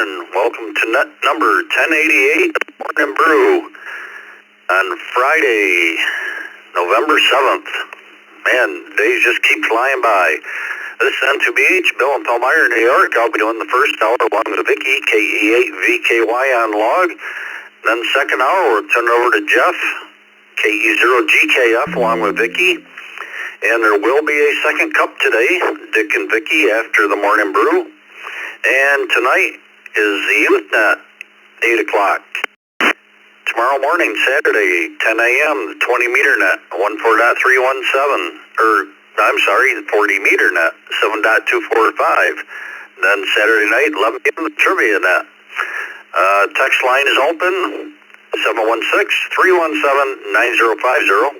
morning. Welcome to net number 1088, Morning Brew, on Friday, November 7th. Man, days just keep flying by. This is N2BH, Bill and Palmyra, New York. I'll be doing the first hour along with Vicky, KE8VKY on log. Then second hour, we'll turn it over to Jeff, KE0GKF along with Vicky. And there will be a second cup today, Dick and Vicky, after the Morning Brew. And tonight is the Youth Net, 8 o'clock. Tomorrow morning, Saturday, 10 a.m., the 20-meter net, 14.317, or, I'm sorry, the 40-meter net, 7.245. Then Saturday night, 11 p.m., the trivia net. Text line is open, 716-317-9050.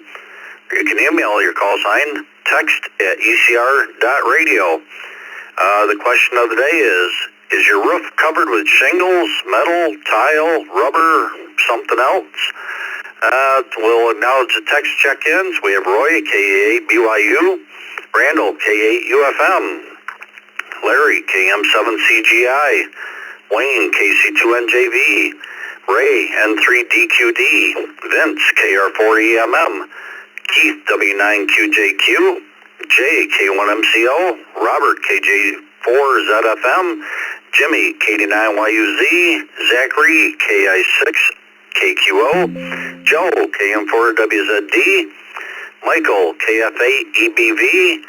You can email your call sign, text at ecr.radio. The question of the day is your roof covered with shingles, metal, tile, rubber, something else? We'll acknowledge the text check-ins. We have Roy, K8BYU, Randall, K8UFM, Larry, KM7CGI, Wayne, KC2NJV, Ray, N3DQD, Vince, KR4EMM, Keith, W9QJQ, Jay, K1MCO, Robert, KJ4ZFM, Jimmy, KD9YUZ, Zachary, KI6KQO, Joe, KM4WZD, Michael, KF8EBV,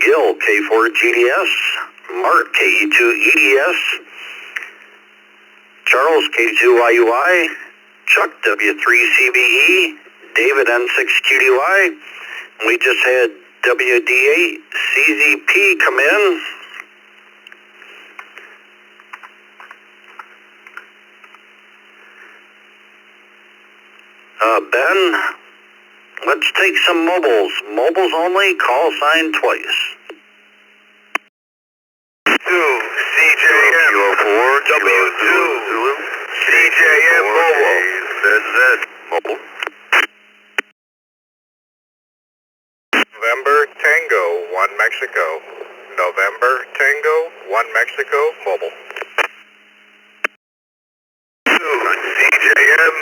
Gil, K4GDS, Mark, KE2EDS, Charles, K2YUI, Chuck, W3CBE, David, N6QDY. We just had WD8CZP come in. Ben, let's take some mobiles. Mobiles only, call sign twice. 2 CJM 04 W2 CJM mobile. ZZ mobile. November Tango 1 Mexico. November Tango 1 Mexico mobile. 2 CJM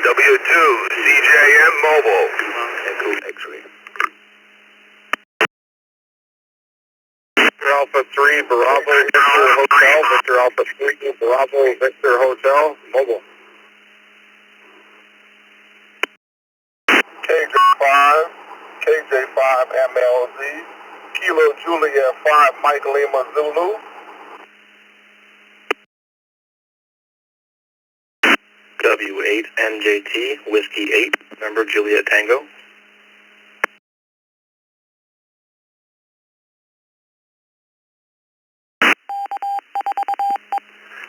W2 CJM mobile. Echo X-ray. Victor Alpha 3 Bravo Victor Hotel. Victor Alpha 3 Bravo Victor Hotel mobile. KJ5 MLZ, Kilo Juliet 5 Mike Lima Zulu. W8NJT, Whiskey 8, November Juliet Tango.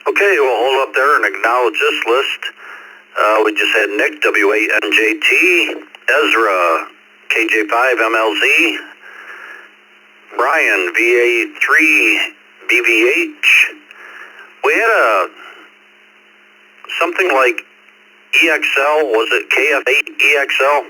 Okay, we'll hold up there and acknowledge this list. We just had Nick, W8NJT, Ezra, KJ5MLZ, Brian, VA3BVH. We had something like EXL, was it KF8EXL?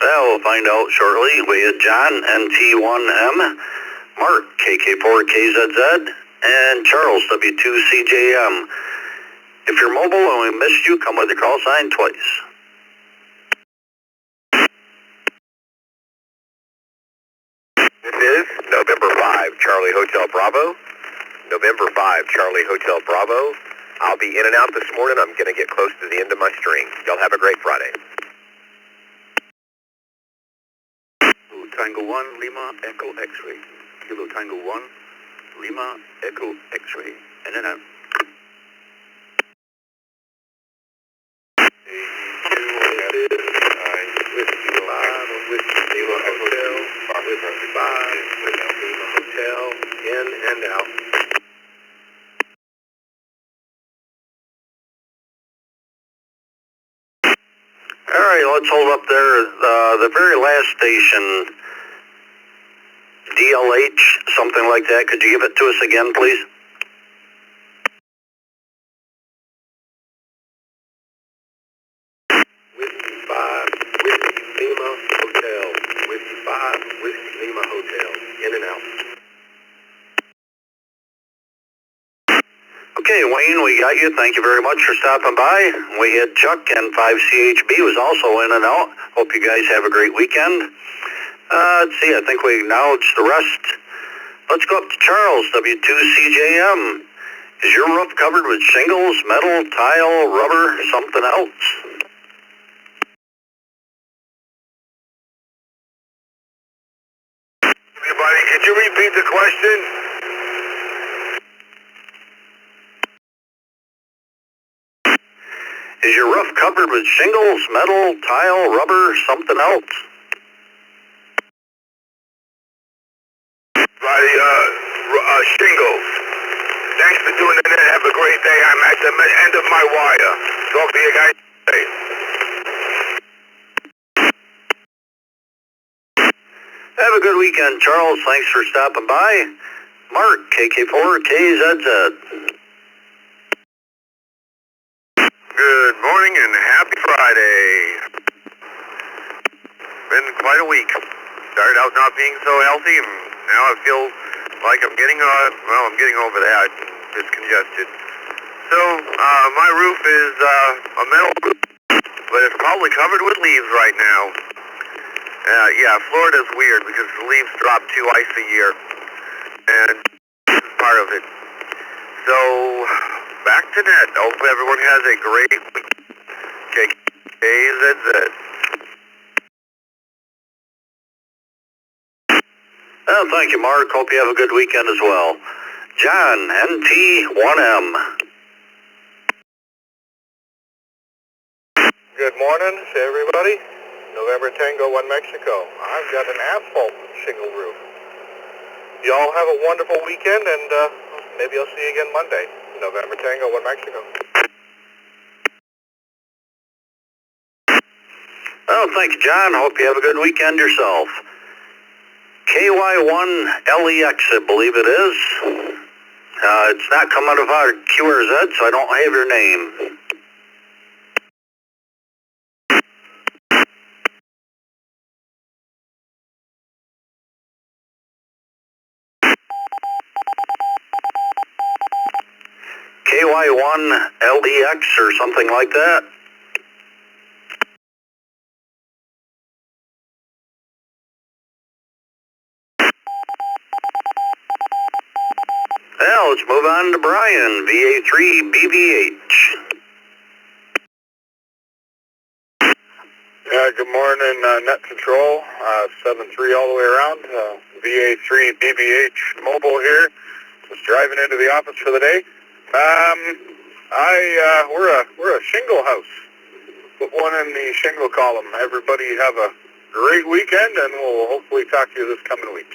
Well, we'll find out shortly. We had John, NT1M, Mark, KK4KZZ, and Charles, W2CJM. If you're mobile and we missed you, come with your call sign twice. This is November 5 Charlie Hotel Bravo. November 5 Charlie Hotel Bravo. I'll be in and out this morning. I'm going to get close to the end of my string. Y'all have a great Friday. Tango 1, Lima, Echo X-ray. Kilo Tango 1, Lima, Echo X-ray. And then Hotel, in and out. all right, let's hold up there. The very last station, DLH, something like that. Could you give it to us again, please? Okay, Wayne, we got you. Thank you very much for stopping by. We had Chuck and 5CHB was also in and out. Hope you guys have a great weekend. Let's see, I think we acknowledged the rest. Let's go up to Charles, W2CJM. Is your roof covered with shingles, metal, tile, rubber, something else? Everybody, could you repeat the question? Is your roof covered with shingles, metal, tile, rubber, something else? Shingles. Thanks for doing the net. Have a great day. I'm at the end of my wire. Talk to you guys today. Have a good weekend, Charles. Thanks for stopping by. Mark, KK4KZZ. Good morning and happy Friday. Been quite a week. Started out not being so healthy, and now I feel like I'm getting over that. Just congested. So, my roof is a metal roof, but it's probably covered with leaves right now. Yeah, Florida's weird because the leaves drop twice a year, and this is part of it. So, back to net. Hope everyone has a great week. KKZZ. Oh, thank you, Mark. Hope you have a good weekend as well. John, NT1M. Good morning to everybody. November Tango 1 Mexico. I've got an asphalt shingle roof. Y'all have a wonderful weekend, and maybe I'll see you again Monday. November Tango 1 Mexico. Oh, thank you, John. Hope you have a good weekend yourself. KY1LEX, I believe it is. It's not coming out of our QRZ, so I don't have your name. KY1LEX or something like that. Well, let's move on to Brian, VA3BVH. Good morning, Net Control, 7-3 all the way around. VA3BVH mobile here. Just driving into the office for the day. We're a shingle house. Put one in the shingle column. Everybody have a great weekend, and we'll hopefully talk to you this coming week.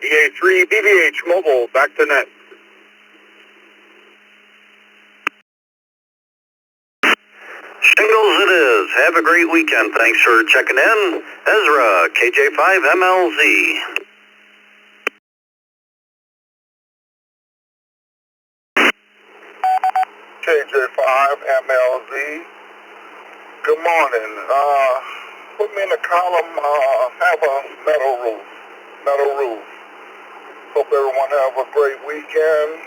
VA3BVH mobile, back to net. Shingles it is. Have a great weekend. Thanks for checking in. Ezra, KJ5MLZ. KJ5MLZ. Good morning. Put me in the column, have a metal roof. Hope everyone have a great weekend.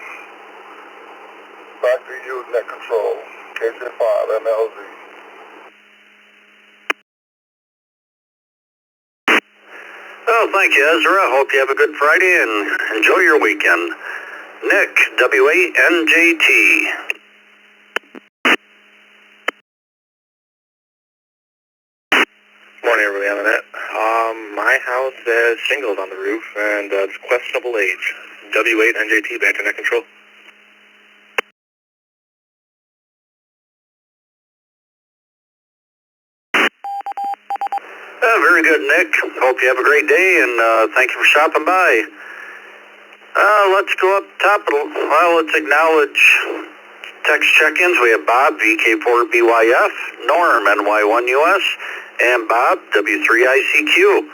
Back to you, Net Control. KJ5MLZ. Oh, thank you, Ezra. Hope you have a good Friday and enjoy your weekend. Nick, W8NJT. Morning, everybody on the net. My house has shingles on the roof, and it's questionable age. W8NJT, back to Net Control. Very good, Nick. Hope you have a great day, and thank you for stopping by. Let's go up top. Well, let's acknowledge text check-ins. We have Bob, VK4BYF, Norm, NY1US, and Bob, W3ICQ.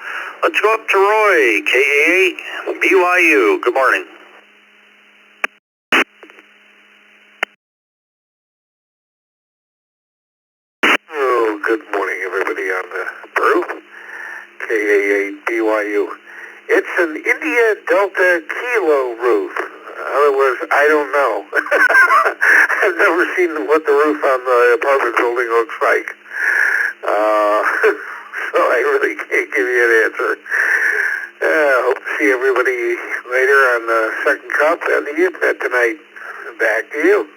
Let's go up to Roy, KA8BYU. Good morning. Oh, good morning, everybody on the brew. KA8BYU. It's an India Delta Kilo roof. other words, I don't know. I've never seen what the roof on the apartment building looks like. So I really can't give you an answer. Hope to see everybody later on the second cup and the youth net tonight. Back to you.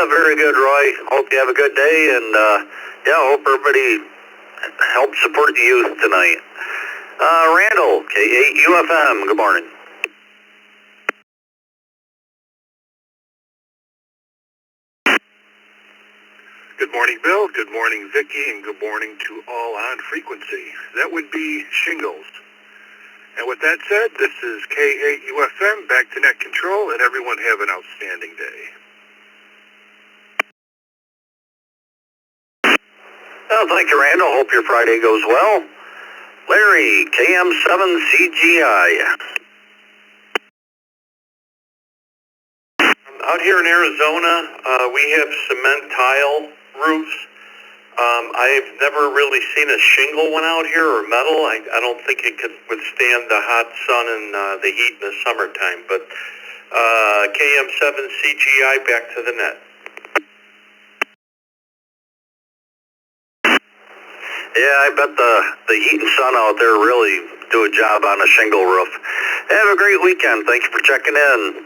Very good, Roy. Hope you have a good day, and hope everybody helps support the youth tonight. Randall, K8UFM, good morning. Good morning, Bill. Good morning, Vicki, and good morning to all on frequency. That would be shingles. And with that said, this is K8UFM, back to net control, and everyone have an outstanding day. Thank you, Randall. Hope your Friday goes well. Larry, KM7CGI. Out here in Arizona, we have cement tile roofs. I've never really seen a shingle one out here, or metal. I don't think it could withstand the hot sun and the heat in the summertime. But KM7CGI, back to the net. Yeah, I bet the heat and sun out there really do a job on a shingle roof. Have a great weekend. Thank you for checking in.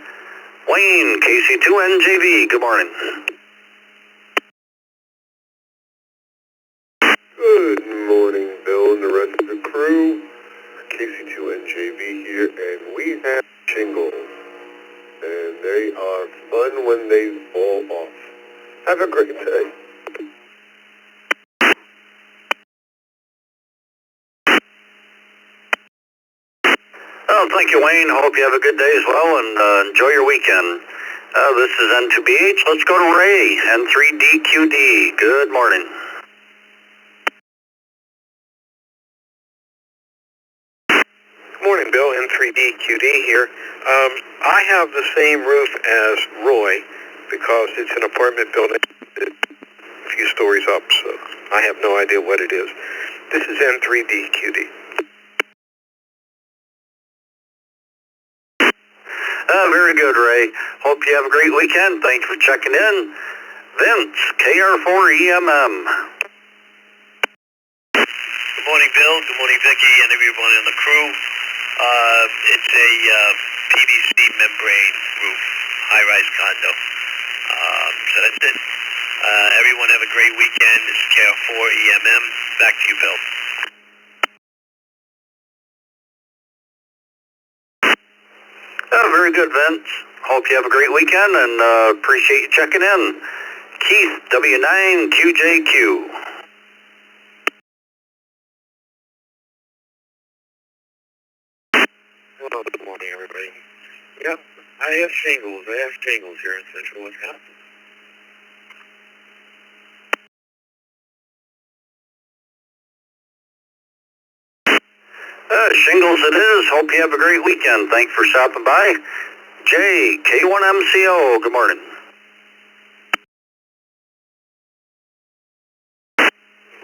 Wayne, KC2NJV, good morning. Good morning, Bill and the rest of the crew. KC2NJV here, and we have shingles. And they are fun when they fall off. Have a great day. Thank you, Wayne. Hope you have a good day as well, and enjoy your weekend. This is N2BH. Let's go to Ray, N3DQD. Good morning. Good morning, Bill. N3DQD here. I have the same roof as Roy because it's an apartment building a few stories up, so I have no idea what it is. This is N3DQD. Very good, Ray. Hope you have a great weekend. Thanks for checking in. Vince, KR4EMM. Good morning, Bill. Good morning, Vicki, and everyone in the crew. It's a PVC membrane roof, high-rise condo. So that's it. Everyone have a great weekend. This is KR4EMM. Back to you, Bill. Very good, Vince. Hope you have a great weekend, and appreciate you checking in. Keith, W9QJQ. Hello, good morning, everybody. Yeah, I have shingles. Here in Central Wisconsin. Shingles it is. Hope you have a great weekend. Thanks for stopping by. Jay, K1MCO, good morning.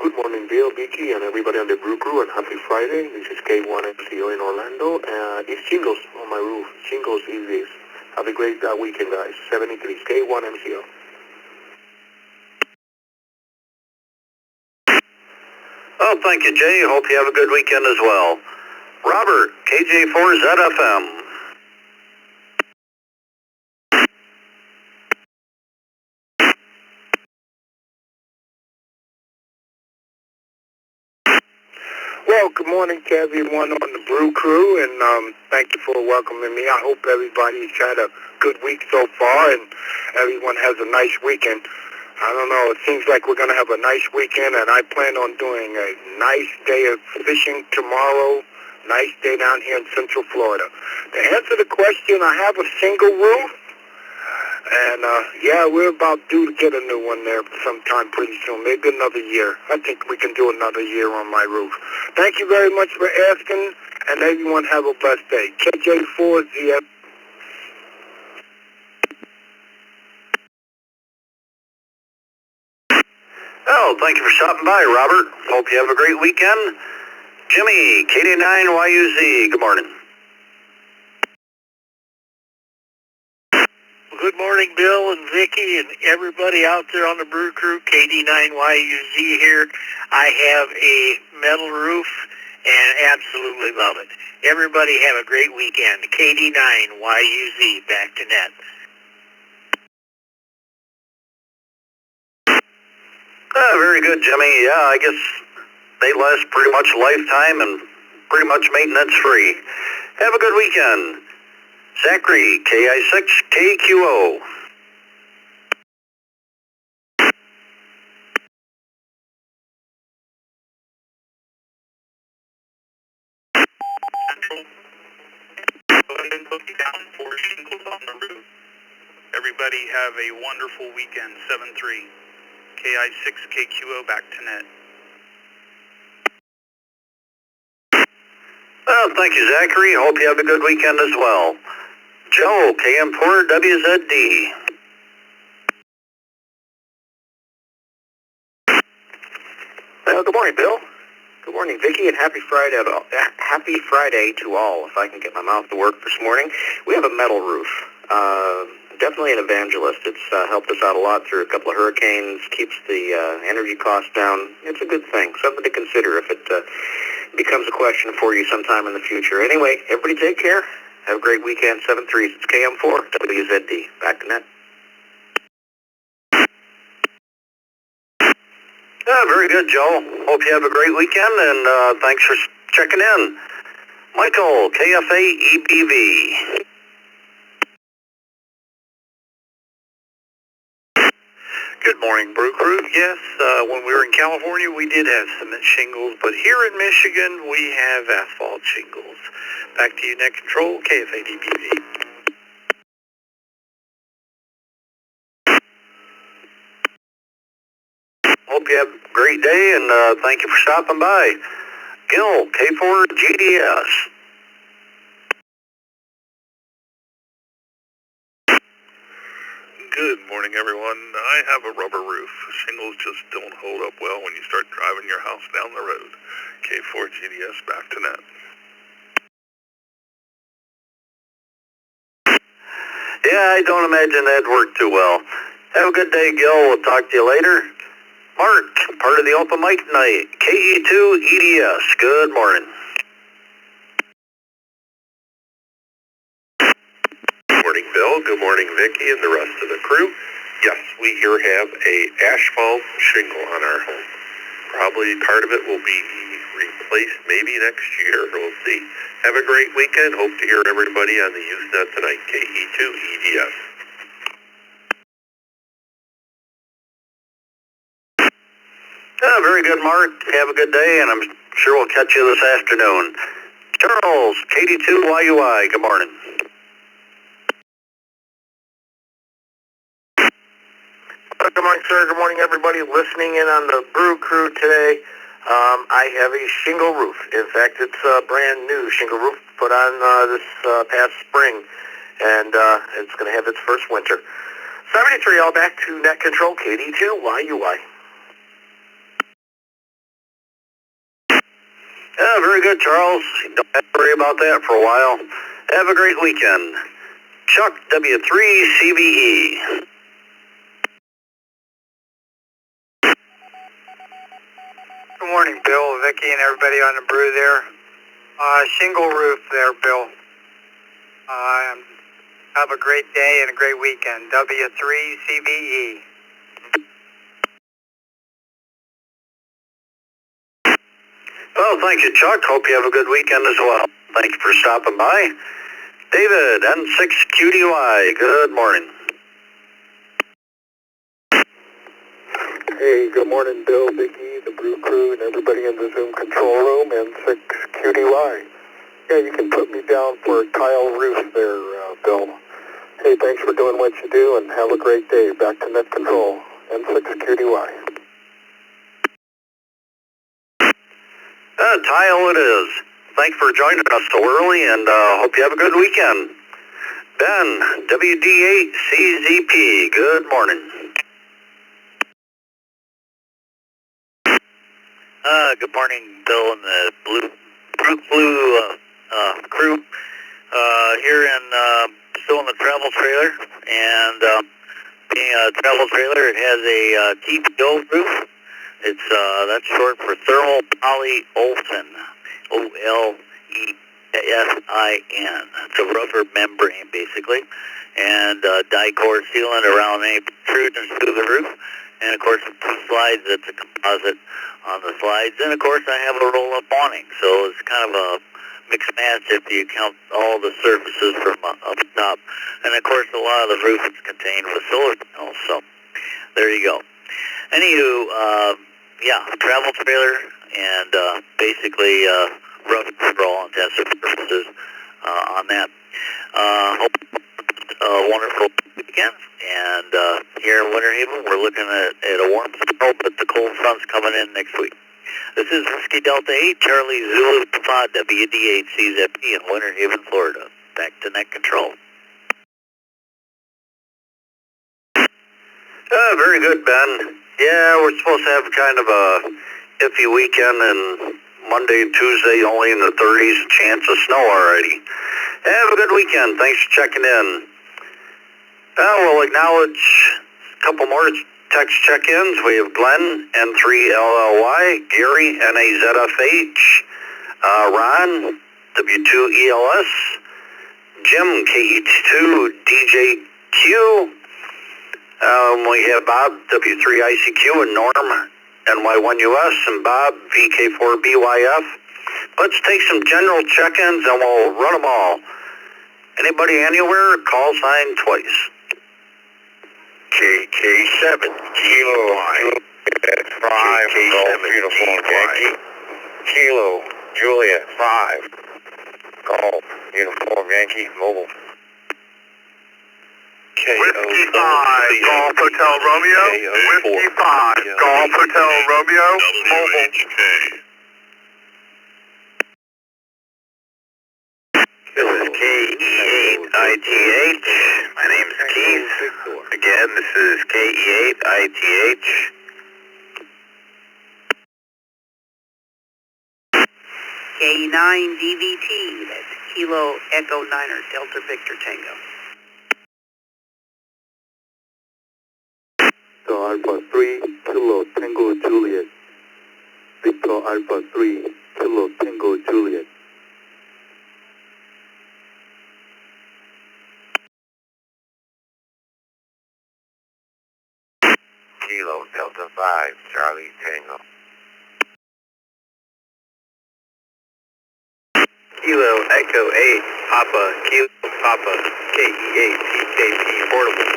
Good morning, Bill, Vicky, and everybody on the Brew Crew, and happy Friday. This is K1MCO in Orlando. It's shingles on my roof. Shingles is this. Have a great weekend, guys. 73, K1MCO. Thank you, Jay. Hope you have a good weekend as well. Robert, KJ4ZFM. Well, good morning to everyone on the Brew Crew, and thank you for welcoming me. I hope everybody's had a good week so far, and everyone has a nice weekend. I don't know, it seems like we're going to have a nice weekend, and I plan on doing a nice day of fishing tomorrow, nice day down here in Central Florida. To answer the question, I have a single roof, and yeah, we're about due to get a new one there sometime pretty soon, maybe another year. I think we can do another year on my roof. Thank you very much for asking, and everyone have a blessed day. KJ4ZF. Well, thank you for stopping by, Robert. Hope you have a great weekend. Jimmy, KD9YUZ, good morning. Good morning, Bill and Vicky and everybody out there on the Brew Crew. KD9YUZ here. I have a metal roof and absolutely love it. Everybody have a great weekend. KD9YUZ, back to net. Very good, Jimmy. Yeah, I guess they last pretty much a lifetime and pretty much maintenance free. Have a good weekend. Zachary, KI6KQO. Everybody have a wonderful weekend. 7-3. KI6KQO, back to net. Well, thank you, Zachary. Hope you have a good weekend as well. Joe, KM4WZD. Good morning, Bill. Good morning, Vicky, and happy Friday to all. If I can get my mouth to work this morning. We have a metal roof. Definitely an evangelist. It's helped us out a lot through a couple of hurricanes, keeps the energy costs down. It's a good thing, something to consider if it becomes a question for you sometime in the future. Anyway, everybody take care. Have a great weekend. 7-3. It's KM4 WZD. Back to net. Very good, Joe. Hope you have a great weekend, and thanks for checking in. Michael, KFA-EBV. Good morning, Brew Crew. Yes, when we were in California, we did have cement shingles, but here in Michigan, we have asphalt shingles. Back to you, Net Control, KFA-DBV. Hope you have a great day, and thank you for stopping by. Gil, K4GDS. Good morning, everyone. I have a rubber roof. Shingles just don't hold up well when you start driving your house down the road. K4GDS, back to net. Yeah, I don't imagine that'd work too well. Have a good day, Gil. We'll talk to you later. Mark, part of the open mic tonight. KE2EDS. Good morning. Good morning, Bill. Good morning, Vicky, and the rest of the crew. Yes, we here have a asphalt shingle on our home. Probably part of it will be replaced maybe next year. We'll see. Have a great weekend. Hope to hear everybody on the Usenet tonight. KE2EDS. Very good, Mark. Have a good day, and I'm sure we'll catch you this afternoon. Charles, KD2YUI. Good morning. Good morning, sir. Good morning, everybody listening in on the Brew Crew today. I have a shingle roof. In fact, it's a brand new shingle roof put on this past spring, and it's going to have its first winter. 73, all back to Net Control, KD2YUI. Yeah, very good, Charles. You don't have to worry about that for a while. Have a great weekend. Chuck, W3CVE. Good morning, Bill, Vicky, and everybody on the brew there. Shingle roof there, Bill. Have a great day and a great weekend. W3CVE. Well, thank you, Chuck. Hope you have a good weekend as well. Thank you for stopping by. David, N6QDY. Good morning. Hey, good morning, Bill, Vicky, the Brew Crew, and everybody in the Zoom control room, and 6QDY. Yeah, you can put me down for a tile roof there, Bill. Hey, thanks for doing what you do, and have a great day. Back to Net Control, N6QDY. Tile it is. Thanks for joining us so early, and hope you have a good weekend. Ben, WD8CZP. Good morning. Good morning, Bill and the Blue crew. Here still in the travel trailer, and being a travel trailer, it has a TPO roof. It's that's short for thermal polyolefin, OLEFIN. It's a rubber membrane basically, and die-core sealant around any protrusions through the roof. And of course, with 2 slides, it's a composite on the slides. And of course, I have a roll-up awning, so it's kind of a mixed match if you count all the surfaces from up top. And of course, a lot of the roof is contained with solar panels. So there you go. Anywho, yeah, travel trailer and basically rough for all intents and purposes on that. Hope a wonderful weekend. And here in Winter Haven, we're looking at a warm spell, but the cold front's coming in next week. This is Whiskey Delta 8, Charlie Zulu Papa, WD8 CZP in Winter Haven, Florida. Back to net control. Very good, Ben. Yeah, we're supposed to have kind of a iffy weekend, and Monday and Tuesday only in the 30s, chance of snow already. Have a good weekend. Thanks for checking in. We'll acknowledge a couple more text check-ins. We have Glenn, N3LLY, Gary, NAZFH, Ron, W2ELS, Jim, KE2DJQ. We have Bob, W3ICQ, and Norm, NY1US, and Bob, VK4BYF. Let's take some general check-ins and we'll run them all. Anybody anywhere, call sign twice. KK7, Kilo, Juliet 5, Golf Uniform Yankee. Kilo, Juliet 5, Golf Uniform Yankee, mobile. Whiskey 5, Golf Hotel Romeo. Whiskey 5, Golf Hotel Romeo, mobile. This is KE8ITH. My name is Keith. Again, this is KE8ITH. K9DVT, that's Kilo Echo Niner Delta Victor Tango. Victor Alpha 3, Kilo Tango Juliet. Victor Alpha 3, Kilo Tango Juliet. Kilo Delta 5, Charlie Tango. Kilo Echo 8, Papa, Kilo Papa, KE8, TKP Portable.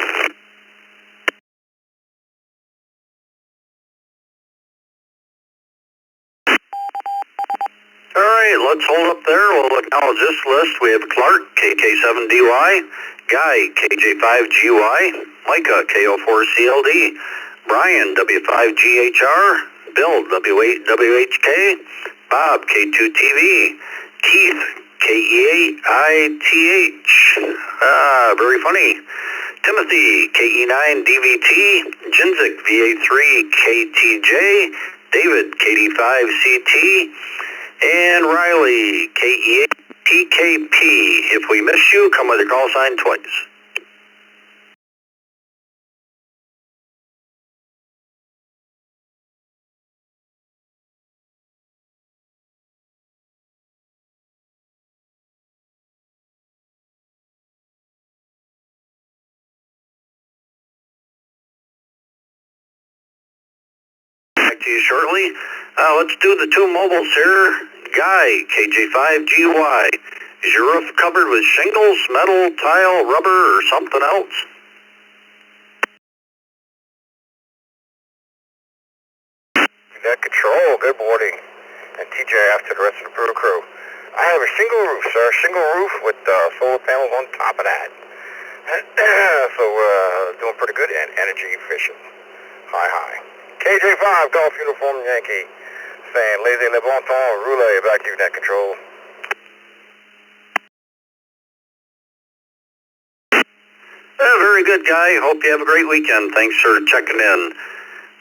Alright, let's hold up there. We'll acknowledge this list. We have Clark, KK7DY, Guy, KJ5GY, Micah, KO4CLD, Brian, W5GHR, Bill, W8WHK, Bob, K2TV, Keith, KE8ITH, very funny, Timothy, KE9DVT, Jinzik, VA3KTJ, David, KD5CT, and Riley, KE8TKP. If we miss you, come with your call sign twice. Back to you shortly. Let's do the 2 mobiles here. Guy, KJ5GY. Is your roof covered with shingles, metal, tile, rubber, or something else? Net control, good morning. And TJ after the rest of the Brew crew. I have a shingle roof, sir. Shingle roof with solar panels on top of that. So, doing pretty good and energy efficient. Hi. KJ5, Golf Uniform Yankee. Saying laissez le bon temps, roulez, back to you, net control. Very good, Guy. Hope you have a great weekend. Thanks for checking in.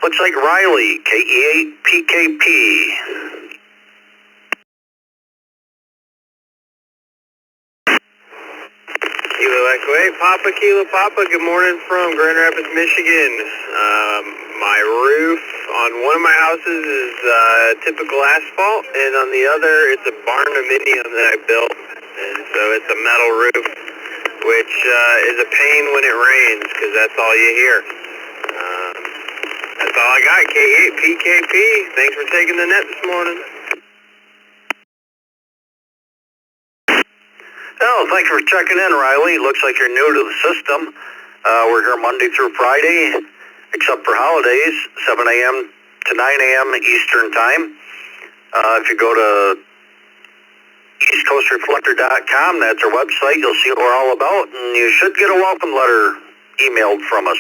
Looks like Riley, KE8PKP. Kilo Echo 8, Papa Kilo Papa, good morning from Grand Rapids, Michigan. My roof on one of my houses is typical asphalt, and on the other it's a barndominium that I built, and so it's a metal roof, which is a pain when it rains, because that's all you hear. That's all I got, K8PKP. Thanks for taking the net this morning. Oh, thanks for checking in, Riley. Looks like you're new to the system. We're here Monday through Friday, except for holidays, 7 a.m. to 9 a.m. Eastern Time. If you go to eastcoastreflector.com, that's our website. You'll see what we're all about, and you should get a welcome letter emailed from us.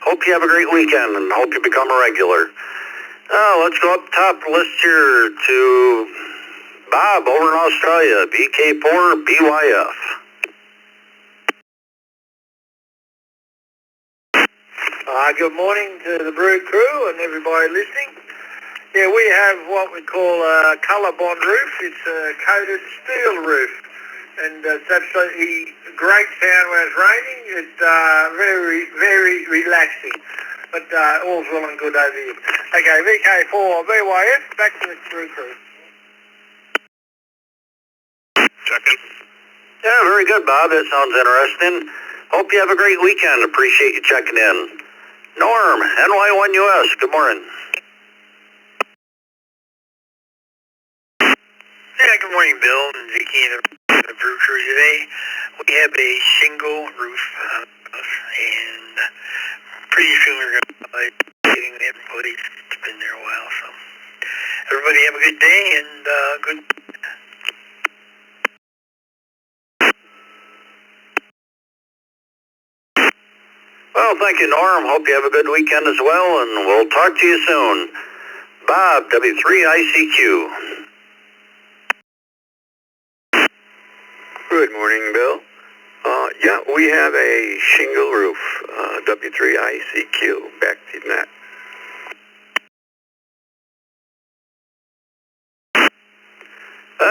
Hope you have a great weekend, and hope you become a regular. Let's go up top the list here to Bob over in Australia, VK4BYF. Good morning to the Brew crew and everybody listening. Yeah, we have what we call a colour bond roof. It's a coated steel roof, and it's absolutely great sound when it's raining. It's very, very relaxing, but all's well and good over here. Okay, VK4BYF, back to the Brew crew. Second. Yeah, very good, Bob. That sounds interesting. Hope you have a great weekend. Appreciate you checking in. Norm, NY1US, good morning. Yeah, good morning, Bill and Vicky and the Brew crew today. We have a shingle roof, and pretty soon we're going to be getting it replaced. It's been there a while, so everybody have a good day and good. Well, thank you, Norm. Hope you have a good weekend as well, and we'll talk to you soon. Bob, W3ICQ. Good morning, Bill. Yeah, we have a shingle roof, W3ICQ, back to the net.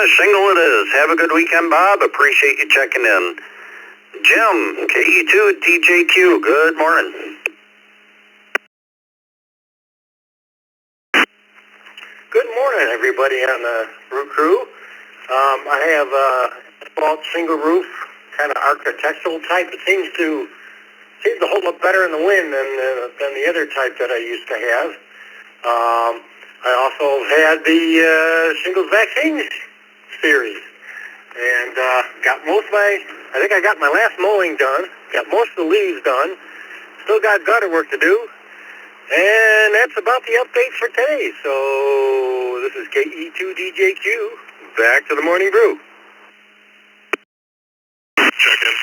Shingle it is. Have a good weekend, Bob. Appreciate you checking in. Jim, KE2DJQ, good morning. Good morning, everybody on the Brew crew. I have a small shingle roof, kind of architectural type. It seems to hold up better in the wind than the other type that I used to have. I also had the shingles vaccine series, and got I think I got my last mowing done, got most of the leaves done, still got gutter work to do, and that's about the update for today. So this is KE2DJQ, back to the Morning Brew. Second.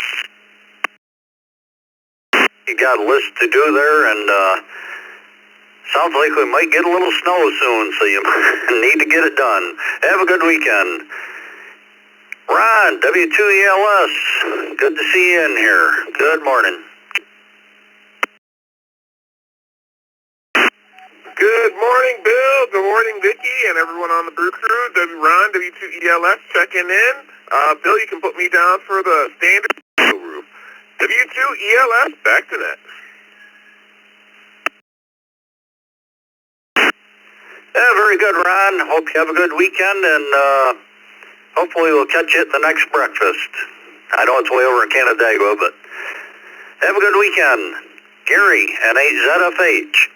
You got a list to do there, and sounds like we might get a little snow soon, so you need to get it done. Have a good weekend. Ron, W2ELS, good to see you in here. Good morning. Good morning, Bill. Good morning, Vicky, and everyone on the Brew crew. Ron, W2ELS, checking in. Bill, you can put me down for the standard roof. W2ELS, back to net. Yeah, very good, Ron. Hope you have a good weekend, and hopefully we'll catch you at the next breakfast. I know it's way over in Canandaigua, but have a good weekend. Gary, N8ZFH.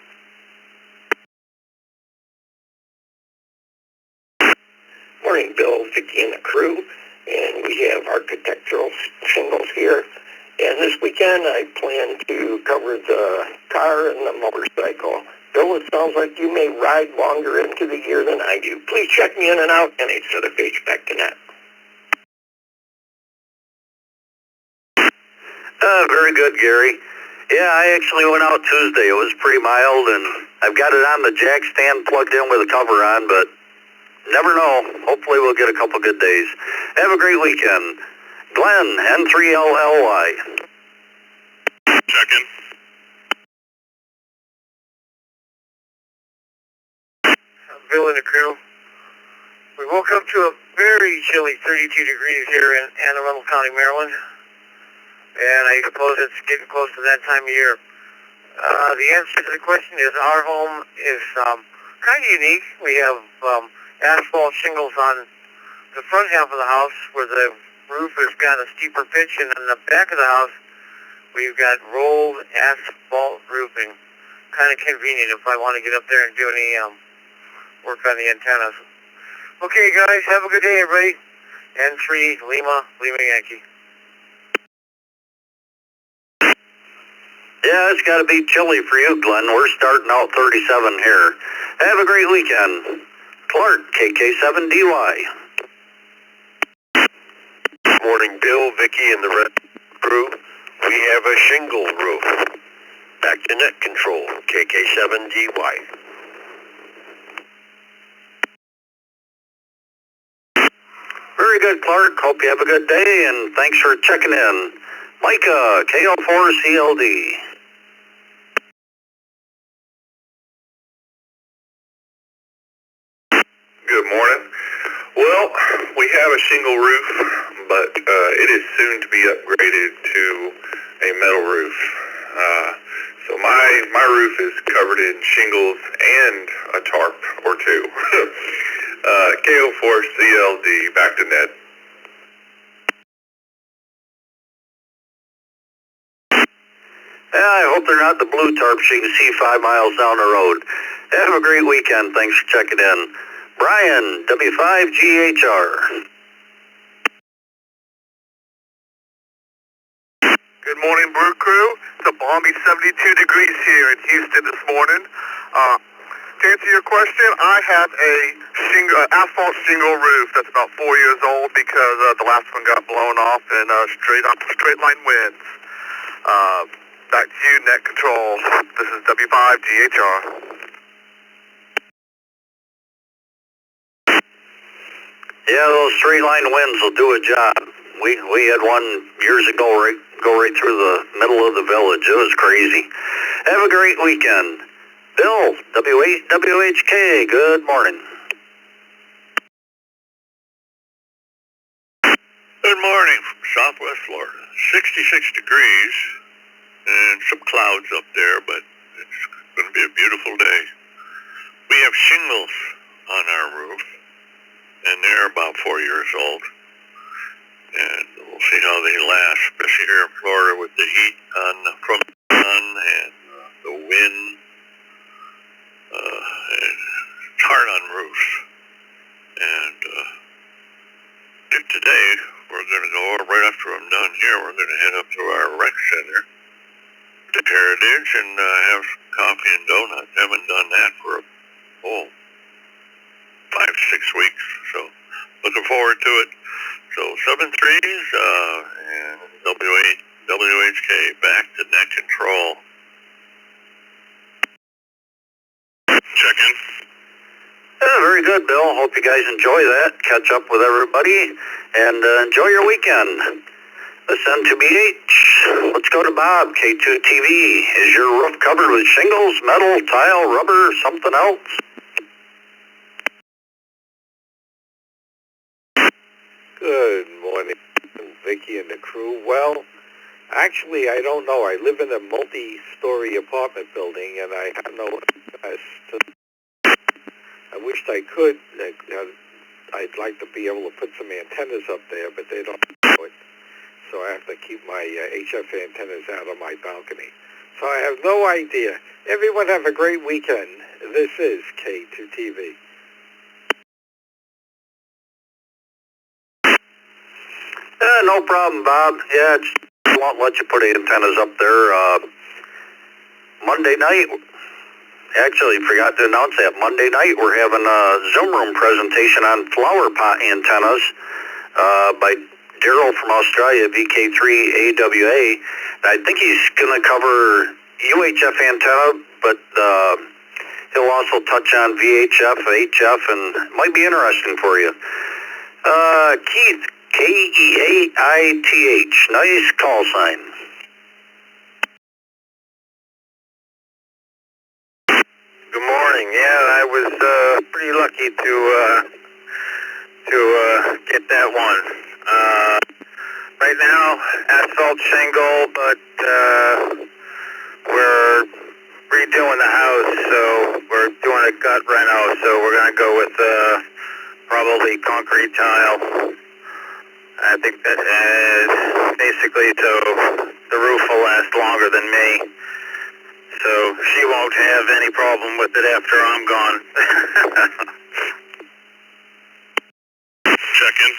Morning, Bill, Vicky, and the crew, and we have architectural shingles here. And this weekend I plan to cover the car and the motorcycle. Bill, it sounds like you may ride longer into the year than I do. Please check me in and out, and it's the page back to net. Very good, Gary. Yeah, I actually went out Tuesday. It was pretty mild, and I've got it on the jack stand plugged in with a cover on, but never know. Hopefully we'll get a couple good days. Have a great weekend. Glenn, N3LLY. Second. Bill and the crew. We woke up to a very chilly 32 degrees here in Anne Arundel County, Maryland. And I suppose it's getting close to that time of year. The answer to the question is our home is kind of unique. We have asphalt shingles on the front half of the house where the roof has got a steeper pitch, and on the back of the house we've got rolled asphalt roofing. Kind of convenient if I want to get up there and do any work on the antennas. Okay guys, have a good day everybody. N3 Lima Yankee. Yeah, it's got to be chilly for you, Glenn. We're starting out 37 here. Have a great weekend. Clark, KK7DY. Morning, Bill, Vicky, and the rest of the crew. We have a shingle roof. Back to net control, KK7DY. Very good, Clark. Hope you have a good day, and thanks for checking in. Micah, KL4CLD. Good morning. Well, we have a shingle roof, but it is soon to be upgraded to a metal roof. So my roof is covered in shingles and a tarp or two. KO4CLD, back to net. Yeah, I hope they're not the blue tarps you can see 5 miles down the road. Have a great weekend. Thanks for checking in. Brian, W5GHR. Good morning, Brew Crew. It's a balmy 72 degrees here in Houston this morning. To answer your question, I have a asphalt shingle roof that's about 4 years old because the last one got blown off in straight line winds. Back to you, net control. This is W5GHR. Yeah, those straight line winds will do a job. We had one years ago go right through the middle of the village. It was crazy. Have a great weekend. Bill, WHK, good morning. Good morning from Southwest Florida. 66 degrees and some clouds up there, but it's going to be a beautiful day. We have shingles on our roof, and they're about 4 years old. And we'll see how they last, especially here in Florida with the heat from the sun and the wind. And it's hard on roofs. And today we're going to go right after I'm done here. We're going to head up to our rec center, to Heritage, and have some coffee and donuts. Haven't done that for 5-6 weeks. So looking forward to it. So 7 threes and WHK back to net control. Check in. Yeah, very good, Bill. Hope you guys enjoy that. Catch up with everybody and enjoy your weekend. Listen to BH. Let's go to Bob, K2TV. Is your roof covered with shingles, metal, tile, rubber, something else? Good morning, Vicky and the crew. Well, actually, I don't know. I live in a multi-story apartment building, and I have no access to. I wished I could. I'd like to be able to put some antennas up there, but they don't do it. So I have to keep my HF antennas out on my balcony. So I have no idea. Everyone have a great weekend. This is K2TV. No problem, Bob. Yeah, it won't let you put antennas up there. Monday night, actually forgot to announce that. Monday night we're having a Zoom room presentation on flower pot antennas by Daryl from Australia, VK3AWA. I think he's going to cover UHF antenna, but he'll also touch on VHF, HF, and it might be interesting for you. Keith, Keaith, nice call sign. Good morning. Yeah, I was pretty lucky to get that one. Right now, asphalt shingle, but we're redoing the house, so we're doing a gut reno. So we're gonna go with probably concrete tile. I think that basically so the roof will last longer than me. So she won't have any problem with it after I'm gone. Check in.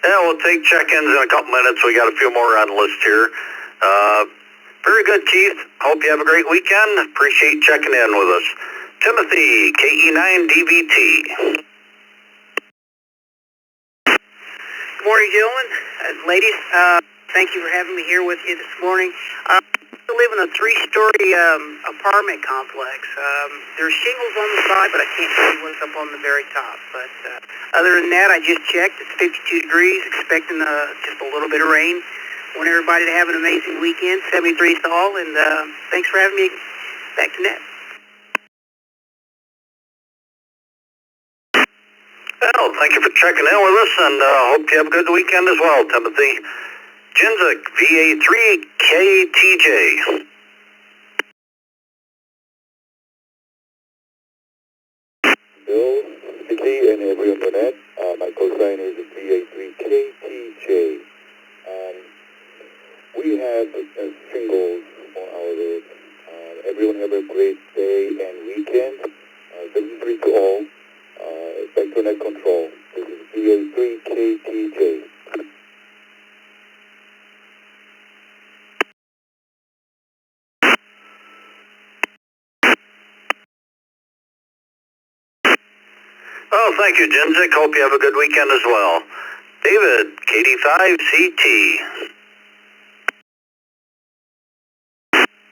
Yeah, we'll take check-ins in a couple minutes. We got a few more on the list here. Very good, Keith. Hope you have a great weekend. Appreciate checking in with us. Timothy, KE9DVT. Good morning, gentlemen, ladies. Thank you for having me here with you this morning. I live in a three-story apartment complex. There's shingles on the side, but I can't see what's up on the very top. But other than that, I just checked. It's 52 degrees, expecting just a little bit of rain. Want everybody to have an amazing weekend. 73 is all, and thanks for having me back to net. Well, thank you for checking in with us, and hope you have a good weekend as well, Timothy. Jinzik, VA3KTJ. Bill, Vicky, and everyone on that. My cosign is VA3KTJ. We have shingles on our roof. Everyone have a great day and weekend. 73 to all. Back to net control. This is VA3KTJ. Oh, thank you, Jinzik. Hope you have a good weekend as well. David, KD5CT.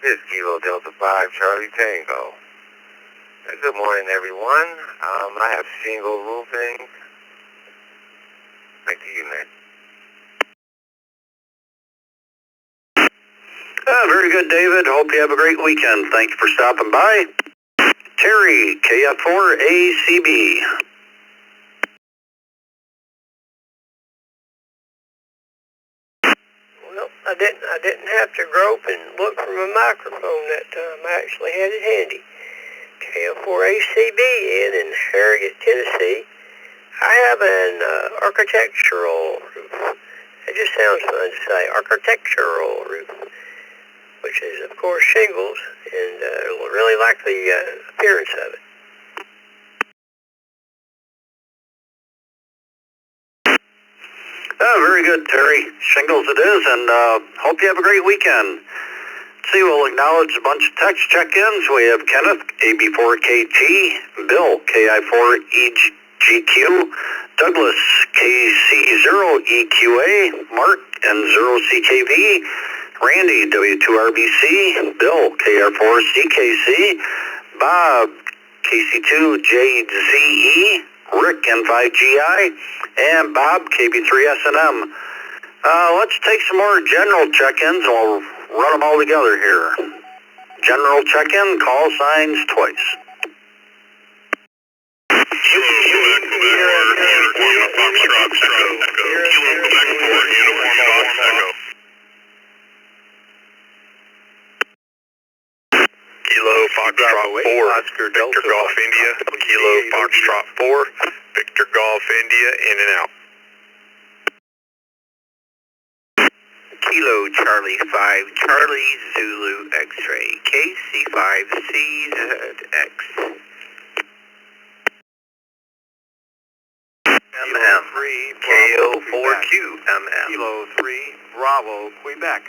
This is Kilo Delta 5 Charlie Tango. Good morning, everyone. I have shingle roofing. Back to you, Nick. Very good, David. Hope you have a great weekend. Thank you for stopping by. Terry, KF4ACB. Well, I didn't have to grope and look for my microphone that time. I actually had it handy. KF4ACB in Harrogate, Tennessee. I have an architectural roof. It just sounds fun to say, architectural roof, which is, of course, shingles, and really like the appearance of it. Very good, Terry. Shingles it is, and hope you have a great weekend. See, we'll acknowledge a bunch of text check-ins. We have Kenneth, AB4KT, Bill, KI4EGQ, Douglas, KC0EQA, Mark, N0CKV, Randy, W2RBC, Bill, KR4CKC, Bob, KC2JZE, Rick, N5GI, and Bob, KB3SNM. Let's take some more general check-ins, and we'll run them all together here. General check-in, call signs twice. Kilo Foxtrot 4, Oscar Victor Golf India. Kilo Foxtrot 4, Victor Golf India, in and out. Kilo Charlie 5, Charlie Zulu X-ray, KC5CZX. MM, KO4QMM. Kilo 3, Bravo, Quebec.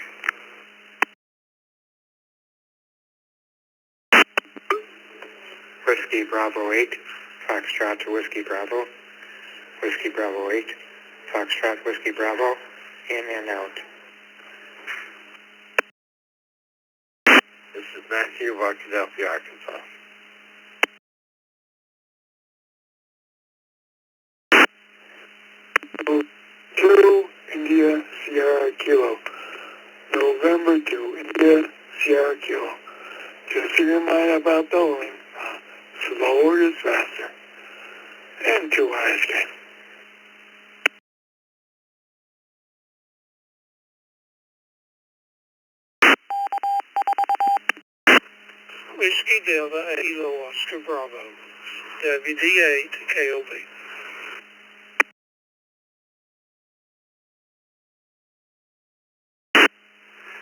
Whiskey Bravo 8, Foxtrot to Whiskey Bravo, Whiskey Bravo 8, Foxtrot Whiskey Bravo, in and out. This is Matthew of Arkadelphia, Arkansas. Kilo India Sierra Kilo, November 2 India ECR. Just a reminder about doling. Slower is faster. And 2ISK. Whiskey Delta, Kilo Oscar Bravo, WD8 KOB.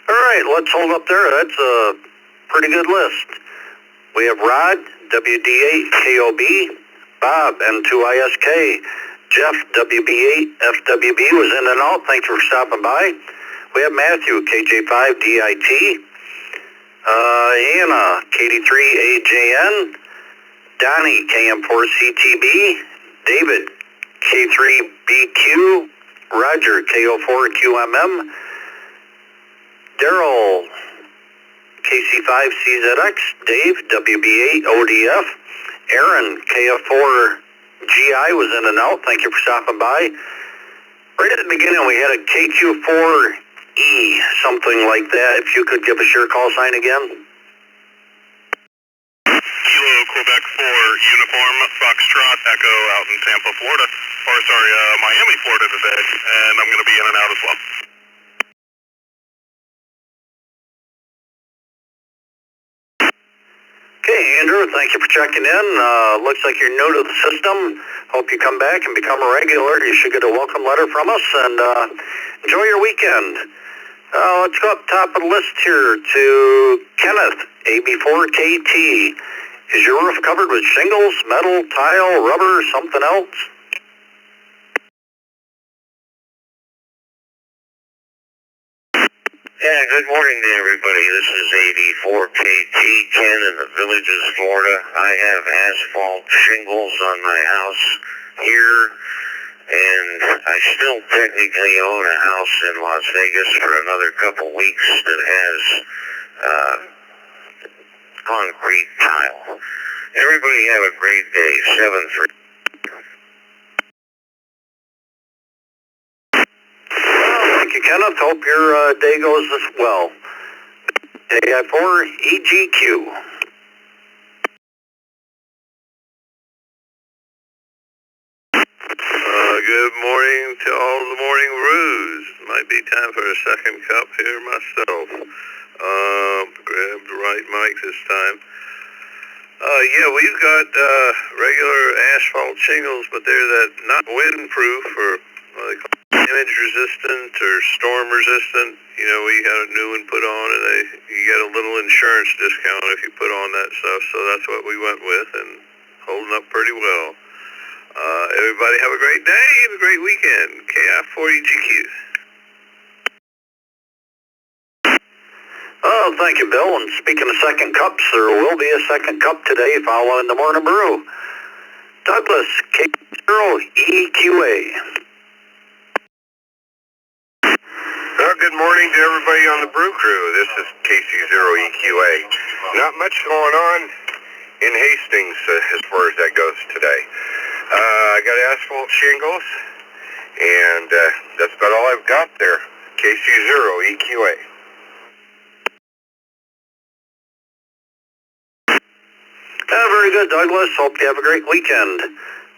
All right, let's hold up there. That's a pretty good list. We have Rod, WD8 KOB, Bob, M2ISK, Jeff, WB8 FWB was in and out. Thank you for stopping by. We have Matthew, KJ5 DIT, Anna, KD3AJN, Donnie, KM4CTB, David, K3BQ, Roger, KO4QMM, Daryl, KC5CZX, Dave, WB8ODF, Aaron, KF4GI was in and out. Thank you for stopping by. Right at the beginning, we had a KQ4E, something like that. If you could give us your call sign again. Kilo Quebec 4 Uniform Foxtrot Echo out in Tampa, Florida. Or sorry, Miami, Florida today, and I'm going to be in and out as well. Okay, Andrew, thank you for checking in. Looks like you're new to the system. Hope you come back and become a regular. You should get a welcome letter from us, and enjoy your weekend. Let's go up top of the list here to Kenneth, AB4KT. Is your roof covered with shingles, metal, tile, rubber, something else? Yeah, good morning to everybody. This is AB4KT, Ken in the Villages, Florida. I have asphalt shingles on my house here, and I still technically own a house in Las Vegas for another couple weeks that has concrete tile. Everybody have a great day. 7-3. Thank you, Kenneth. Hope your day goes as well. AI4EGQ. Good morning to all the morning brews. Might be time for a second cup here myself. Grab the right mic this time. Yeah, we've got regular asphalt shingles, but they're that not windproof or damage resistant or storm resistant. You know, we got a new one put on, and you get a little insurance discount if you put on that stuff. So that's what we went with, and holding up pretty well. Everybody have a great day and a great weekend. KI4EGQ. Oh, thank you, Bill. And speaking of second cups, there will be a second cup today following the morning brew. Douglas, K0EQA. Good morning to everybody on the brew crew. This is KC0EQA. Not much going on in Hastings as far as that goes today. I got asphalt shingles, and that's about all I've got there. KC0EQA. Very good, Douglas. Hope you have a great weekend.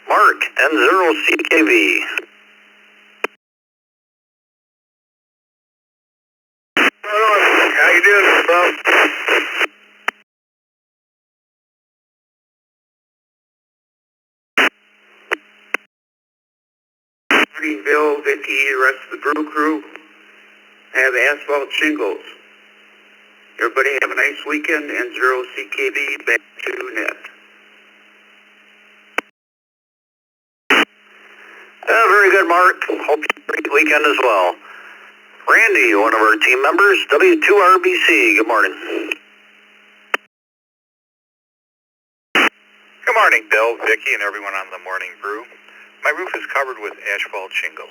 Mark, N0CKV. How you doing, bro? Morning, Bill, Vicky, the rest of the brew crew. I have asphalt shingles. Everybody have a nice weekend, and 0CKB back to net. Very good, Mark. Hope you have a great weekend as well. Randy, one of our team members, W2RBC. Good morning. Good morning, Bill, Vicky, and everyone on the morning brew. My roof is covered with asphalt shingles.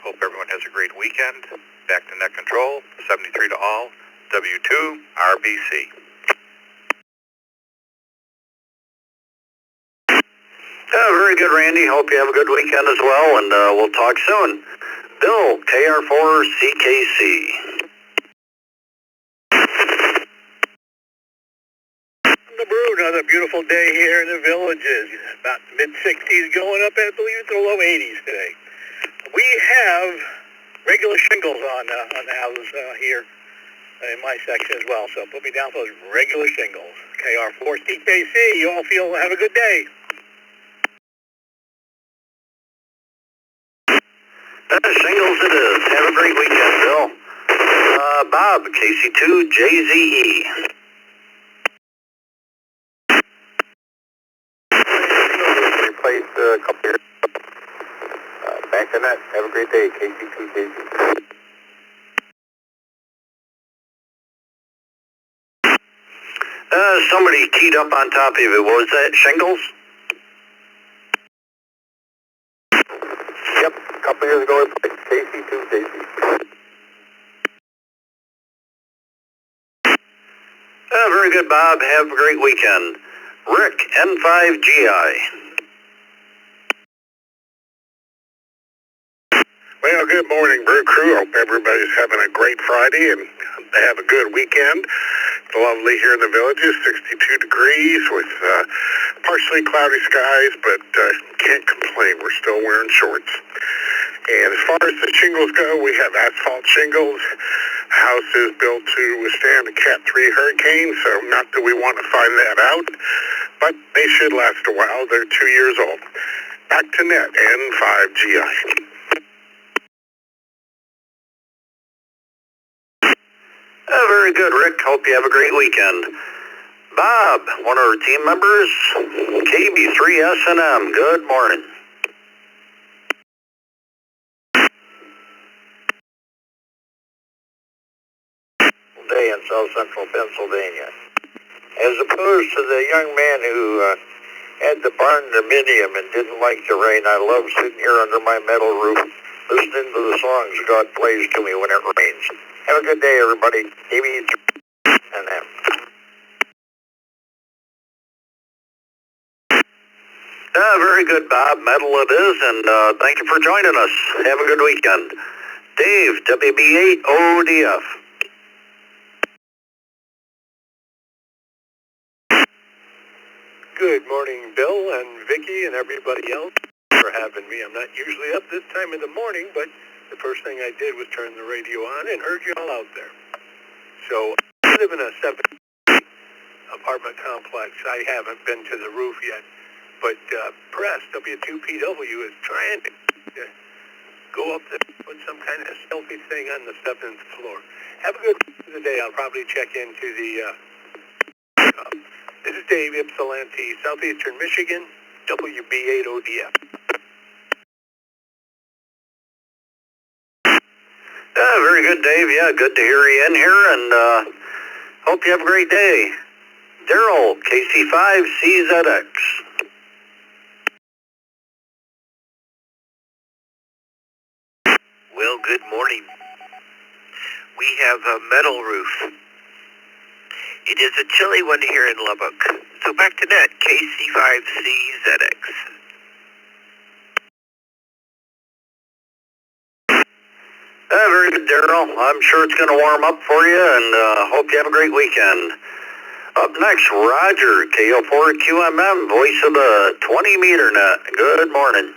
Hope everyone has a great weekend. Back to net control, 73 to all, W2RBC. Very good, Randy. Hope you have a good weekend as well, and we'll talk soon. Bill, KR4CKC. another beautiful day here in the villages. About mid-60s going up, I believe it's the low 80s today. We have regular shingles on the houses here in my section as well. So put me down for those regular shingles. KR4 CKC, you all have a good day. Shingles it is. Have a great weekend, Bill. Bob, KC2 JZE. Replaced a couple years ago. Back to net. Have a great day, KC2JZ. Somebody keyed up on top of it. What was that, shingles? Yep, a couple years ago, replaced KC2JZ. Very good, Bob. Have a great weekend. Rick, N5GI. Well, good morning, Brew Crew. Hope everybody's having a great Friday and have a good weekend. It's lovely here in the villages, 62 degrees with partially cloudy skies, but can't complain. We're still wearing shorts. And as far as the shingles go, we have asphalt shingles. House is built to withstand a Cat 3 hurricane, so not that we want to find that out, but they should last a while. They're 2 years old. Back to net, N5GI. Very good, Rick. Hope you have a great weekend. Bob, one of our team members, KB3SNM. Good morning. Day in South Central Pennsylvania. As opposed to the young man who had the barn dominium and didn't like the rain, I love sitting here under my metal roof, listening to the songs God plays to me when it rains. Have a good day, everybody. KB3SNM. Very good, Bob. Metal it is, and thank you for joining us. Have a good weekend. Dave, WB8ODF. Good morning, Bill and Vicky and everybody else for having me. I'm not usually up this time of the morning, but the first thing I did was turn the radio on and heard you all out there. So I live in a 7 apartment complex. I haven't been to the roof yet, but Press, W2PW, is trying to go up there and put some kind of selfie thing on the 7th floor. Have a good rest of the day. I'll probably check into the... This is Dave, Ypsilanti, Southeastern Michigan, WB8ODF. Very good, Dave. Yeah, good to hear you in here, and hope you have a great day. Daryl, KC5CZX. Well, good morning. We have a metal roof. It is a chilly one here in Lubbock. So back to net, KC5CZX. Very good, Daryl. I'm sure it's going to warm up for you, and hope you have a great weekend. Up next, Roger, KO4QMM, voice of the 20-meter net. Good morning.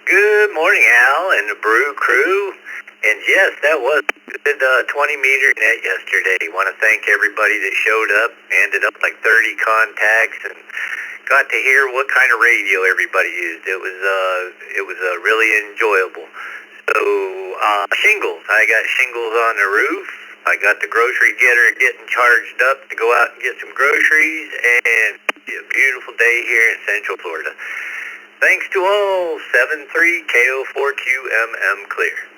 Good morning, Al and the Brew Crew. And yes, that was a good 20-meter net yesterday. I want to thank everybody that showed up. Ended up like 30 contacts and got to hear what kind of radio everybody used. It was really enjoyable. So shingles, I got shingles on the roof. I got the grocery getter getting charged up to go out and get some groceries, and a beautiful day here in Central Florida. Thanks to all. 73KO4QMM clear.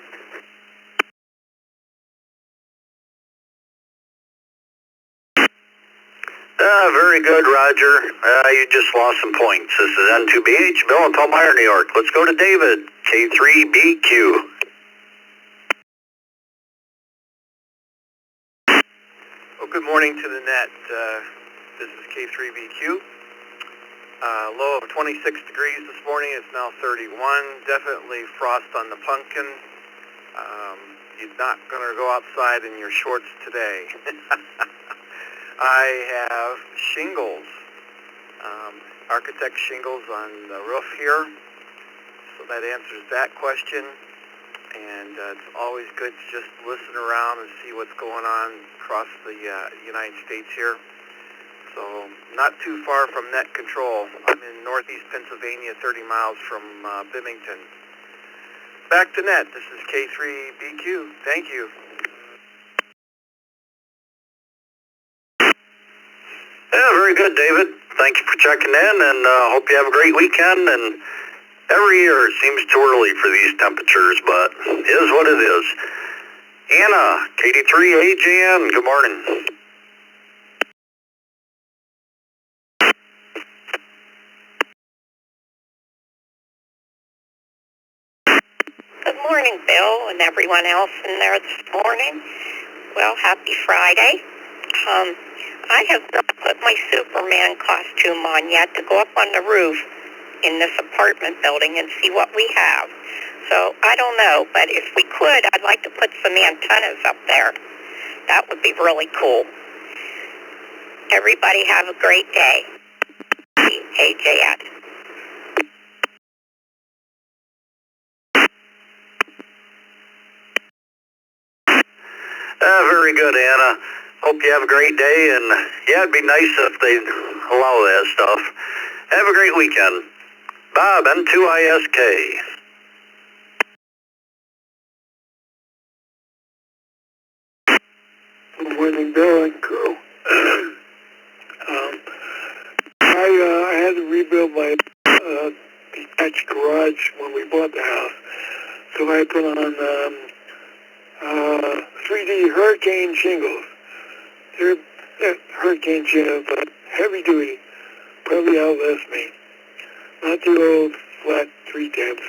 Very good, Roger. You just lost some points. This is N2BH, Bill in Palmyra, New York. Let's go to David, K3BQ. Well, good morning to the net. This is K3BQ. Low of 26 degrees this morning. It's now 31. Definitely frost on the pumpkin. you're not going to go outside in your shorts today. I have shingles, architect shingles on the roof here, so that answers that question. And it's always good to just listen around and see what's going on across the United States here. So not too far from net control. I'm in northeast Pennsylvania, 30 miles from Bimington. Back to net. This is K3BQ. Thank you. Yeah, very good, David. Thank you for checking in, and hope you have a great weekend. And every year it seems too early for these temperatures, but it is what it is. Anna, KD3AJN, good morning. Good morning, Bill, and everyone else in there this morning. Well, happy Friday. I have not put my Superman costume on yet to go up on the roof in this apartment building and see what we have. So, I don't know, but if we could, I'd like to put some antennas up there. That would be really cool. Everybody have a great day. AJS. Very good, Anna. Hope you have a great day, and yeah, it'd be nice if they'd allow that stuff. Have a great weekend. Bob, N2ISK. Good morning, Bill and crew. I had to rebuild my detached garage when we bought the house, so I put on 3D hurricane shingles. They're hurricane shingles, but heavy duty. Probably outlast me. Not the old flat 310s.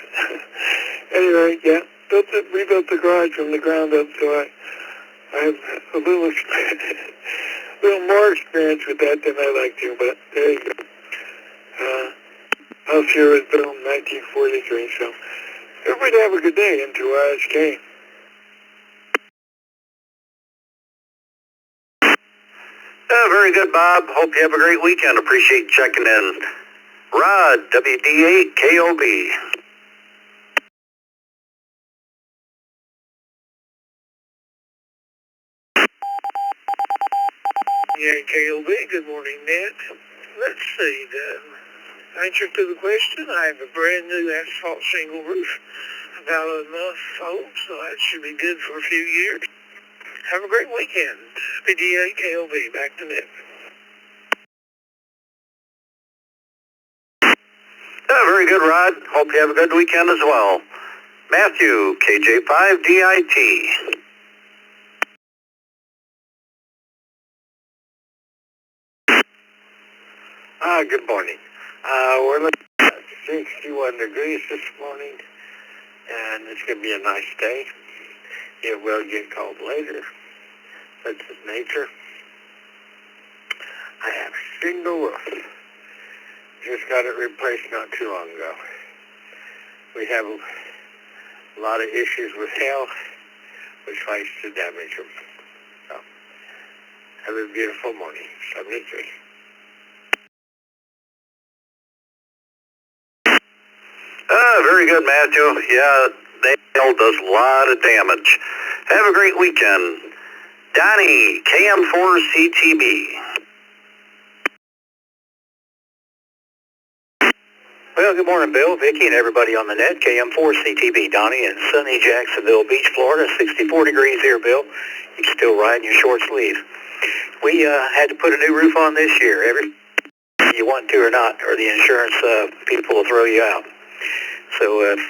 Anyway, yeah, rebuilt the garage from the ground up, so I have a little more experience with that than I like to, but there you go. House here was built in 1943, so everybody have a good day. Into ISK. Very good, Bob. Hope you have a great weekend. Appreciate you checking in. Rod, WD8KOB. Yeah, KOB, good morning, Ned. Let's see, the answer to the question, I have a brand new asphalt shingle roof. About enough hope, so that should be good for a few years. Have a great weekend. WD8 KOB, back to Ned. Very good, Rod. Hope you have a good weekend as well. Matthew, KJ5DIT. Good morning. We're looking at 61 degrees this morning, and it's going to be a nice day. It will get cold later. That's just nature. I have a shingle roof. Just got it replaced not too long ago. We have a lot of issues with hail, which likes to damage them. So, have a beautiful morning. 73. Very good, Matthew. Yeah, the hail does a lot of damage. Have a great weekend. Donnie, KM4CTB. Well, good morning, Bill, Vicki, and everybody on the net. KM4CTB, Donnie in sunny Jacksonville Beach, Florida. 64 degrees here, Bill. You can still ride in your short sleeve. We had to put a new roof on this year. Every you want to or not, or the insurance people will throw you out. So if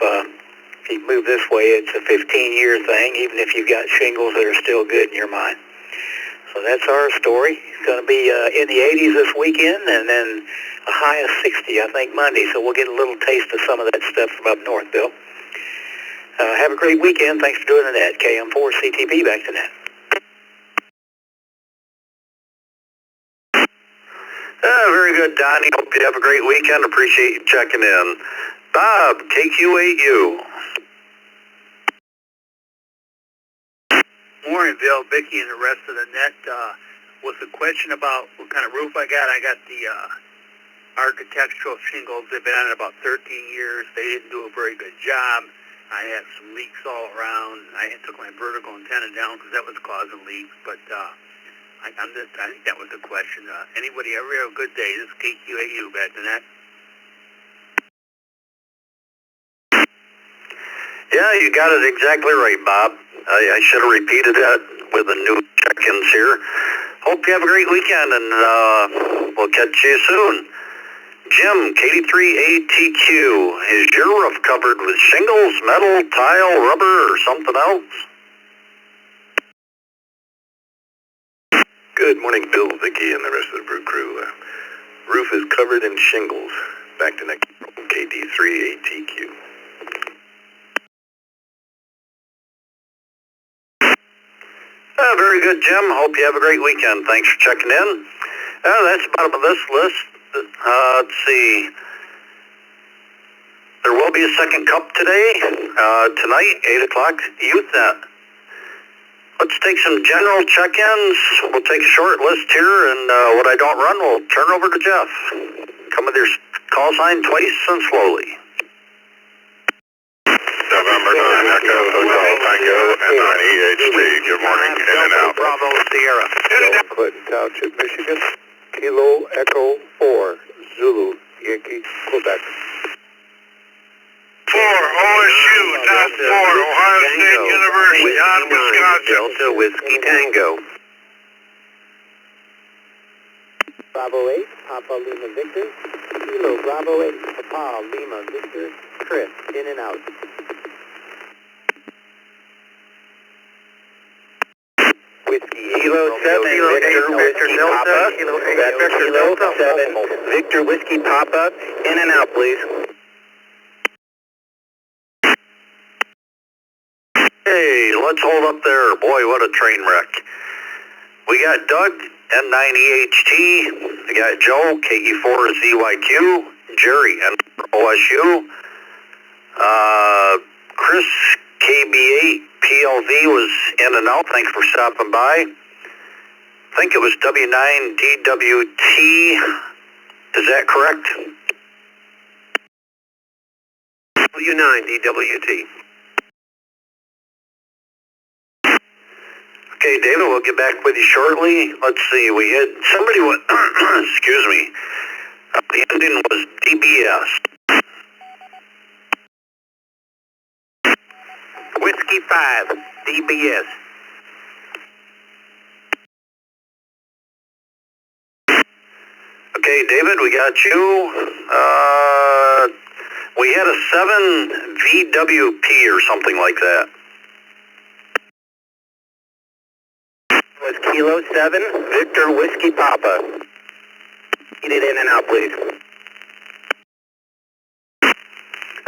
you move this way, it's a 15-year thing, even if you've got shingles that are still good in your mind. So that's our story. It's going to be in the 80s this weekend, and then a high of 60, I think, Monday. So we'll get a little taste of some of that stuff from up north, Bill. Have a great weekend. Thanks for doing the net. KM4CTB, back to net. Very good, Donnie. Hope you have a great weekend. Appreciate you checking in. Bob, KQ8U. Morning, Bill, Vicky, and the rest of the net. Was a question about what kind of roof I got. I got the architectural shingles. They've been on it about 13 years. They didn't do a very good job. I had some leaks all around. I took my vertical antenna down because that was causing leaks. But I think that was the question. Anybody ever have a good day? This is KQAU back to that. Yeah, you got it exactly right, Bob. I should have repeated that with the new check-ins here. Hope you have a great weekend, and we'll catch you soon. Jim, KD3ATQ, is your roof covered with shingles, metal, tile, rubber, or something else? Good morning, Bill, Vicky, and the rest of the Brew Crew. Roof is covered in shingles. Back to next KD3ATQ. Very good, Jim. Hope you have a great weekend. Thanks for checking in. That's about this list. Let's see. There will be a second cup today, tonight, 8 o'clock, Youth Net. Let's take some general check-ins. We'll take a short list here, and what I don't run, we'll turn over to Jeff. Come with your call sign twice and slowly. November 9 Echo Hotel Tango and 9 EHT. Good morning, in and out. Bravo Sierra. Clinton Township, Michigan. Kilo Echo 4, Zulu, Yankee, Quebec. 4, OSU, Top 4, Ohio State University, on Wisconsin. Delta Whiskey Tango. Bravo 8, Papa Lima Victor. Kilo Bravo 8, Papa Lima Victor. Chris, in and out. Whiskey Kilo 7, Victor Delta, Victor Delta 7, Victor Whiskey Papa, in and out, please. Hey, let's hold up there. Boy, what a train wreck. We got Doug, N9EHT. We got Joe, KE4ZYQ. Jerry, N4OSU. Chris, KB8, PLV was in and out. Thanks for stopping by. I think it was W9DWT. Is that correct? W9DWT. Okay, David, we'll get back with you shortly. Let's see, we had somebody with, excuse me, the ending was DBS. Whiskey 5, DBS. Okay, David, we got you. We had a 7 VWP or something like that. Was Kilo 7, Victor Whiskey Papa. Get it in and out, please.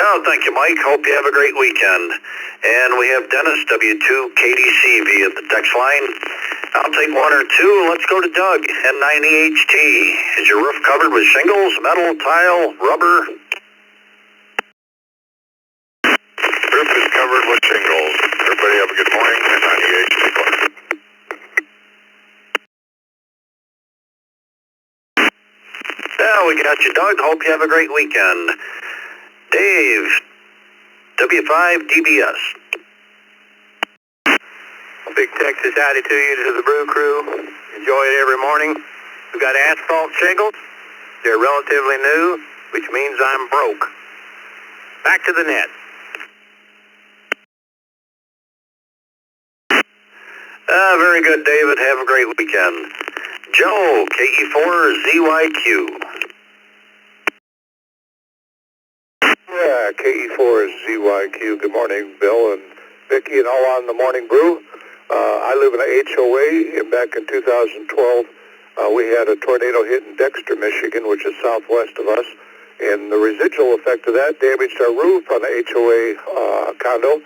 Oh, thank you, Mike. Hope you have a great weekend. And we have Dennis, W2KDC via the text line. I'll take one or two. Let's go to Doug, N9EHT. Is your roof covered with shingles, metal, tile, rubber? Roof is covered with shingles. Everybody have a good morning, N9EHT. Yeah, we got you, Doug. Hope you have a great weekend. Dave, W5DBS. Big Texas howdy to you, to the Brew Crew. Enjoy it every morning. We've got asphalt shingles. They're relatively new, which means I'm broke. Back to the net. Very good, David. Have a great weekend. Joe, KE4ZYQ. Yeah, KE4ZYQ. Good morning, Bill and Vicky and all on the Morning Brew. I live in a HOA, and back in 2012, we had a tornado hit in Dexter, Michigan, which is southwest of us, and the residual effect of that damaged our roof on the HOA condo,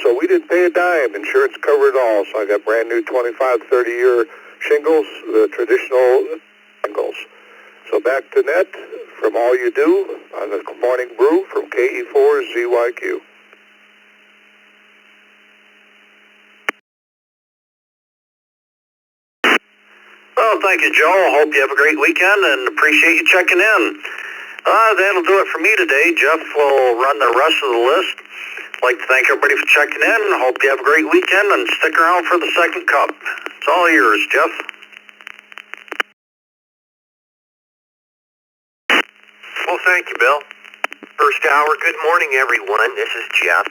so we didn't pay a dime. Insurance covered it all, so I got brand new 25, 30-year shingles, the traditional shingles. So back to net from all you do on the Morning Brew from KE4ZYQ. Well, thank you, Joe. Hope you have a great weekend and appreciate you checking in. That'll do it for me today. Jeff will run the rest of the list. I'd like to thank everybody for checking in. Hope you have a great weekend and stick around for the second cup. It's all yours, Jeff. Well, thank you, Bill. First hour, good morning, everyone. This is Jeff,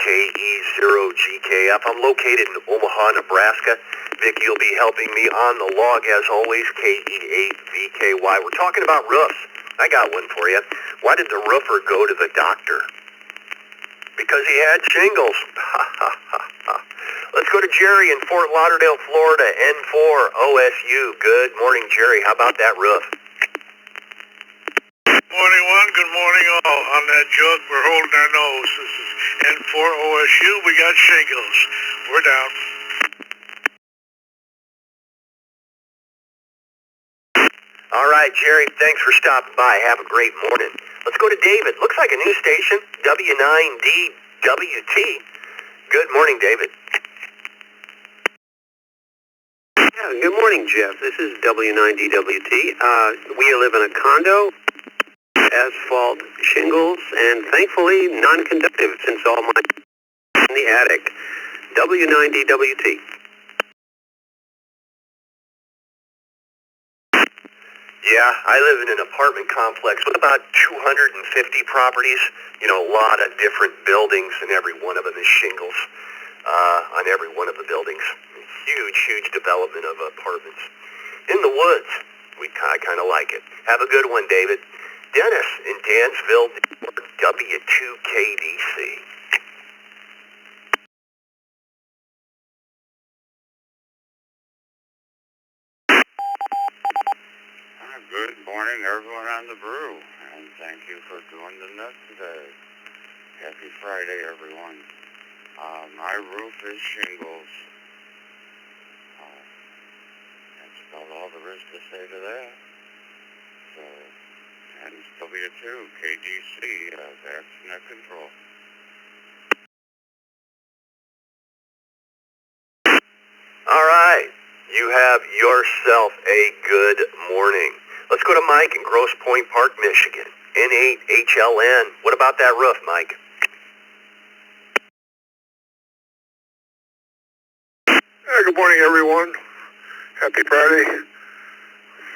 KE0GKF. I'm located in Omaha, Nebraska. Vicki will be helping me on the log, as always, KE8VKY. We're talking about roofs. I got one for you. Why did the roofer go to the doctor? Because he had shingles. Let's go to Jerry in Fort Lauderdale, Florida, N4 OSU. Good morning, Jerry. How about that roof? Morning one, good morning all. On that joke, we're holding our nose. This is N4 OSU. We got shingles. We're down. All right, Jerry, thanks for stopping by. Have a great morning. Let's go to David. Looks like a new station, W9DWT. Good morning, David. Yeah, good morning, Jeff. This is W9DWT. We live in a condo, asphalt shingles, and thankfully non-conductive since all my in the attic. W9DWT. Yeah, I live in an apartment complex with about 250 properties. You know, a lot of different buildings, and every one of them is shingles on every one of the buildings. Huge, huge development of apartments. In the woods. I kind of like it. Have a good one, David. Dennis in Dansville, W2KDC. Good morning, everyone on the brew, and thank you for doing the net today. Happy Friday, everyone. My roof is shingles. That's about all there is to say to that. So, and it's W2KDC, that's net control. All right, you have yourself a good morning. Let's go to Mike in Grosse Pointe Park, Michigan. N8HLN. What about that roof, Mike? Good morning, everyone. Happy Friday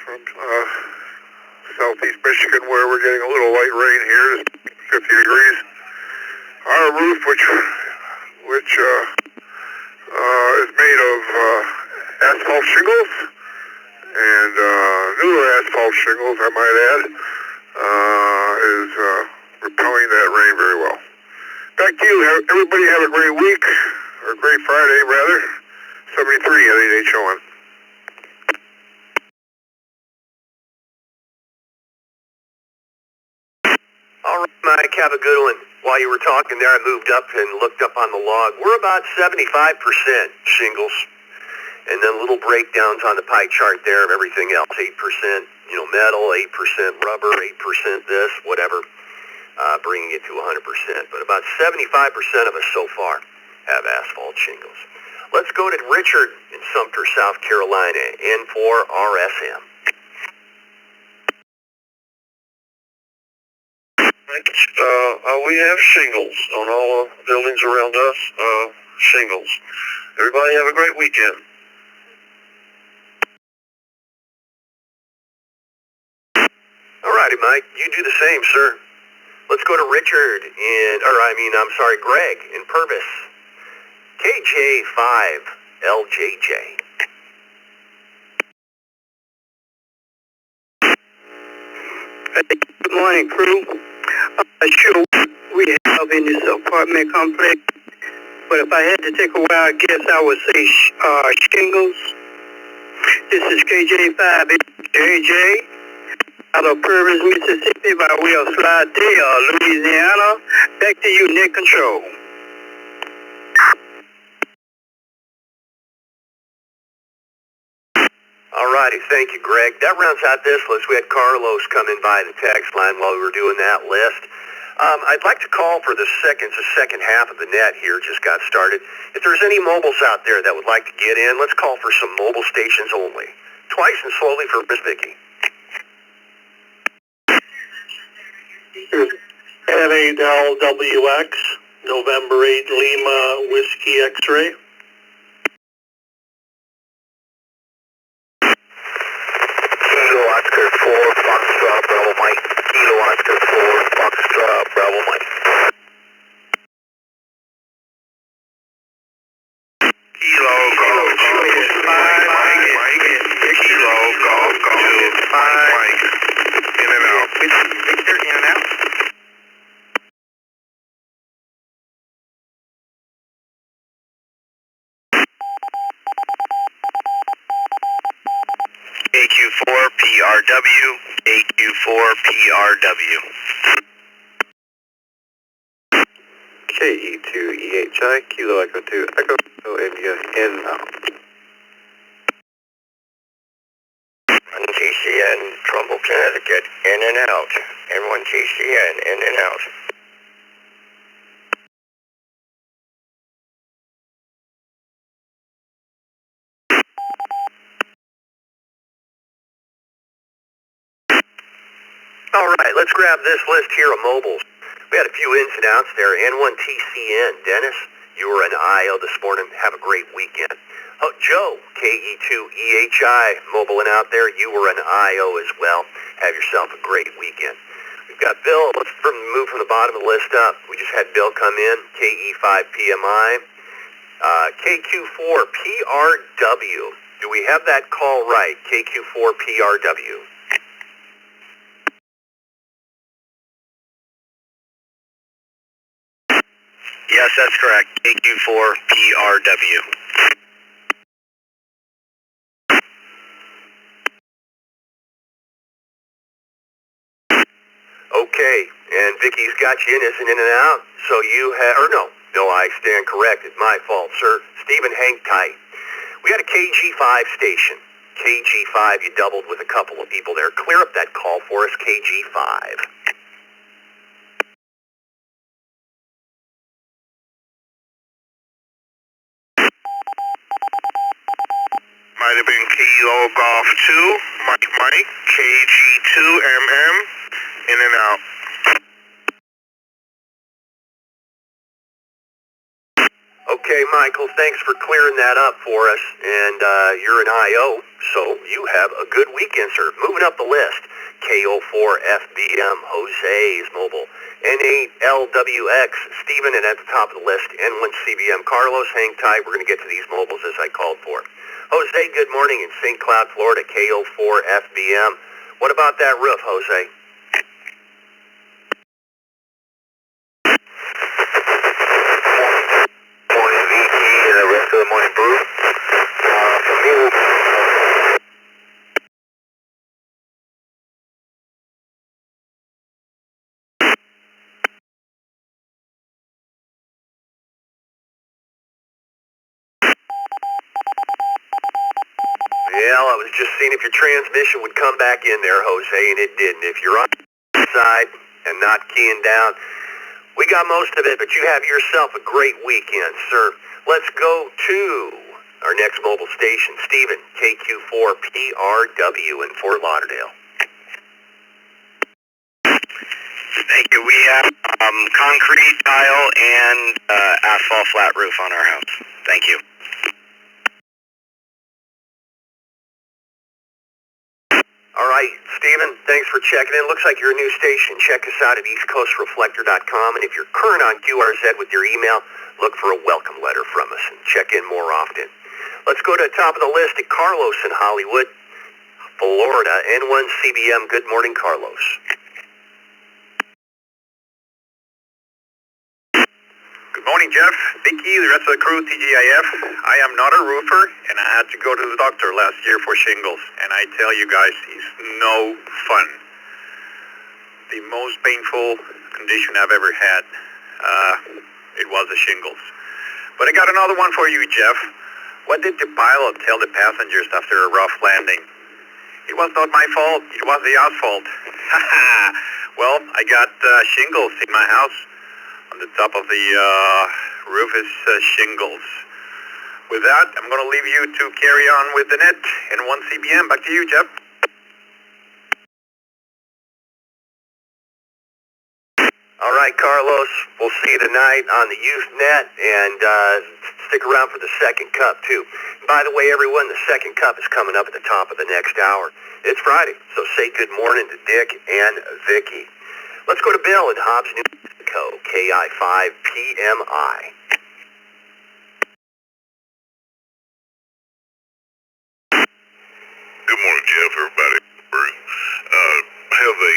from southeast Michigan, where we're getting a little light rain here. It's 50 degrees. Our roof, which is made of asphalt shingles, and newer asphalt shingles, I might add, is repelling that rain very well. Back to you. Everybody have a great week, or a great Friday, rather. 73 at 8HON. All right, Mike, have a good one. While you were talking there, I moved up and looked up on the log. We're about 75% shingles. And then little breakdowns on the pie chart there of everything else. 8%, metal, 8% rubber, 8% this, whatever, bringing it to 100%. But about 75% of us so far have asphalt shingles. Let's go to Richard in Sumter, South Carolina, N4RSM. We have shingles on all the buildings around us. Shingles. Everybody have a great weekend. All righty, Mike. You do the same, sir. Let's go to Richard Greg in Purvis. KJ5LJJ. Good morning, crew. Sure, we have in this apartment complex, but if I had to take a wild guess, I would say shingles. This is KJ5LJJ. Out of Purvis, Mississippi, by way of Slidell, Louisiana. Back to you, net control. All righty, thank you, Greg. That rounds out this list. We had Carlos come in by the text line while we were doing that list. I'd like to call for the second half of the net here, just got started. If there's any mobiles out there that would like to get in, let's call for some mobile stations only. twice and slowly for Miss Vicky. N8LWX, November 8 Lima Whiskey X-ray. Kilo Oscar 4, Foxtrot, Bravo Mike. Kilo Oscar 4, Foxtrot, Bravo Mike. Kilo, Golf, Golf, 5, Mike, Kilo, Golf, Golf, 5, Mike. In and out. Victor, in and out. AQ4 PRW, AQ4 PRW. KE2 EHI, Kilo Echo 2 Echo, India, in and out. N1TCN, Trumbull, Connecticut, in and out. N1TCN, in and out. All right, let's grab this list here of mobiles. We had a few ins and outs there. N1TCN, Dennis, you were an IO this morning. Have a great weekend. Oh, Joe, KE2EHI, mobile and out there. You were an IO as well. Have yourself a great weekend. We've got Bill. Let's move from the bottom of the list up. We just had Bill come in, KE5PMI, KQ4PRW. Do we have that call right? KQ4PRW. Yes, that's correct. AQ4 PRW. Okay, and Vicky's got you in as an in and out, so you have, or no, I stand corrected. My fault, sir. Stephen, hang tight. We had a KG5 station. KG5, you doubled with a couple of people there. Clear up that call for us, KG5. Might have been Kilo Golf 2, Mike, KG2MM, in and out. Okay, Michael, thanks for clearing that up for us, and you're an IO, so you have a good weekend, sir. Moving up the list, KO4FBM, Jose is mobile. N8LWX, Stephen, and at the top of the list, N1CBM, Carlos, hang tight, we're going to get to these mobiles as I called for. Jose, good morning in St. Cloud, Florida, KO4FBM. What about that roof, Jose? Morning VT and the rest of the morning brew. From here, Yeah, I was just seeing if your transmission would come back in there, Jose, and it didn't. If you're on the side and not keying down, we got most of it, but you have yourself a great weekend, sir. Let's go to our next mobile station, Stephen, KQ4PRW in Fort Lauderdale. Thank you. We have concrete, tile, and asphalt flat roof on our house. Thank you. All right, Stephen, thanks for checking in. Looks like you're a new station. Check us out at eastcoastreflector.com, and if you're current on QRZ with your email, look for a welcome letter from us and check in more often. Let's go to the top of the list at Carlos in Hollywood, Florida, N1CBM. Good morning, Carlos. Good morning, Jeff, Vicky, the rest of the crew, TGIF. I am not a roofer, and I had to go to the doctor last year for shingles. And I tell you guys, it's no fun. The most painful condition I've ever had, it was the shingles. But I got another one for you, Jeff. What did the pilot tell the passengers after a rough landing? It was not my fault, it was the asphalt. Well, I got shingles in my house. On the top of the roof is shingles. With that, I'm going to leave you to carry on with the net and 1 CBM. Back to you, Jeff. All right, Carlos, we'll see you tonight on the Youth Net, and stick around for the second cup, too. By the way, everyone, the second cup is coming up at the top of the next hour. It's Friday, so say good morning to Dick and Vicky. Let's go to Bill in Hobbs, New Mexico, KI5PMI. Good morning, Jeff, everybody. I have a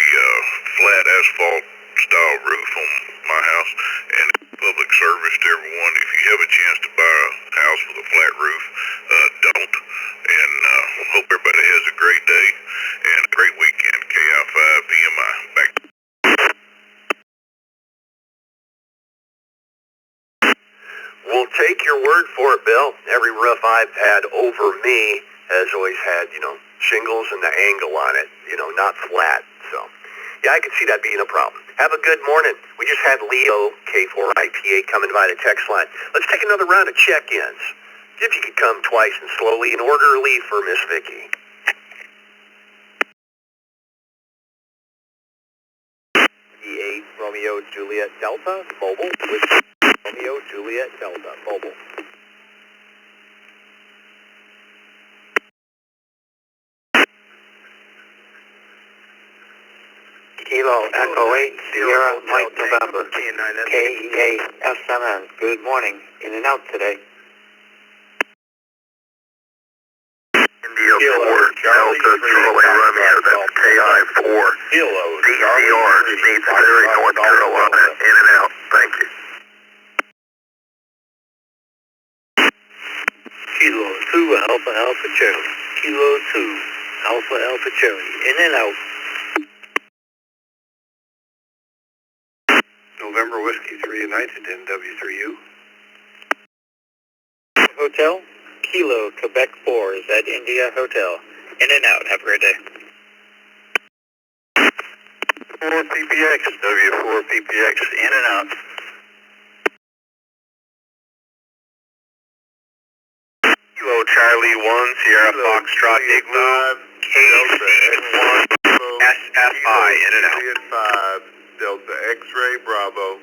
flat asphalt style roof on my house, and public service to everyone, if you have a chance to buy a house with a flat roof, don't. And hope everybody has a great day and a great weekend. KI5PMI. Back. We'll take your word for it, Bill. Every roof I've had over me has always had, shingles and the angle on it, not flat. So, yeah, I could see that being a problem. Have a good morning. We just had Leo, K4IPA, coming by the text line. Let's take another round of check-ins. See if you could come twice and slowly and orderly for Miss Vicky. E8 Romeo Juliet Delta, mobile, with Romeo Juliet Delta, mobile. Kilo Echo 8, Sierra Mike November, KEA SMN. Good morning. In and out today. India 4, Delta Charlie Romeo, that's KI4. ECR, Needs Ferry, North Carolina. In and out. Thank you. Kilo 2 Alpha Alpha Charlie. Kilo 2 Alpha Alpha Charlie. In and out. November Whiskey 3 United, NW3U. Hotel, Kilo, Quebec 4, is that India Hotel? In and out, have a great day. 4 PPX, W4 PPX, in and out. Kilo Charlie 1, Sierra Foxtrot Igloo, KC1, SFI, in and out. 5, Delta X-Ray Bravo.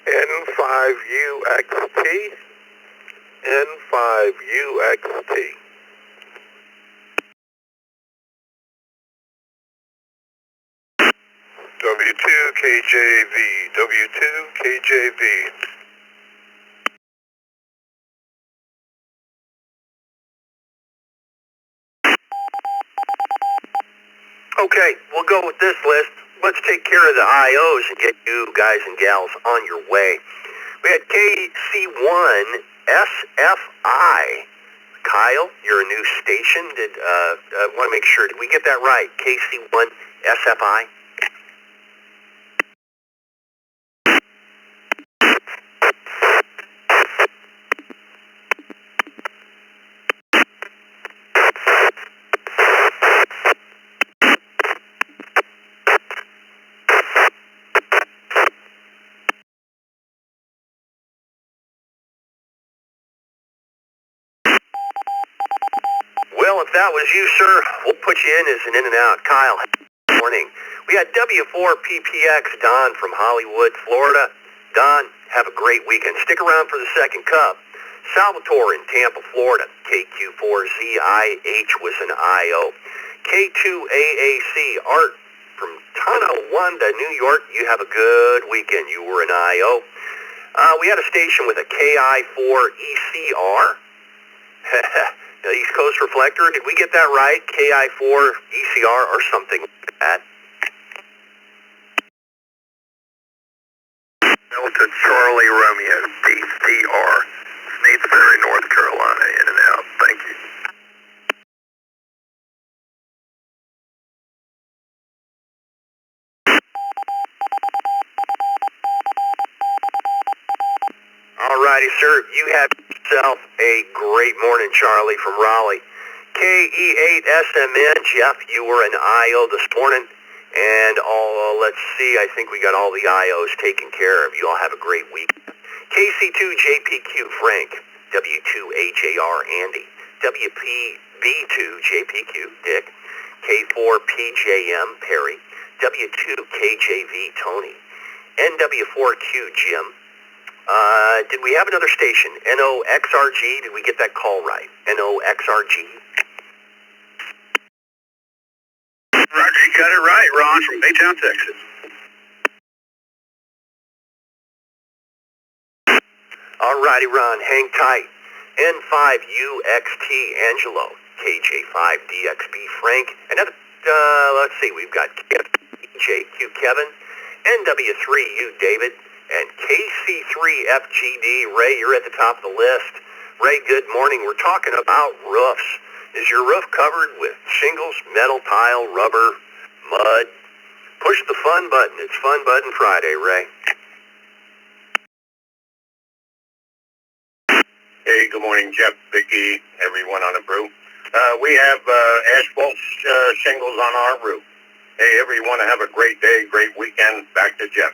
N5UXT. N5UXT. W2KJV, W2KJV. Okay, we'll go with this list. Let's take care of the IOs and get you guys and gals on your way. We had KC1 SFI. Kyle, you're a new station. I want to make sure, did we get that right? KC1 SFI? Well, if that was you, sir, we'll put you in as an in and out. Kyle, good morning. We had W4PPX Don from Hollywood, Florida. Don, have a great weekend. Stick around for the second cup. Salvatore in Tampa, Florida. KQ4ZIH was an IO. K2AAC Art from Tonawanda, New York. You have a good weekend. You were an IO. We had a station with a KI4ECR. The East Coast Reflector, did we get that right? KI4 ECR or something like that? Delta Charlie Romeo, DCR, Sneeds Ferry, North Carolina, in and out. Thank you. Alrighty, sir. You have yourself a great morning, Charlie from Raleigh. KE8SMN, Jeff, you were an IO this morning. And let's see, I think we got all the IOs taken care of. You all have a great week. KC2JPQ Frank, W2HAR Andy, WPB2JPQ Dick, K4PJM Perry, W2KJV Tony, NW4Q Jim. Did we have another station? NOXRG, did we get that call right? NOXRG? Roger, you got it right, Ron from Baytown, Texas. Alrighty, Ron, hang tight. N5UXT Angelo, KJ5DXB Frank, another, let's see, we've got JQ Kevin, NW3U David, and KC3FGD. Ray, you're at the top of the list. Ray, good morning. We're talking about roofs. Is your roof covered with shingles, metal tile, rubber, mud? Push the fun button. It's Fun Button Friday, Ray. Hey, good morning, Jeff, Vicki, everyone on the brew. We have asphalt shingles on our roof. Hey, everyone, have a great day, great weekend. Back to Jeff.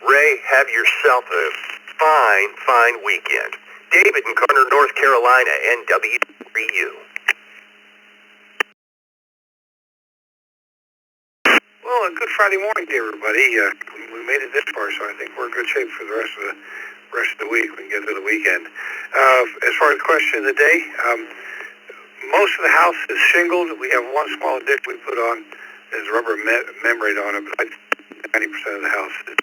Ray, have yourself a fine weekend. David in Garner, North Carolina, NW3U. Well, a good Friday morning to everybody. We made it this far, so I think we're in good shape for the rest of the week. We can get to the weekend. As far as the question of the day, most of the house is shingled. We have one small addition we put on. There's rubber membrane on it, but 90% of the house is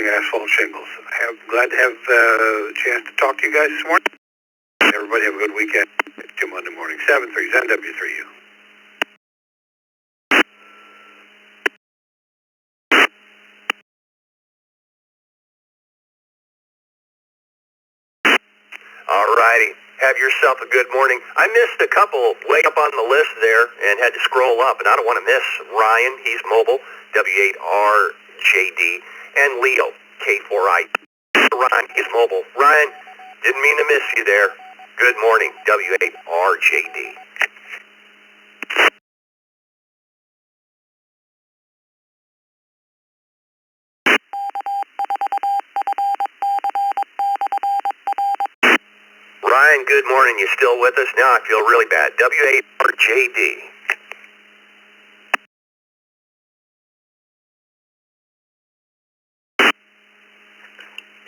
asphalt shingles. I'm glad to have the chance to talk to you guys this morning. Everybody have a good weekend. Till Monday morning, 7-3's NW3U. Alrighty. Have yourself a good morning. I missed a couple way up on the list there and had to scroll up, and I don't want to miss Ryan. He's mobile, W8RJD, and Leo, K4I. Ryan, he's mobile. Ryan, didn't mean to miss you there. Good morning, W8RJD. Ryan, good morning. You still with us? Now I feel really bad. W8RJD.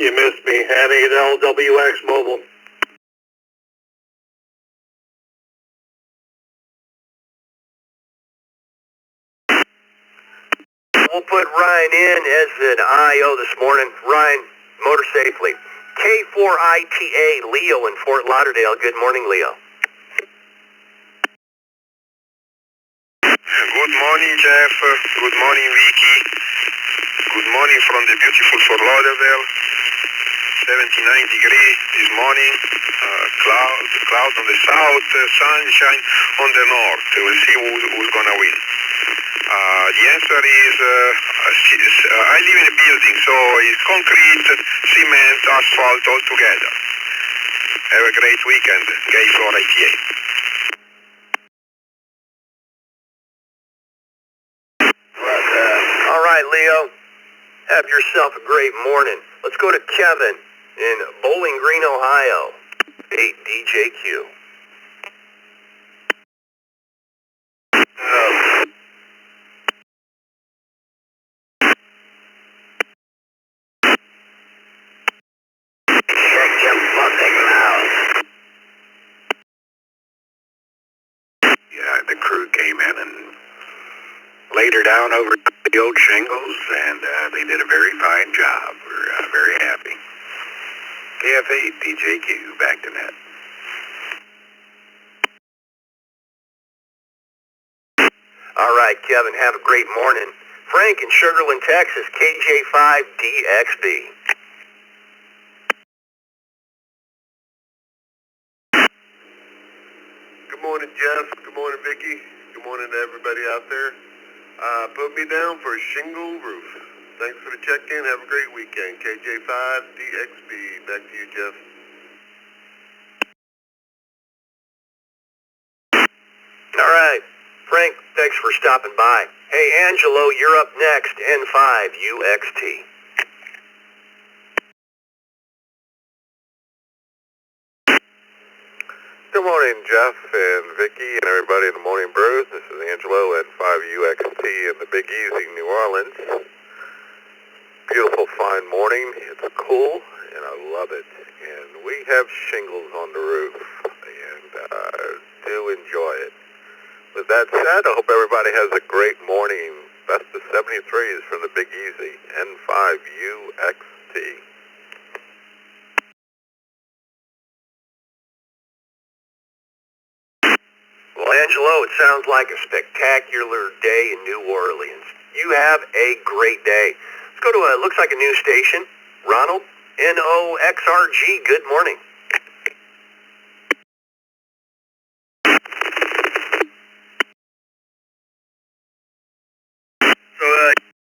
You missed me. Had 8LWX Mobile. We'll put Ryan in as an IO this morning. Ryan, motor safely. K4ITA, Leo in Fort Lauderdale. Good morning, Leo. Good morning, Jeff. Good morning, Vicky. Good morning from the beautiful Fort Lauderdale. 79 degrees this morning. Clouds on the south, sunshine on the north. We'll see who's going to win. The answer is, I live in a building, so it's concrete, cement, asphalt all together. Have a great weekend. K4ITA. All right, Leo. Have yourself a great morning. Let's go to Kevin in Bowling Green, Ohio. 8DJQ. Yeah, the crew came in and laid her down over the old shingles, and they did a very fine job. We're very happy. KF8, DJQ, back to net. All right, Kevin, have a great morning. Frank in Sugarland, Texas, KJ5DXB. Good morning, Jeff. Good morning, Vicky. Good morning to everybody out there. Put me down for a shingle roof. Thanks for the check-in. Have a great weekend. KJ5DXB. Back to you, Jeff. All right. Frank, thanks for stopping by. Hey, Angelo, you're up next, N5UXT. Good morning, Jeff and Vicky and everybody in the Morning Brews. This is Angelo at 5UXT in the Big Easy, New Orleans. Beautiful, fine morning. It's cool, and I love it. And we have shingles on the roof, and do enjoy it. With that said, I hope everybody has a great morning. Best of 73s from the Big Easy, N5UXT. Well, Angelo, it sounds like a spectacular day in New Orleans. You have a great day. Let's go to looks like a new station. Ronald, NOXRG, good morning. So,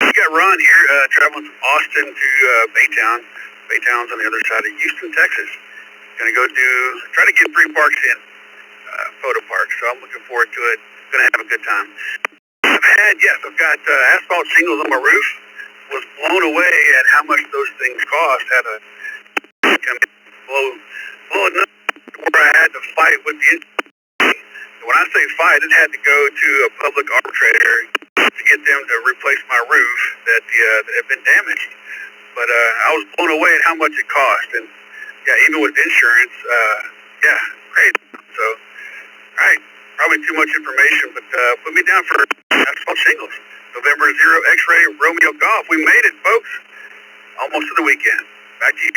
you got Ron here, traveling from Austin to Baytown. Baytown's on the other side of Houston, Texas. Gonna go try to get 3 parks in, photo parks, so I'm looking forward to it. Gonna have a good time. I've got asphalt shingles on my roof. Was blown away at how much those things cost. Had to come in, blow enough where I had to fight with the when I say fight, it had to go to a public arbitrator to get them to replace my roof that had been damaged. But I was blown away at how much it cost, and even with insurance, great. So, all right, probably too much information, but put me down for asphalt shingles. November 0 X-ray Romeo Golf. We made it, folks. Almost to the weekend. Back to you.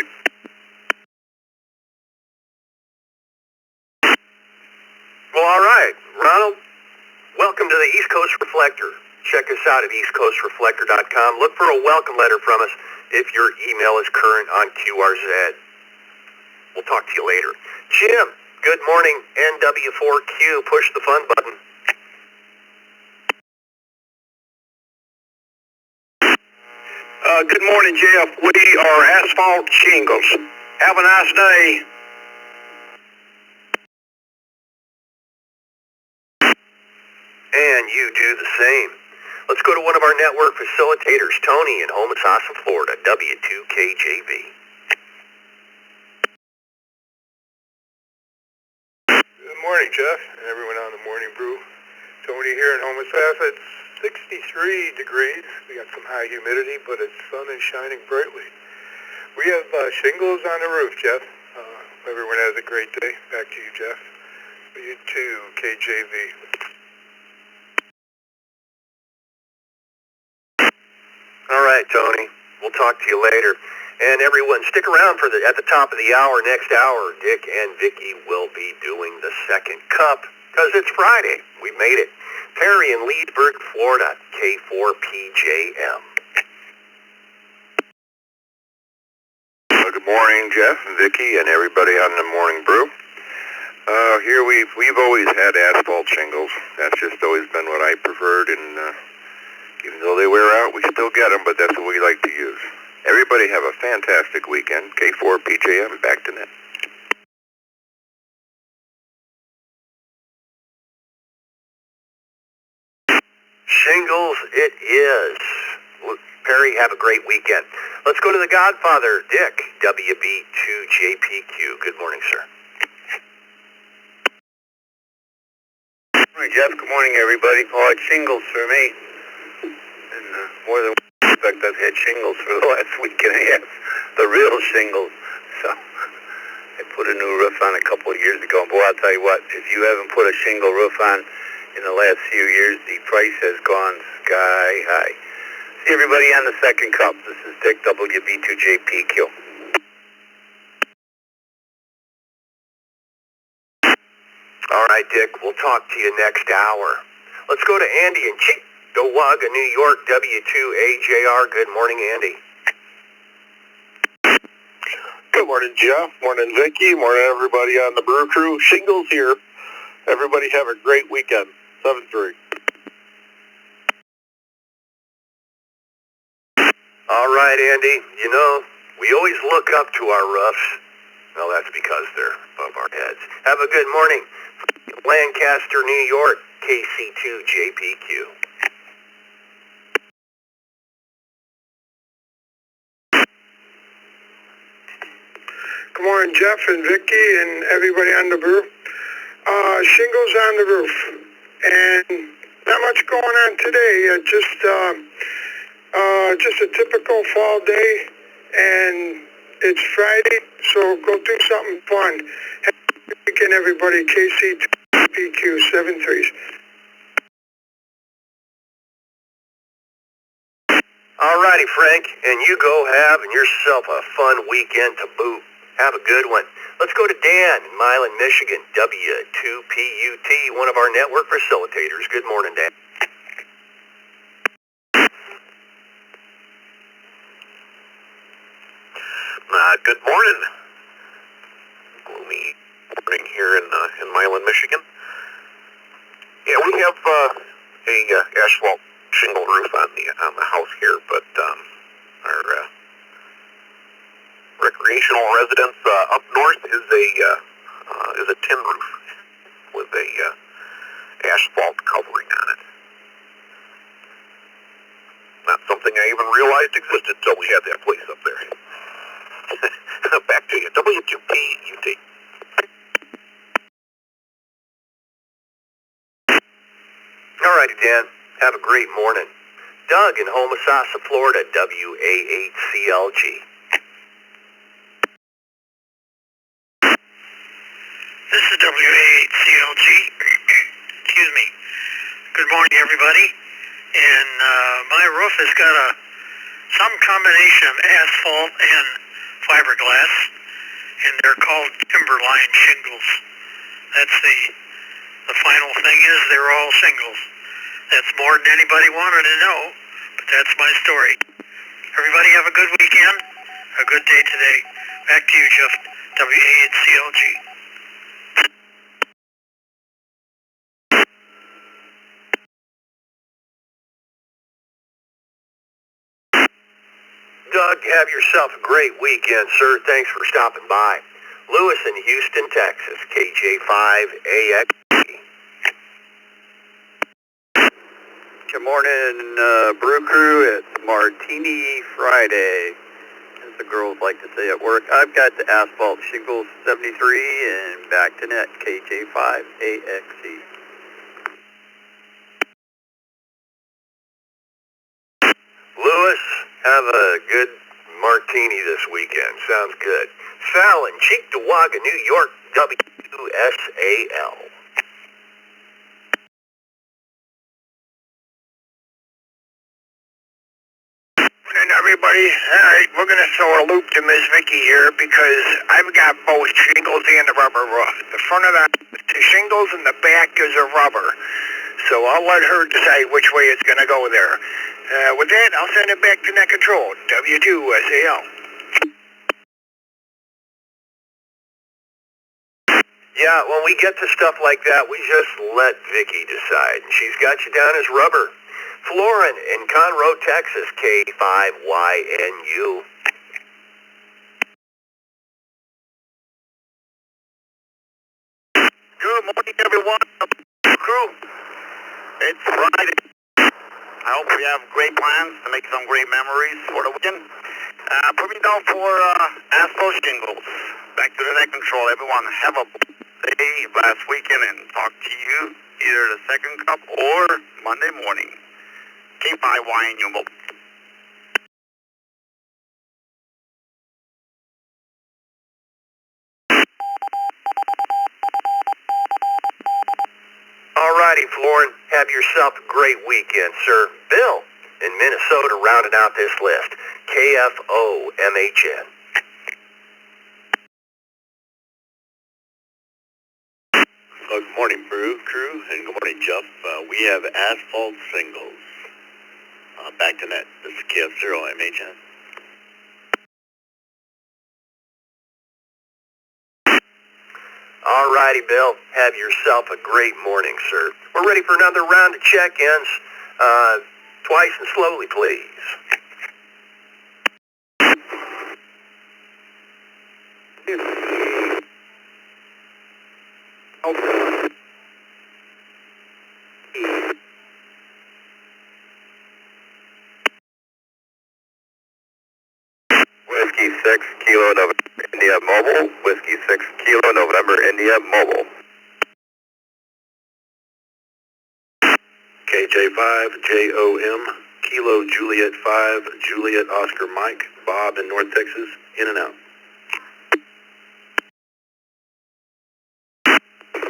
Well, all right, Ronald, welcome to the East Coast Reflector. Check us out at eastcoastreflector.com. Look for a welcome letter from us if your email is current on QRZ. We'll talk to you later. Jim, good morning, NW4Q. Push the fun button. Good morning, Jeff. We are Asphalt Shingles. Have a nice day. And you do the same. Let's go to one of our network facilitators, Tony in Homosassa, Florida, W2KJV. Good morning, Jeff, and everyone on the Morning Brew. Tony here in Homosassa. It's 63 degrees. We got some high humidity, but the sun is shining brightly. We have shingles on the roof, Jeff. Everyone has a great day. Back to you, Jeff. You too, KJV. All right, Tony. We'll talk to you later. And everyone, stick around for at the top of the hour, next hour. Dick and Vicky will be doing the second cup because it's Friday. We made it. Perry in Leesburg, Florida, K4PJM. Good morning, Jeff and Vicky and everybody on the Morning Brew. Here we've always had asphalt shingles. That's just always been what I preferred, and even though they wear out, we still get them, but that's what we like to use. Everybody have a fantastic weekend. K4PJM, back to net. Shingles it is. Perry, have a great weekend. Let's go to the Godfather, Dick, WB2JPQ. Good morning, sir. Good morning, Jeff. Good morning, everybody. Oh, it's shingles for me. And more than one respect, I've had shingles for the last week and a half. The real shingles. So I put a new roof on a couple of years ago. Boy, I'll tell you what, if you haven't put a shingle roof on in the last few years, the price has gone sky high. See everybody on the second cup. This is Dick, WB2JPQ. All right, Dick, we'll talk to you next hour. Let's go to Andy in Cheektowaga, New York, W2AJR. Good morning, Andy. Good morning, Jeff. Morning, Vicky. Morning, everybody on the Brew Crew. Shingles here. Everybody have a great weekend. 7-3. All right, Andy. You know, we always look up to our roofs. Well, that's because they're above our heads. Have a good morning. Lancaster, New York, KC2JPQ. Good morning, Jeff and Vicky and everybody on the brew. Shingles on the roof, and not much going on today. Just a typical fall day, and it's Friday, so go do something fun. Have a good weekend, everybody. KC2PQ 73s. Alrighty, Frank, and you go have yourself a fun weekend to boot. Have a good one. Let's go to Dan in Milan, Michigan, W2PUT, one of our network facilitators. Good morning, Dan. Good morning. Gloomy morning here in Milan, Michigan. Yeah, we have a asphalt shingle roof on the house here, but our recreational residence up north is a tin roof with a asphalt covering on it. Not something I even realized existed until we had that place up there. Back to you, W2PUT. All righty, Dan. Have a great morning. Doug in Homosassa, Florida, WA8CLG. This is WA8CLG. Excuse me. Good morning, everybody. And my roof has got some combination of asphalt and fiberglass, and they're called timberline shingles. That's the final thing is they're all shingles. That's more than anybody wanted to know, but that's my story. Everybody have a good weekend, a good day today. Back to you, Jeff, WA8CLG. Doug, have yourself a great weekend, sir. Thanks for stopping by. Lewis in Houston, Texas, KJ5AX. Good morning, Brew Crew. It's Martini Friday, as the girls like to say at work. I've got the asphalt shingles 73 and back to net KJ5AXE. Lewis, have a good martini this weekend. Sounds good. Sal in Cheektowaga, New York, WSAL. Morning, everybody. All right, we're going to throw a loop to Miss Vicky here because I've got both shingles and a rubber roof. The front of the shingles and the back is a rubber. So I'll let her decide which way it's going to go there. With that, I'll send it back to Net Control, W2SAL. Yeah, when we get to stuff like that, we just let Vicky decide. She's got you down as rubber. Florin in Conroe, Texas, K5YNU. Good morning, everyone. Crew. It's Friday. I hope we have great plans to make some great memories for the weekend. Put me down for asphalt shingles. Back to the Net Control. Everyone have a day last weekend and talk to you either the second cup or Monday morning. K5YNU. Alrighty, Florin, have yourself a great weekend, sir. Bill in Minnesota rounding out this list. KFOMHN. Good morning, Brew Crew, and good morning, Jeff. We have asphalt shingles. Back to net. This is KF0MHN. Alrighty, Bill. Have yourself a great morning, sir. We're ready for another round of check-ins. Twice and slowly, please. 6 Kilo November India Mobile, Whiskey 6 Kilo November India Mobile. KJ5 JOM, Kilo Juliet 5, Juliet Oscar Mike, Bob in North Texas, in and out.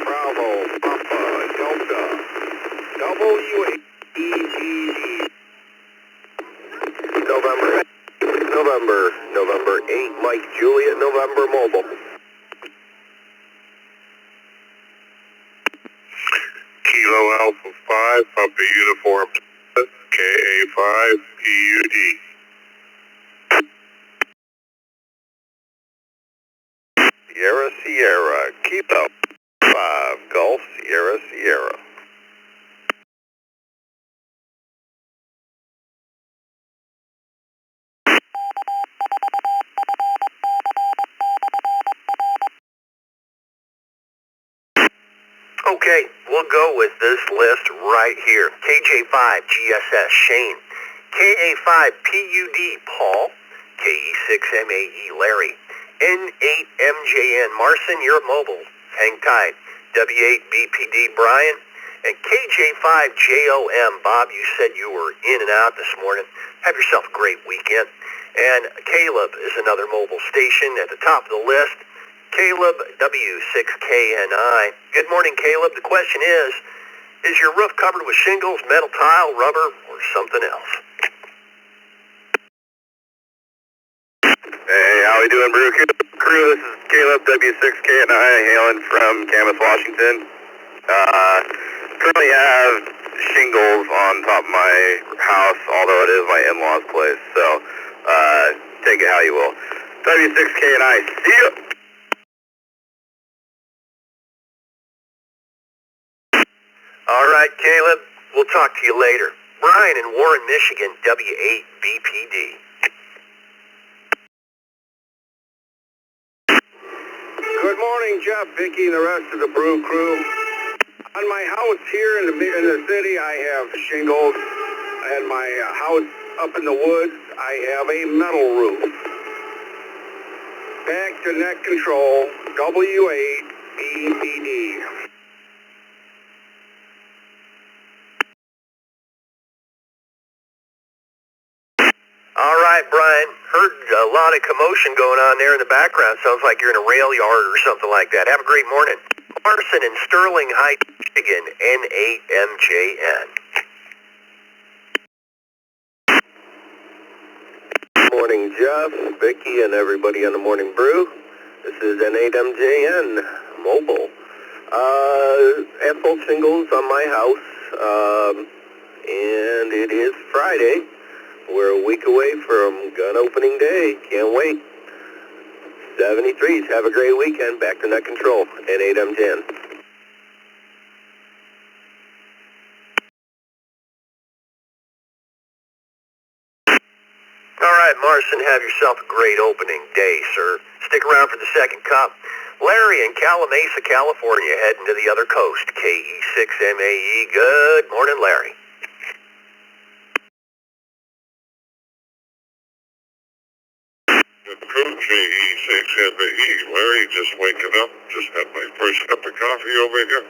Bravo, Papa, Delta, WAEGG. November 8, Mike Juliet, November Mobile. Kilo Alpha 5, Papa Uniform, KA5, PUD. Sierra, Kilo 5, Golf, Sierra. Okay, we'll go with this list right here. KJ5 GSS Shane, KA5 PUD Paul, KE6 MAE Larry, N8 MJN Marson, you're mobile, hang tight, W8 BPD Brian, and KJ5 JOM Bob, you said you were in and out this morning. Have yourself a great weekend. And Caleb is another mobile station at the top of the list. Caleb W6KNI. Good morning, Caleb. The question is your roof covered with shingles, metal tile, rubber, or something else? Hey, how we doing, Brew Crew? This is Caleb W6KNI, hailing from Camas, Washington. Currently have shingles on top of my house, although it is my in-laws' place, so take it how you will. W6KNI, see ya! All right, Caleb. We'll talk to you later. Brian in Warren, Michigan, W8BPD. Good morning, Jeff, Vicky, and the rest of the Brew Crew. On my house here in the city, I have shingles, and my house up in the woods, I have a metal roof. Back to net control, W8BPD. All right, Brian. Heard a lot of commotion going on there in the background. Sounds like you're in a rail yard or something like that. Have a great morning. Larson in Sterling Heights, Michigan, N8MJN. Morning, Jeff, Vicky, and everybody on the Morning Brew. This is N8MJN Mobile. Asphalt shingles on my house, and it is Friday. We're a week away from gun opening day. Can't wait. 73s. Have a great weekend. Back to net control. N8MJN. All right, Marson, have yourself a great opening day, sir. Stick around for the second cup. Larry in Calamasa, California, heading to the other coast. KE6MAE. Good morning, Larry. KE6MAE. Larry, just waking up. Just had my first cup of coffee over here.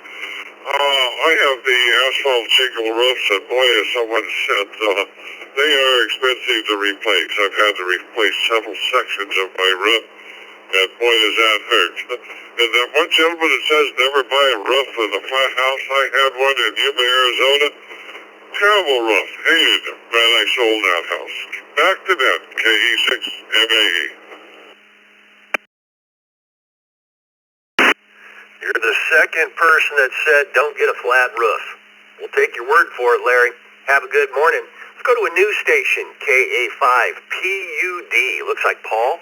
I have the asphalt shingle roofs, and boy, as someone said, they are expensive to replace. I've had to replace several sections of my roof, and boy, does that hurt. And that one gentleman that says never buy a roof with a flat house, I had one in Yuma, Arizona. Terrible roof. Hated it. Man, I sold that house. Back to that, KE6MAE. You're the second person that said don't get a flat roof. We'll take your word for it, Larry. Have a good morning. Let's go to a news station, KA5PUD. Looks like Paul.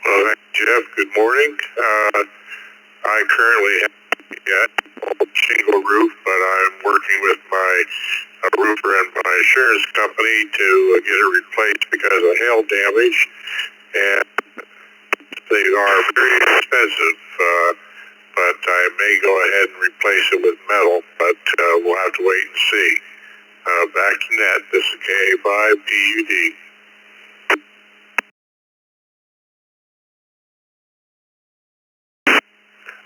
Well, Jeff, good morning. I currently have a shingle roof, but I'm working with my roofer and my insurance company to get it replaced because of hail damage, and they are very expensive, but I may go ahead and replace it with metal, but we'll have to wait and see. Back to net. This is KA5PUD.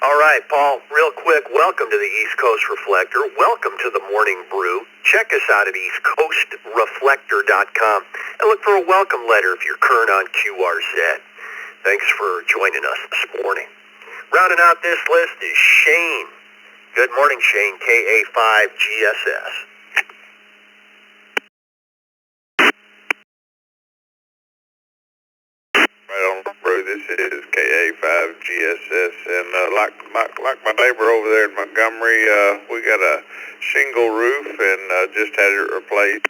All right, Paul, real quick, welcome to the East Coast Reflector. Welcome to the Morning Brew. Check us out at eastcoastreflector.com and look for a welcome letter if you're current on QRZ. Thanks for joining us this morning. Rounding out this list is Shane. Good morning, Shane, KA5GSS. Right on, bro. This is KA5GSS, and like my neighbor over there in Montgomery, we got a shingle roof and just had it replaced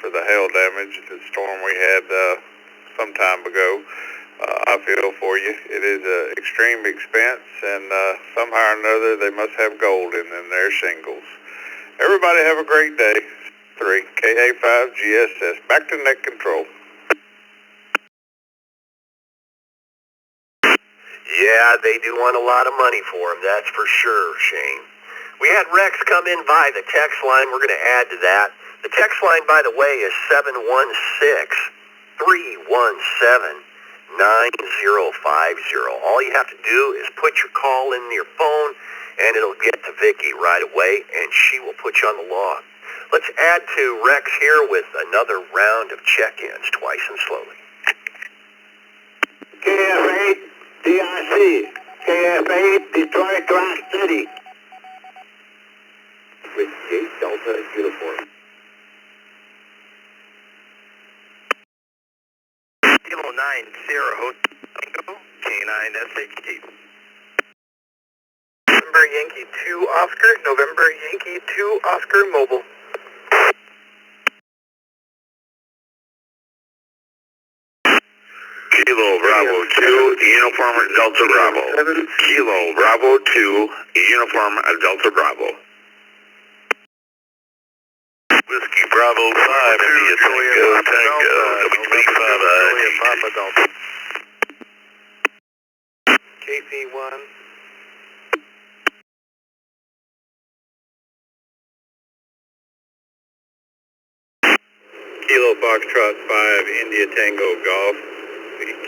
for the hail damage, the storm we had some time ago. I feel for you. It is an extreme expense, and somehow or another they must have gold in their shingles. Everybody have a great day. 3 KA5GSS. Back to net control. Yeah, they do want a lot of money for them, that's for sure, Shane. We had Rex come in by the text line. We're going to add to that. The text line, by the way, is 716-317-9050. All you have to do is put your call in your phone, and it'll get to Vicki right away, and she will put you on the log. Let's add to Rex here with another round of check-ins, twice and slowly. KF8, DRC. KF8, Detroit Rock City. With 8 Delta uniform. Kilo 9, Sierra Hotel, K9 SHT. November Yankee 2 Oscar, November Yankee 2 Oscar Mobile. Kilo Bravo 2, Uniform Delta Bravo. Kilo Bravo 2, Uniform Delta Bravo. Whiskey Bravo 5, India Tango, WB5 Papa Delta. KC1. Kilo Foxtrot 5, India Tango Golf.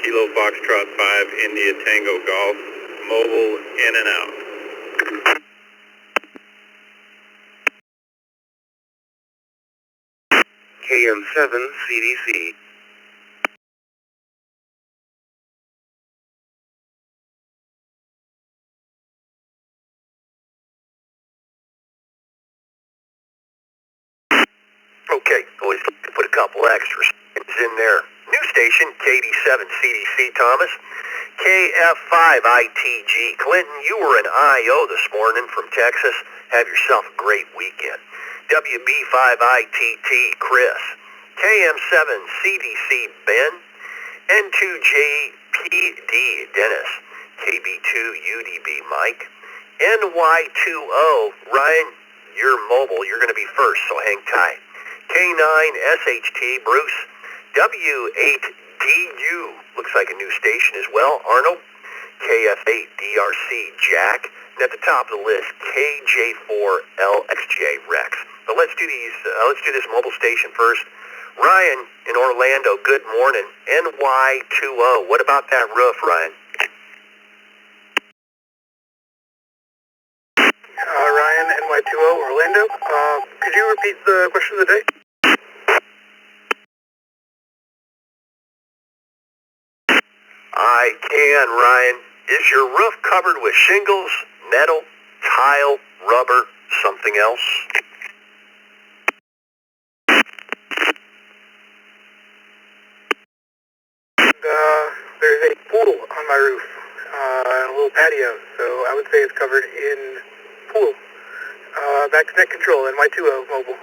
Kilo Foxtrot 5, India Tango Golf. Mobile in and out. KM7 CDC. Okay, always put a couple extras in there. New station, KD7 CDC Thomas. KF5 ITG. Clinton, you were an IO this morning from Texas. Have yourself a great weekend. WB5 ITT Chris. KM7 CDC Ben. N2JPD Dennis. KB2 UDB Mike. NY20 Ryan, you're mobile. You're going to be first, so hang tight. K9 SHT Bruce. W8DU, looks like a new station as well, Arnold. KF8 DRC Jack. And at the top of the list, KJ4LXJ Rex. But let's do this mobile station first. Ryan in Orlando, good morning. NY20, what about that roof, Ryan? Ryan, NY20, Orlando. Could you repeat the question of the day? I can, Ryan. Is your roof covered with shingles, metal, tile, rubber, something else? There's a pool on my roof, and a little patio, so I would say it's covered in pool. Back to net control, NY20 mobile.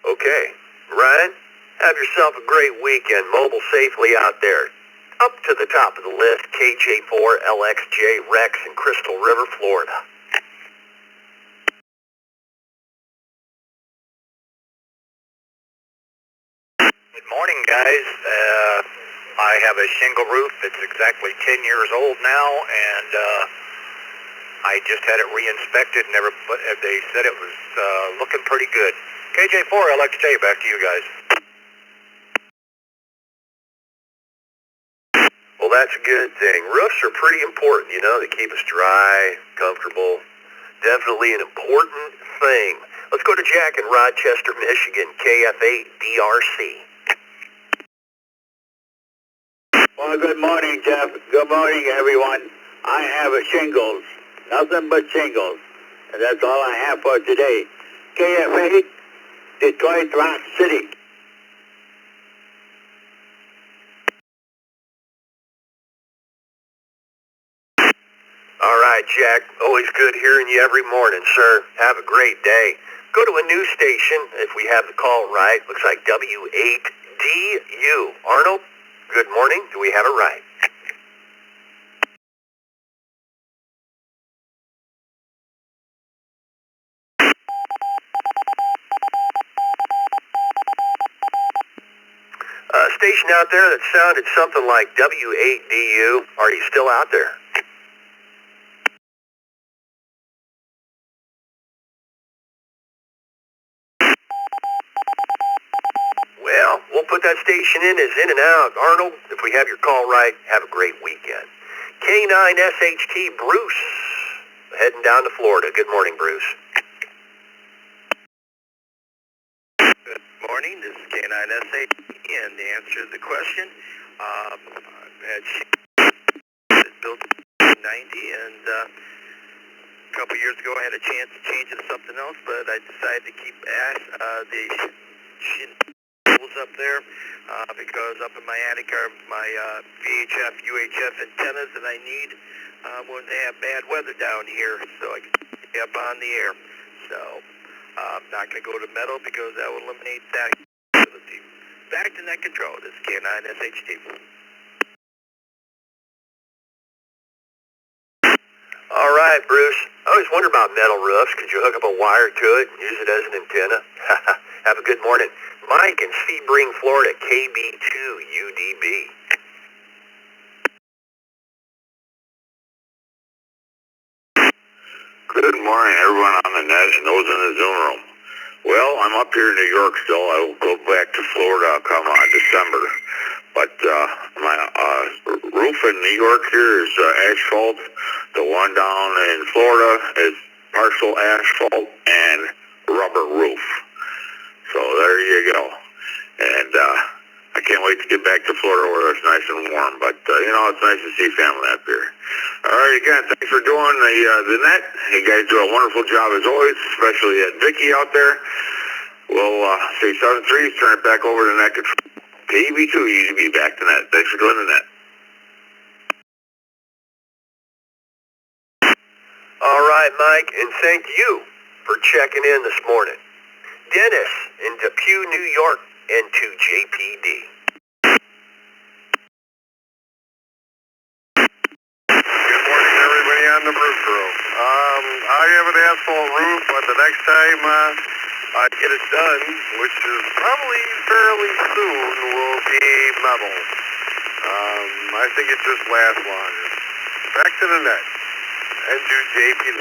Okay. Ryan, have yourself a great weekend. Mobile safely out there. Up to the top of the list, KJ4LXJ Rex in Crystal River, Florida. Good morning, guys. I have a shingle roof. It's exactly 10 years old now, and I just had it re-inspected, and they said it was looking pretty good. KJ4, I'd like to tell you, back to you guys. Well, that's a good thing. Roofs are pretty important, you know. They keep us dry, comfortable. Definitely an important thing. Let's go to Jack in Rochester, Michigan, KF8DRC. Well, good morning, Jeff. Good morning, everyone. I have a shingles, nothing but shingles. And that's all I have for today. KF8, Detroit Rock City. All right, Jack. Always good hearing you every morning, sir. Have a great day. Go to a news station if we have the call right. Looks like W8DU. Arnold, good morning. Do we have it right? Station out there that sounded something like W8DU. Are you still out there? Well, we'll put that station in as in and out. Arnold, if we have your call right, have a great weekend. K9SHT Bruce, heading down to Florida. Good morning, Bruce. Good morning, this is K9SHT, and the answer to the question, I've had built in 90, and a couple years ago I had a chance to change it to something else, but I decided to keep the shingles up there because up in my attic are my VHF, UHF antennas that I need when they have bad weather down here, so I can stay up on the air. So I'm not going to go to metal because that will eliminate that ability. Back to net control. This is K9SHT. All right, Bruce. I always wonder about metal roofs. Could you hook up a wire to it and use it as an antenna? Have a good morning. Mike in Sebring, Florida, KB2UDB. Good morning, everyone on the net and those in the Zoom room. Well, I'm up here in New York still. I will go back to Florida come December. But my roof in New York here is asphalt. The one down in Florida is partial asphalt and rubber roof. So there you go. And I can't wait to get back to Florida where it's nice and warm. But, you know, it's nice to see family up here. All right, again, thanks for doing the net. You guys do a wonderful job as always, especially at Vicky out there. We'll say 7-3, turn it back over to net control. KB2, you should be back to net. Thanks for doing the net. All right, Mike, and thank you for checking in this morning. Dennis in Depew, New York, and to JPD. Good morning, everybody on the Brew Crew. I have an asphalt roof, but the next time I get it done, which is probably fairly soon, will be metal. I think it just lasts longer. Back to the net. And to JPD.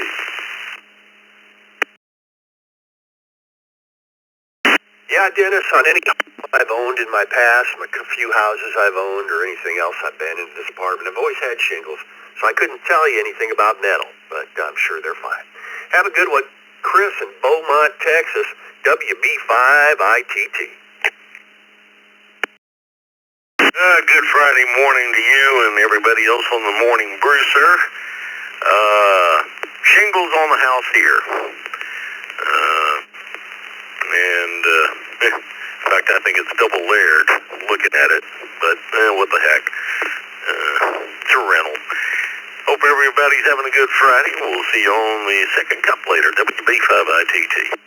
Yeah, Dennis, on any I've owned in my past, a few houses I've owned or anything else I've been in this apartment, I've always had shingles, so I couldn't tell you anything about metal, but I'm sure they're fine. Have a good one. Chris in Beaumont, Texas, WB5ITT. Good Friday morning to you and everybody else on the morning brew, sir. Shingles on the house here. In fact, I think it's double layered looking at it, but what the heck. It's a rental. Hope everybody's having a good Friday. We'll see you on the second cup later. WB5ITT.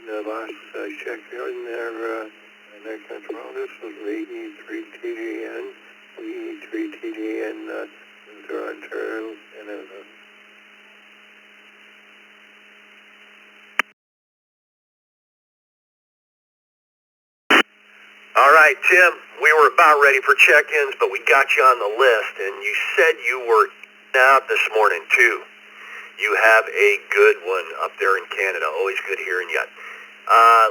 The last check on their control, this was VE3TGN, VE3TGN, Ontario, Canada. All right, Tim, we were about ready for check-ins, but we got you on the list, and you said you were out this morning, too. You have a good one up there in Canada. Always good hearing you.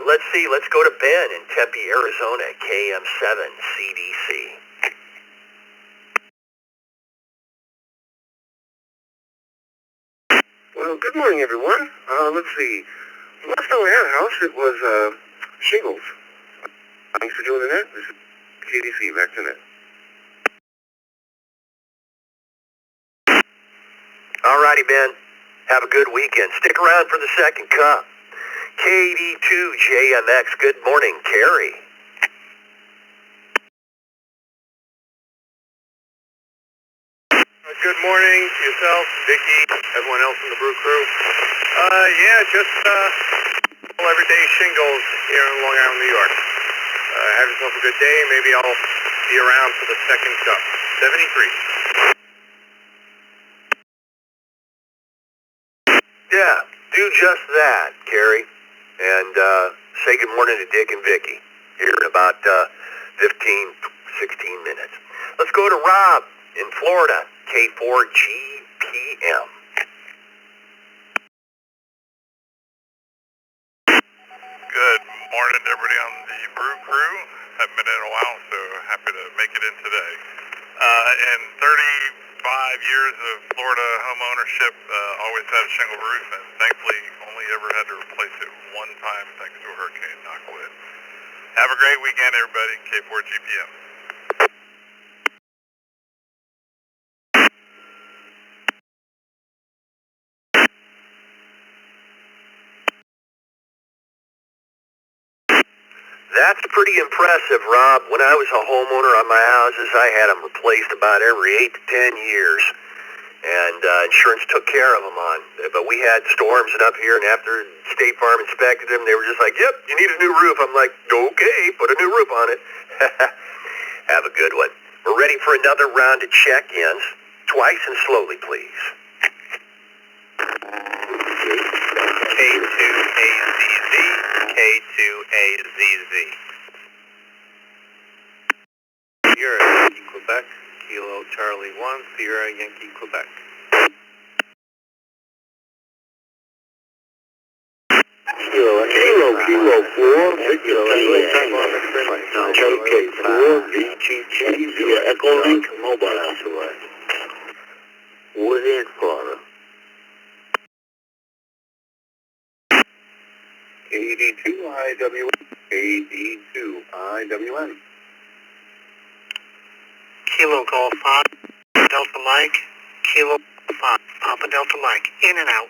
Let's see. Let's go to Ben in Tempe, Arizona, KM7 CDC. Well, good morning, everyone. Let's see. Last time I had a house, it was shingles. Thanks for doing the net. This is KDC, back to net. All righty, Ben. Have a good weekend. Stick around for the second cup. KD2JMX, good morning, Carrie. Good morning to yourself, Vicky, everyone else in the Brew Crew. Just everyday shingles here in Long Island, New York. Have yourself a good day. Maybe I'll be around for the second cup. 73. Yeah, do just that, Carrie. And say good morning to Dick and Vicky here in about 15, 16 minutes. Let's go to Rob in Florida, K4GPM. Good morning to everybody on the Brew Crew. Haven't been in a while, so happy to make it in today. In 35 years of Florida home ownership, always had a shingle roof, and thankfully only ever had to replace it one time thanks to a hurricane, knock wood. Have a great weekend, everybody. K4GPM. That's pretty impressive, Rob. When I was a homeowner on my houses, I had them replaced about every 8 to 10 years. And insurance took care of them on. But we had storms and up here, and after State Farm inspected them, they were just like, yep, you need a new roof. I'm like, okay, put a new roof on it. Have a good one. We're ready for another round of check-ins. Twice and slowly, please. K2AZZ, K2AZZ. Sierra Yankee, Quebec, Kilo Charlie 1, Sierra Yankee, Quebec. Kilo 4, Victor K4, VTG via Echo Link Mobile. Woodhead, Florida. KD2IWN. KD2IWN. Kilo Golf 5, Delta Mike, Kilo 5, Papa Delta Mike, in and out.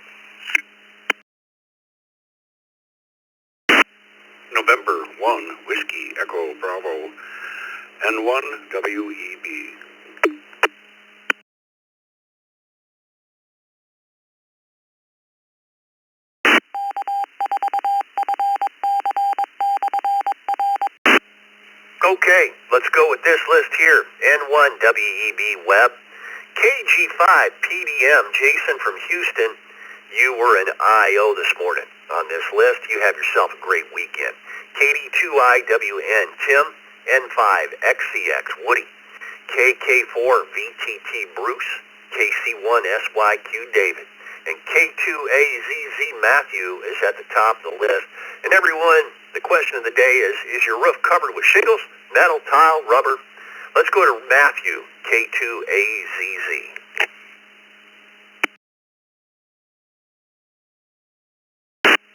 November 1, Whiskey Echo Bravo, N1 WEB. Okay, let's go with this list here. N1 WEB Web, KG5 PDM Jason from Houston. You were an IO this morning on this list. You have yourself a great weekend. KD2IWN Tim, N5 XCX Woody, KK4 VTT Bruce, KC1 SYQ David, and K2AZZ Matthew is at the top of the list. And everyone, the question of the day is your roof covered with shingles, metal, tile, rubber? Let's go to Matthew, K2AZZ.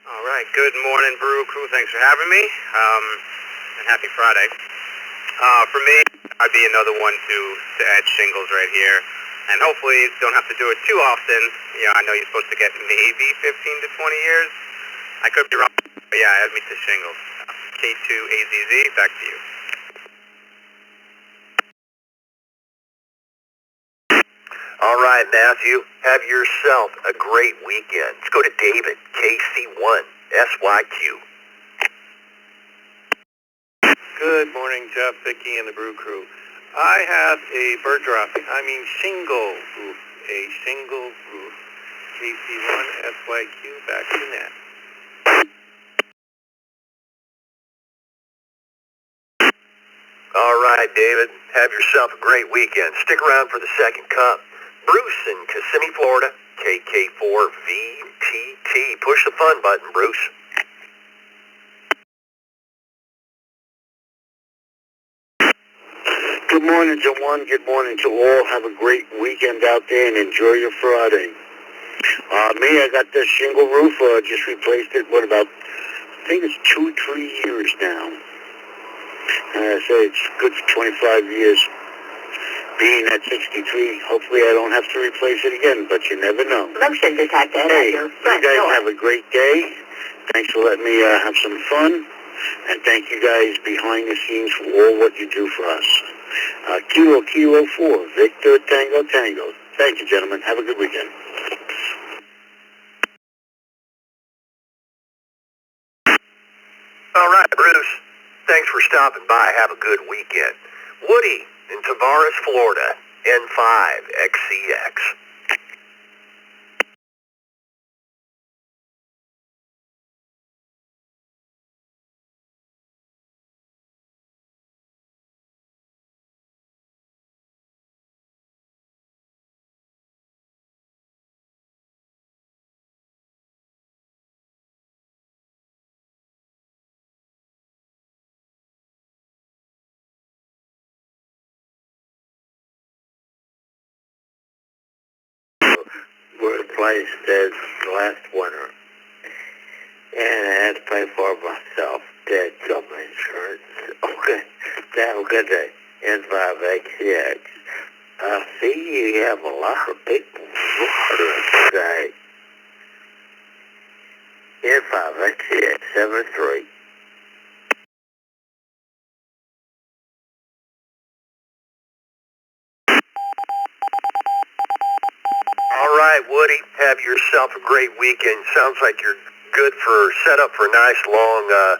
All right, good morning, Brew Crew. Thanks for having me, and happy Friday. For me, I'd be another one to add shingles right here, and hopefully don't have to do it too often. Yeah, I know you're supposed to get maybe 15 to 20 years. I could be wrong, but yeah, add me to shingles. K2AZZ, back to you. All right, Matthew, have yourself a great weekend. Let's go to David, KC1 SYQ. Good morning, Jeff, Vicky, and the Brew Crew. I have a shingle roof. A shingle roof. KC1 SYQ, back to net. All right, right, David. Have yourself a great weekend. Stick around for the second cup. Bruce in Kissimmee, Florida. KK4VTT. Push the fun button, Bruce. Good morning to one, good morning to all. Have a great weekend out there and enjoy your Friday. I got this shingle roof, just replaced it, I think it's 2-3 years now. I say it's good for 25 years. Being at 63, hopefully I don't have to replace it again, but you never know. Motion detected Hey, at your you front guys door. have a great day. Thanks for letting me have some fun. And thank you guys behind the scenes for all what you do for us. Kilo 4, Victor Tango Tango. Thank you, gentlemen. Have a good weekend. All right, Bruce. Thanks for stopping by. Have a good weekend. Woody in Tavares, Florida. N5XCX. We're replaced as last winter. And I had to pay for it myself. Dead company insurance. Okay. Have a good day. N5XCX. I see you have a lot of people ordering today. N5XCX 73. All right, Woody. Have yourself a great weekend. Sounds like you're good for set up for a nice long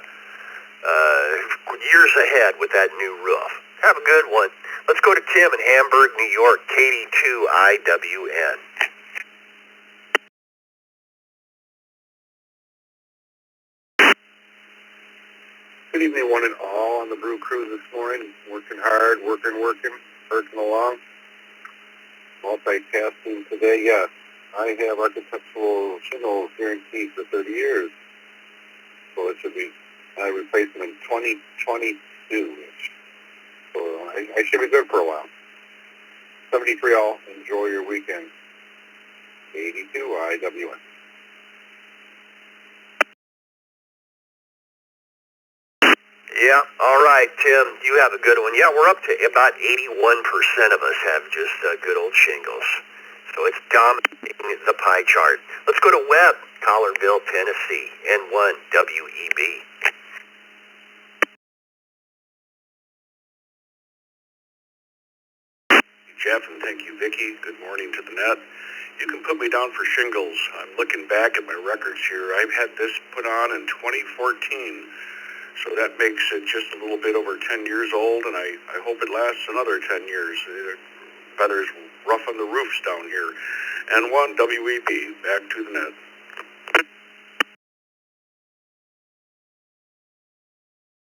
years ahead with that new roof. Have a good one. Let's go to Tim in Hamburg, New York, KD2IWN. Good evening, one and all on the Brew Crew this morning. Working hard, working, working along. Multitasking today, yes. I have architectural shingles guaranteed for 30 years. So it should be, I replaced them in 2022. So I should be good for a while. 73 all, enjoy your weekend. 82 IWN. Yeah, all right, Tim, you have a good one. Yeah, we're up to about 81% of us have just good old shingles. So it's dominating the pie chart. Let's go to Webb, Collarville, Tennessee, N1WEB. Jeff, and thank you, Vicki. Good morning to the net. You can put me down for shingles. I'm looking back at my records here. I've had this put on in 2014, so that makes it just a little bit over 10 years old, and I hope it lasts another 10 years. Weather's rough on the roofs down here. N1 WEB, back to the net.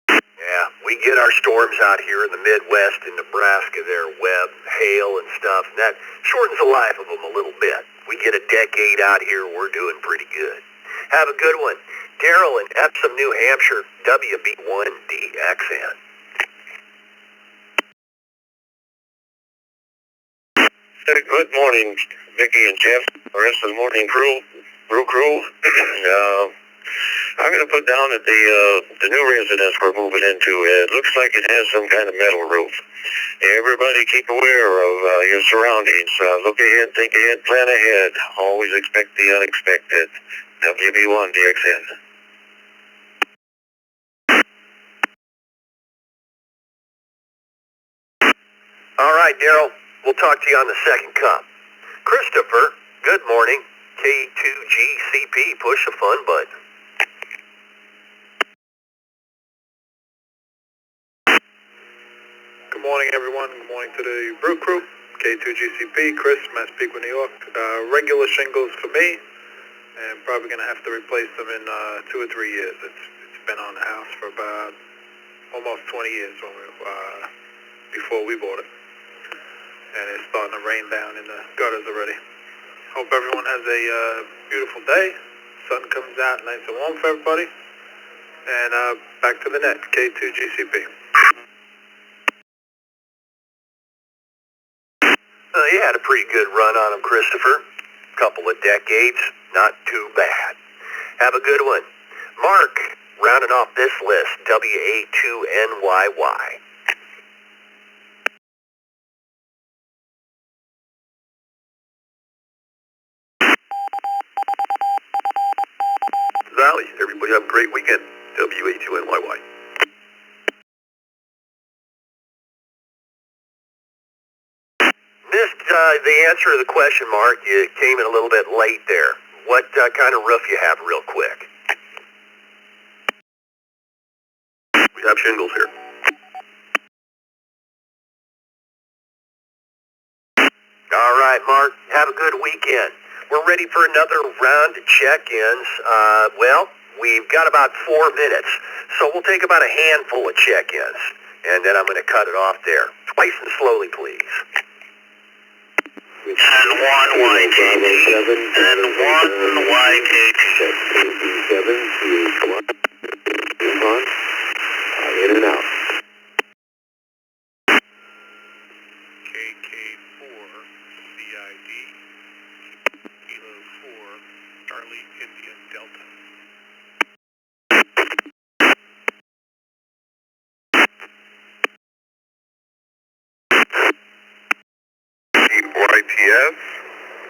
Yeah, we get our storms out here in the Midwest in Nebraska there, Webb, hail and stuff, and that shortens the life of them a little bit. We get a decade out here, we're doing pretty good. Have a good one. Daryl in Epsom, New Hampshire, WB1DXN. Good morning, Vicki and Jeff, the rest of the morning brew crew. I'm going to put down that the new residence we're moving into, it looks like it has some kind of metal roof. Everybody keep aware of your surroundings. Look ahead, think ahead, plan ahead. Always expect the unexpected. WB1DXN. All right, Daryl, we'll talk to you on the second cup. Christopher, good morning. K2GCP, push the fun button. Good morning, everyone. Good morning to the Brew Crew. K2GCP, Chris, Massapequa, New York. Regular shingles for me, and probably going to have to replace them in 2 or 3 years. It's been on the house for about almost 20 years when we before we bought it. And it's starting to rain down in the gutters already. Hope everyone has a beautiful day. Sun comes out nice and warm for everybody. And back to the net, K2GCP. You had a pretty good run on them, Christopher. Couple of decades, not too bad. Have a good one. Mark, rounding off this list, WA2NYY. Valley, everybody have a great weekend. WA2NYY. Missed the answer to the question, Mark. You came in a little bit late there. What kind of roof you have real quick? We have shingles here. All right, Mark. Have a good weekend. We're ready for another round of check-ins. Well, we've got about 4 minutes, so we'll take about a handful of check-ins, and then I'm going to cut it off there. Twice and slowly, please. And 1 YKT. And 1 YKT. 7, in and out. KK4, CID, Kilo 4, Charlie India Delta. YTS,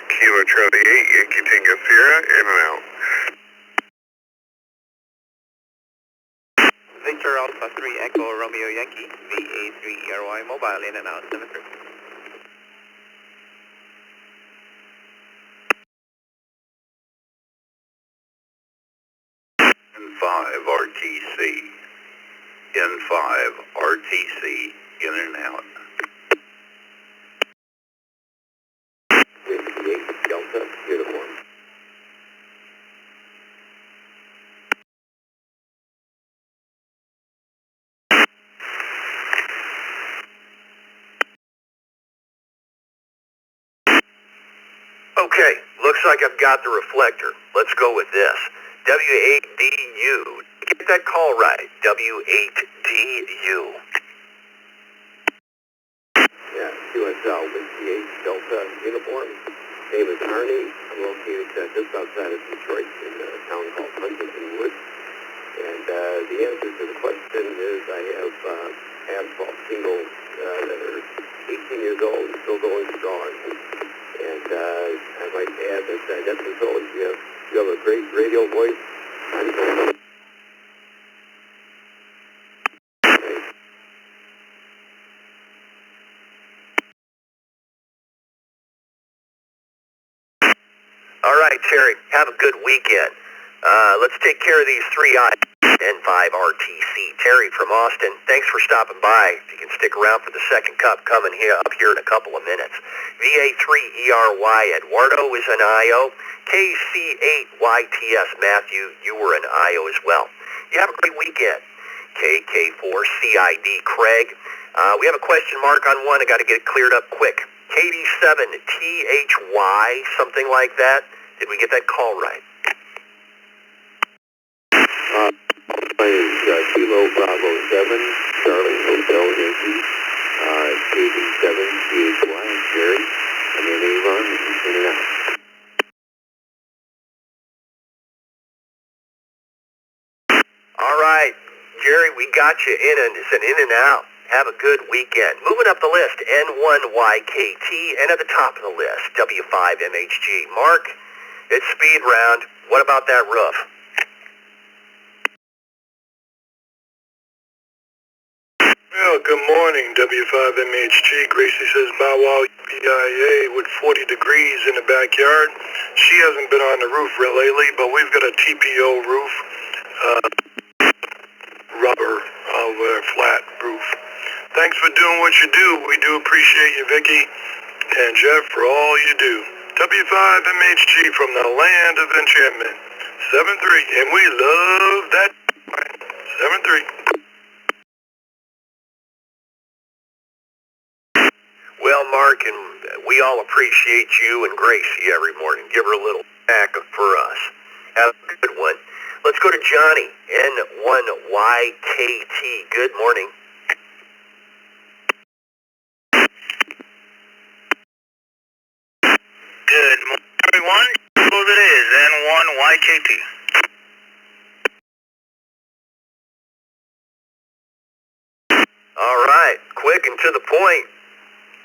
Kilo Charlie 8, Yankee Tango Sierra, in and out. Victor Alpha 3 Echo Romeo Yankee, VA3ERY mobile in and out, 73. N5 RTC. N5 RTC, in and out. 58 Delta, uniform. Okay, looks like I've got the reflector. Let's go with this. W8DU. Get that call right. W8DU. Yeah, QSL, Whiskey 8 Delta, uniform. Name is Arnie. I'm located just outside of Detroit in a town called Huntington Woods. And the answer to the question is I have asphalt shingles that are 18 years old and still going strong. And I might add that that's as always, you have a great radio voice. All right, Terry, have a good weekend. Let's take care of these 3 N5 RTC. Terry from Austin, thanks for stopping by. If you can stick around for the second cup coming up here in a couple of minutes. VA3ERY Eduardo is an IO. KC8YTS Matthew, you were an IO as well. You have a great weekend. KK4CID Craig, we have a question mark on one. I got to get it cleared up quick. KD7THY, something like that. Did we get that call right? My name is Kilo Bravo 7, Charlie Hotel Yankee, KD7THY, Jerry. I'm in Avon, in and out. All right, Jerry, we got you in, and it's an in and out. Have a good weekend. Moving up the list, N1YKT, and at the top of the list, W5MHG. Mark, it's speed round. What about that roof? Well, good morning, W5MHG. Gracie says bow wow PIA with 40 degrees in the backyard. She hasn't been on the roof lately, but we've got a TPO roof, rubber, flat roof. Thanks for doing what you do. We do appreciate you, Vicky and Jeff, for all you do. W5MHG from the land of enchantment. 7-3, and we love that. 7-3. Well, Mark, and we all appreciate you and Gracie every morning. Give her a little back for us. Have a good one. Let's go to Johnny, N1YKT. Good morning. Good morning, everyone. Who it is, N1YKT. All right, quick and to the point.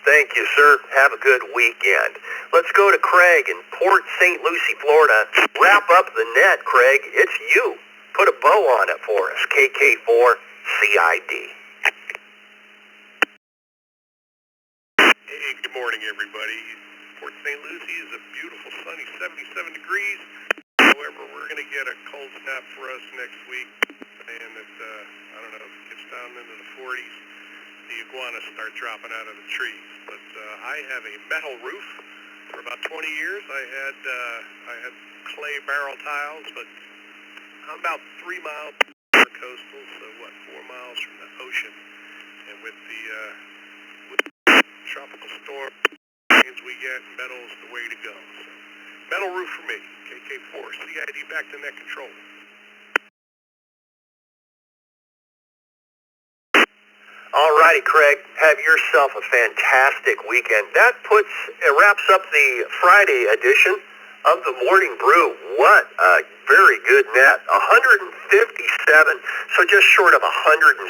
Thank you, sir. Have a good weekend. Let's go to Craig in Port St. Lucie, Florida. Wrap up the net, Craig. It's you. Put a bow on it for us. KK4CID. Hey, good morning, everybody. Port St. Lucie is a beautiful, sunny 77 degrees. However, we're going to get a cold snap for us next week. And it, I don't know, gets down into the 40s. The iguanas start dropping out of the trees. But I have a metal roof. For about 20 years, I had clay barrel tiles, but I'm about 3 miles from the coastal, so 4 miles from the ocean. And with the tropical storm we get, metal's the way to go. So, metal roof for me. KK4 CID back to net control. All righty, Craig. Have yourself a fantastic weekend. That wraps up the Friday edition of the Morning Brew. What a very good net. 157, so just short of 160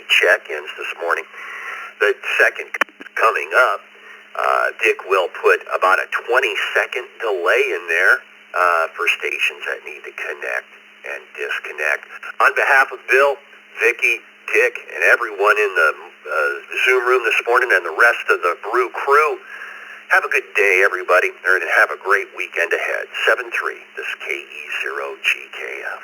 check-ins this morning. The second coming up, Dick will put about a 20-second delay in there for stations that need to connect and disconnect. On behalf of Bill, Vicki, Dick, and everyone in the Zoom room this morning and the rest of the Brew crew, have a good day, everybody, and have a great weekend ahead. 7-3, this is KE0GKF.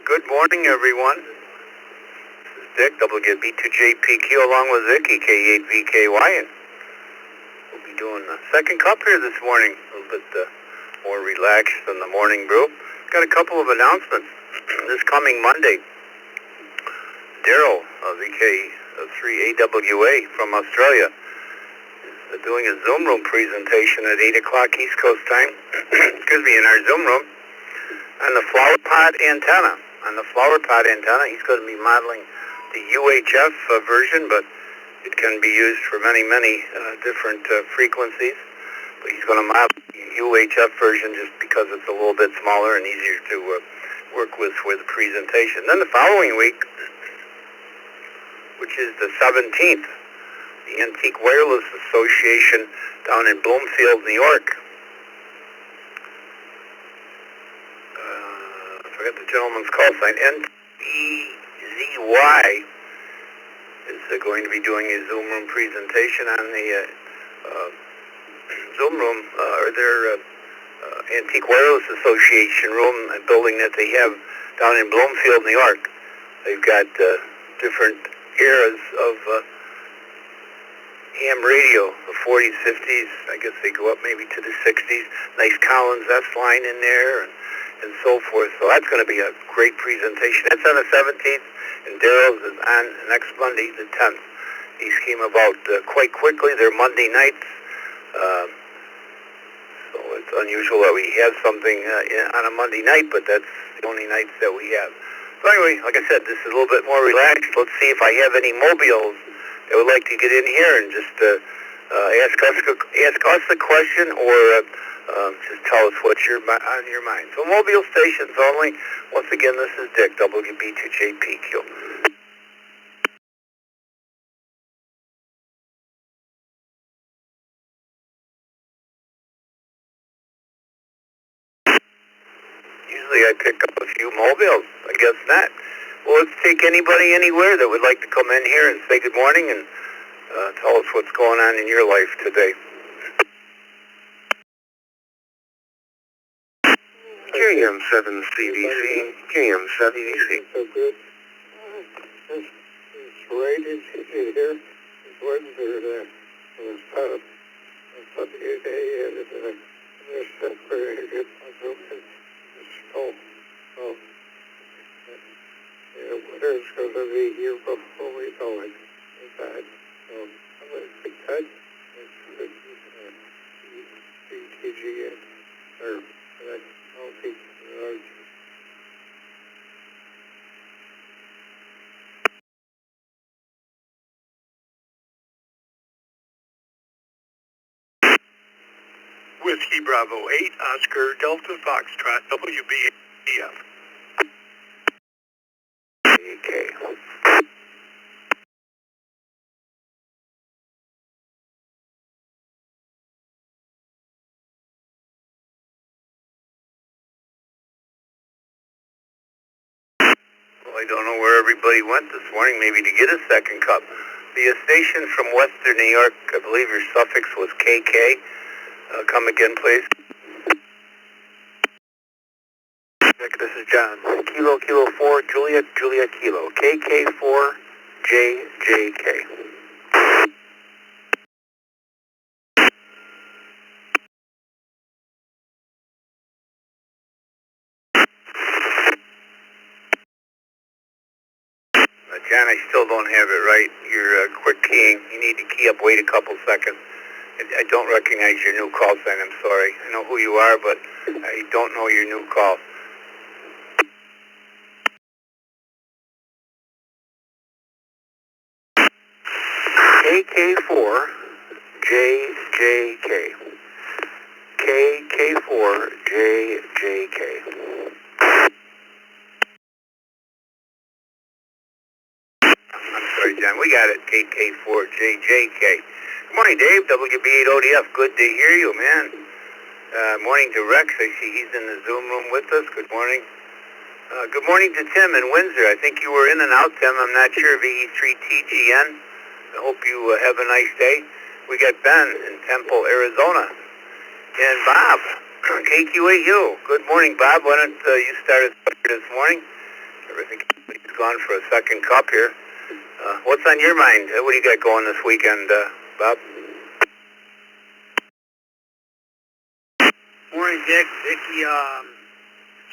Good morning, everyone. This is Dick, WB2JPQ, along with Vicky, K8VKY, and we'll be doing the second cup here this morning, a little bit more relaxed than the morning brew. Got a couple of announcements. This coming Monday, Daryl of VK3AWA from Australia is doing a Zoom room presentation at 8 o'clock East Coast time, excuse me, in our Zoom room, on the flower pot antenna. On the flower pot antenna, he's going to be modeling the UHF version, but it can be used for many different frequencies. But he's going to model the UHF version just because it's a little bit smaller and easier to work with for the presentation. Then the following week, which is the 17th, the Antique Wireless Association down in Bloomfield, New York. I forget the gentleman's call sign. NEZY is going to be doing a Zoom room presentation on the Zoom room, or their Antique Wireless Association room, a building that they have down in Bloomfield, New York. They've got different eras of ham radio, the 40s, 50s. I guess they go up maybe to the 60s. Nice Collins S line in there, and so forth. So that's going to be a great presentation. That's on the 17th, and Daryl's is on next Monday, the 10th. These came about quite quickly. They're Monday nights, so it's unusual that we have something on a Monday night, but that's the only nights that we have. So anyway, like I said, this is a little bit more relaxed. Let's see if I have any mobiles that would like to get in here and just ask us the question, or just tell us what's on your mind. So mobile stations only. Once again, this is Dick, WB2JPQ. Usually I pick up a few mobiles. I guess not. Well, let's take anybody anywhere that would like to come in here and say good morning and tell us what's going on in your life today. KM7CDC, KM7CDC. So good. It's right in here. woods or the south of the day and this where it gets the snow. So the winter's going to be here before we know it. So I'm going to take that and put CTG in or that healthy large. Whiskey Bravo 8, Oscar Delta Foxtrot, WBAF. Okay. Well, I don't know where everybody went this morning, maybe to get a second cup. The station from Western New York, I believe your suffix was KK. Come again, please. This is John. Kilo 4, Juliet Kilo. KK4, JJK. John, I still don't have it right. You're quick keying. You need to key up, wait a couple seconds. I don't recognize your new call sign, I'm sorry. I know who you are, but I don't know your new call. KK4, JJK. KK4, JJK. I'm sorry, John. We got it. KK4JJK. Good morning, Dave. WB8ODF. Good to hear you, man. Morning to Rex. I see he's in the Zoom room with us. Good morning. Good morning to Tim in Windsor. I think you were in and out, Tim. I'm not sure. VE3TGN. I hope you have a nice day. We got Ben in Temple, Arizona. And Bob, KQ8U. Good morning, Bob. Why don't you start us this morning? Everything is gone for a second cup here. What's on your mind? What do you got going this weekend, Bob? Morning, Dick. Vicky,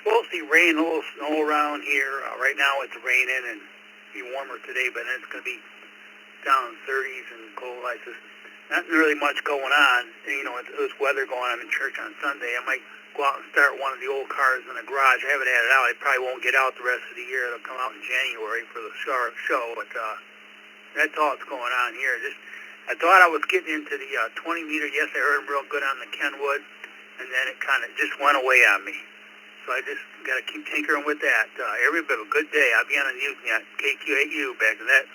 supposed to be rain, a little snow around here. Right now it's raining and be warmer today, but then it's going to be down in 30s and cold. Not really much going on. You know, there's weather going on in church on Sunday. I might go out and start one of the old cars in the garage. I haven't had it out. I probably won't get out the rest of the year. It'll come out in January for the show, but that's all that's going on here. I thought I was getting into the 20 meter. Yes, I heard him real good on the Kenwood, and then it kind of just went away on me. So I just got to keep tinkering with that. Everybody have a good day. I'll be on the news net. KQ8U back to that.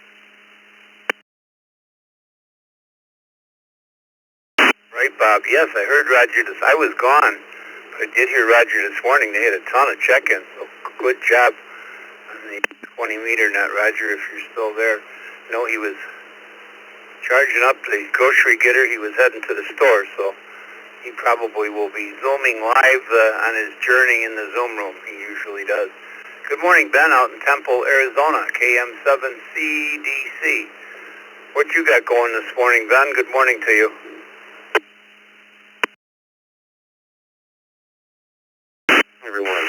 Right, Bob. Yes, I heard Roger I was gone, but I did hear Roger this morning. They had a ton of check-ins, so good job on the 20-meter net, Roger, if you're still there. I know he was charging up the grocery getter. He was heading to the store, so he probably will be Zooming live on his journey in the Zoom room. He usually does. Good morning, Ben, out in Temple, Arizona, KM7CDC. What you got going this morning, Ben? Good morning to you. Everyone.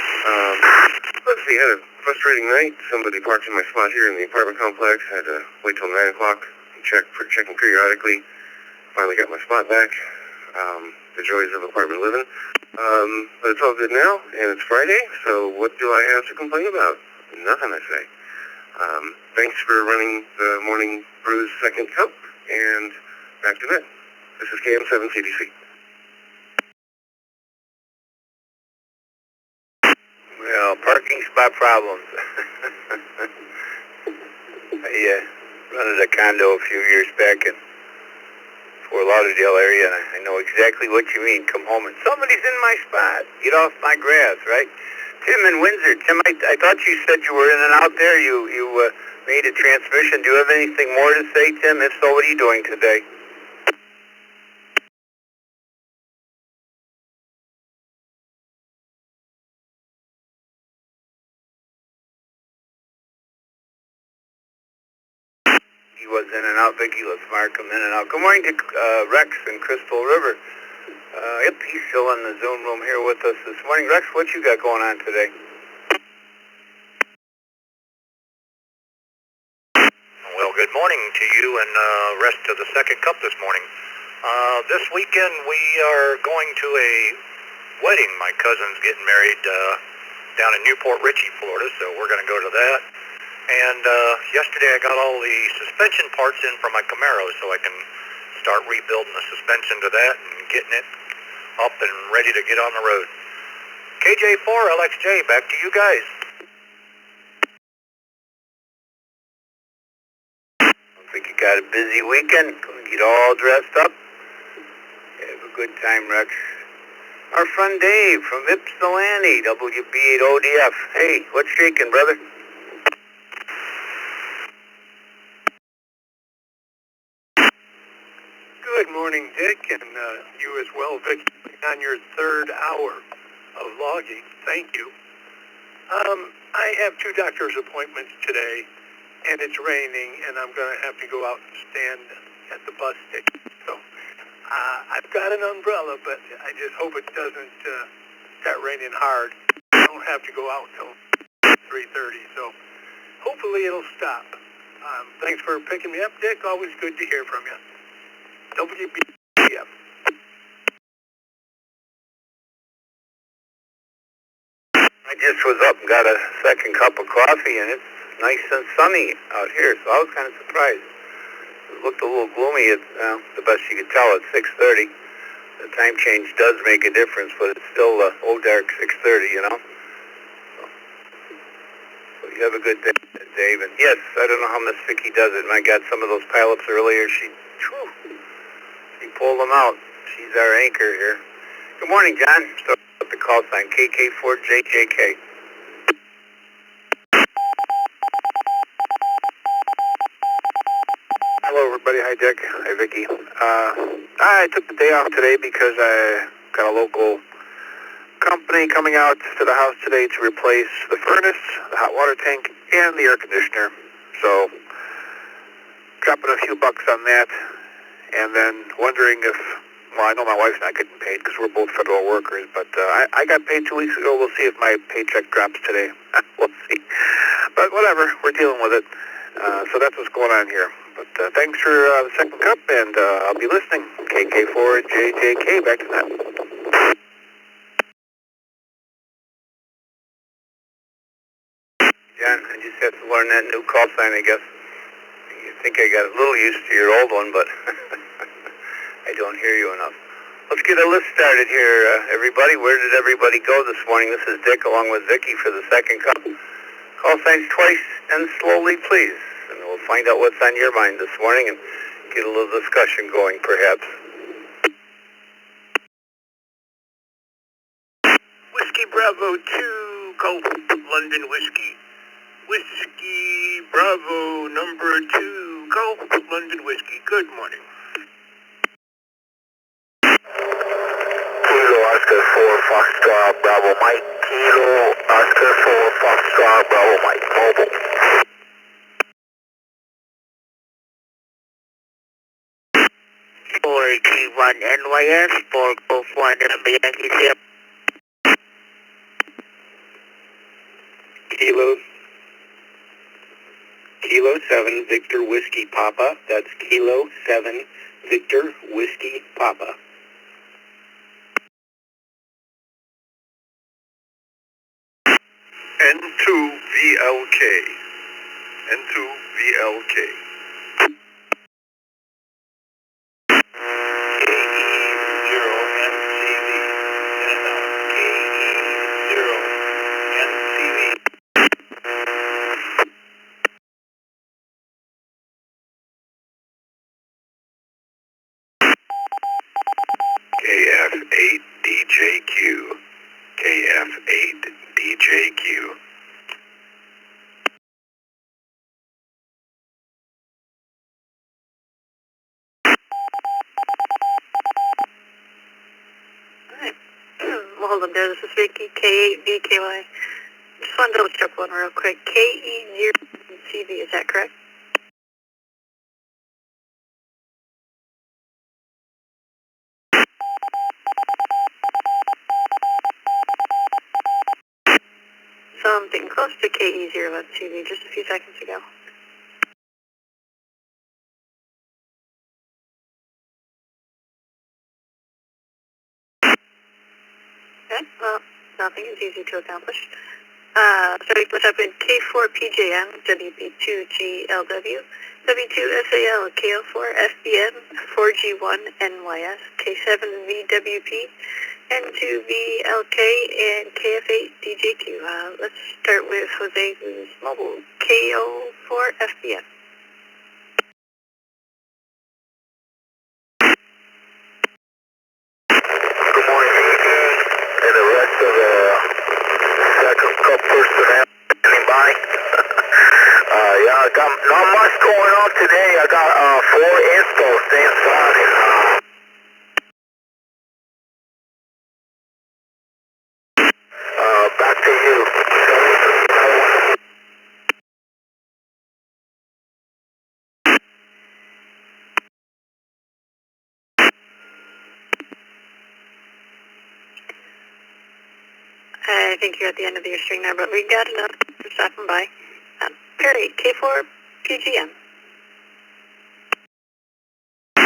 Let's see, had a frustrating night. Somebody parked in my spot here in the apartment complex. Had to wait till 9 o'clock and checking periodically. Finally got my spot back. The joys of apartment living. But it's all good now, and it's Friday, so what do I have to complain about? Nothing, I say. Thanks for running the Morning Brew's second cup, and back to that. This is KM7CDC. Well, parking spot problems. I rented a condo a few years back in Fort Lauderdale area, and I know exactly what you mean. Come home and somebody's in my spot. Get off my grass, right? Tim in Windsor. Tim, I thought you said you were in and out there. You made a transmission. Do you have anything more to say, Tim? If so, what are you doing today? He was in and out. Vicky, let's mark him in and out. Good morning to Rex in Crystal River. Yep, he's still in the Zoom room here with us this morning. Rex, what you got going on today? Well, good morning to you and rest of the second cup this morning. This weekend we are going to a wedding. My cousin's getting married down in Newport Richey, Florida, so we're going to go to that. And yesterday I got all the suspension parts in for my Camaro so I can start rebuilding the suspension to that and getting it up and ready to get on the road. KJ4, LXJ, back to you guys. I think you got a busy weekend. Going to get all dressed up. Have a good time, Rex. Our friend Dave from Ypsilanti, WB8ODF. Hey, what's shaking, brother? Good morning, Dick, and you as well, Vic, on your third hour of logging. Thank you. I have 2 doctor's appointments today, and it's raining, and I'm going to have to go out and stand at the bus station. So I've got an umbrella, but I just hope it doesn't start raining hard. I don't have to go out till 3:30, so hopefully it'll stop. Thanks for picking me up, Dick. Always good to hear from you. WBF. I just was up and got a second cup of coffee, and it's nice and sunny out here, so I was kind of surprised. It looked a little gloomy. It's the best you could tell at 6:30. The time change does make a difference, but it's still old dark 6:30, you know. So you have a good day, Dave. And yes, I don't know how Miss Vicky does it. I got some of those pileups earlier. She pulled them out. She's our anchor here. Good morning, John. Start with the call sign KK4JJK. Hello, everybody. Hi, Dick. Hi, Vicky. I took the day off today because I got a local company coming out to the house today to replace the furnace, the hot water tank, and the air conditioner. So, dropping a few bucks on that, and then wondering if, well, I know my wife's not getting paid because we're both federal workers, but I got paid 2 weeks ago. We'll see if my paycheck drops today. We'll see. But whatever, we're dealing with it. So that's what's going on here. But thanks for the second cup, and I'll be listening. KK4JJK, back to that. John, I just have to learn that new call sign, I guess. I think I got a little used to your old one, but I don't hear you enough. Let's get a list started here, everybody. Where did everybody go this morning? This is Dick along with Vicky for the second cup. Call signs twice and slowly, please. And we'll find out what's on your mind this morning and get a little discussion going, perhaps. Whiskey Bravo 2, Gulf London Whiskey. Whiskey Bravo number 2, Gulf London Whiskey. Good morning. Kilo Oscar 4 Foxtrot Bravo Mike. Kilo Oscar 4 Foxtrot Bravo Mike. Mobile. T1 NYS 4 Gulf 1 Yankee Sierra. Kilo 7 Victor Whiskey Papa. That's Kilo 7 Victor Whiskey Papa. N2VLK. N2VLK. KF8DJQ. KF8DJQ. Well, hold on there. This is Vicky, K8VKY. Just want to double check one real quick. KE0CV, is that correct? something close to KE012 just a few seconds ago. Okay, well, nothing is easy to accomplish. Starting what's up in K4PJM, WB2GLW, W2SAL, KO4 FBM, 4G1 NYS, K7VWP, N2VLK, and KF8 DJQ. Let's start with Jose, who's mobile, KO4 FBM. Good morning, and the rest of the second cup personnel standing by. Yeah, I got not much going on today. I got 4 installs inside. Back to you. I think you're at the end of your string there, but we got enough for stopping by. Perry, K4 PGM.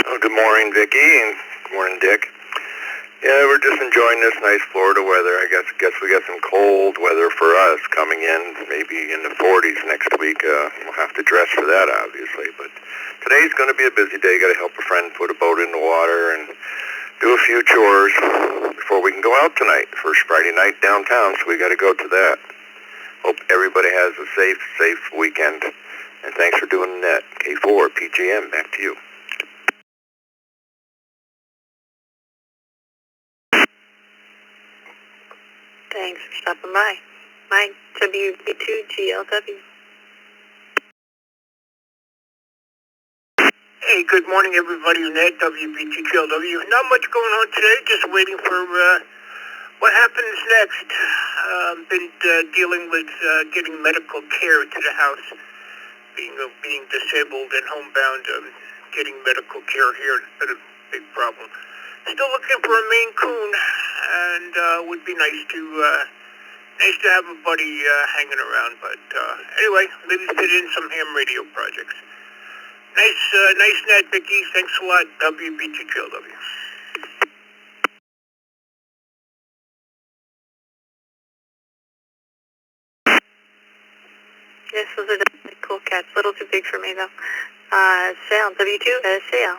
Oh, good morning, Vicki, and good morning, Dick. Yeah, we're just enjoying this nice Florida weather. I guess we got some cold weather for us coming in, maybe in the 40s next week. We'll have to dress for that, obviously. But today's going to be a busy day. Got to help a friend put a boat in the water and do a few chores before we can go out tonight. First Friday night downtown, so we got to go to that. Hope everybody has a safe weekend. And thanks for doing the net. K4, PGM, back to you. Thanks for stopping by. Mike, WB2GLW. Hey, good morning, everybody. Net WB2GLW. Not much going on today. Just waiting for what happens next. Been dealing with getting medical care to the house. Being disabled and homebound, getting medical care here has been a big problem. Still looking for a Maine Coon, and would be nice to have a buddy hanging around. But anyway, maybe fit in some ham radio projects. Nice net, Vicky. Thanks a lot. WB2QLW. Yes, those are definitely cool cats. A little too big for me, though. Sal, W2SAL.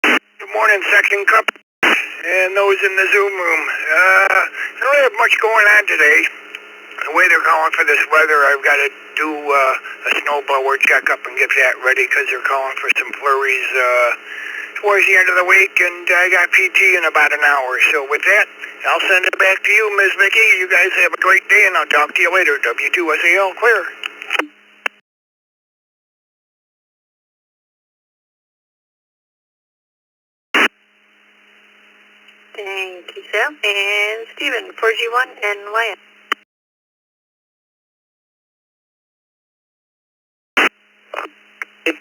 Good morning, second cup, and those in the Zoom room. I don't have much going on today. The way they're calling for this weather, I've got to do a snowblower checkup and get that ready because they're calling for some flurries towards the end of the week, and I got PT in about an hour. So with that, I'll send it back to you, Ms. Vicky. You guys have a great day, and I'll talk to you later. W2SAL, clear. Thank you, Sal. And Steven, 4G1 NYS.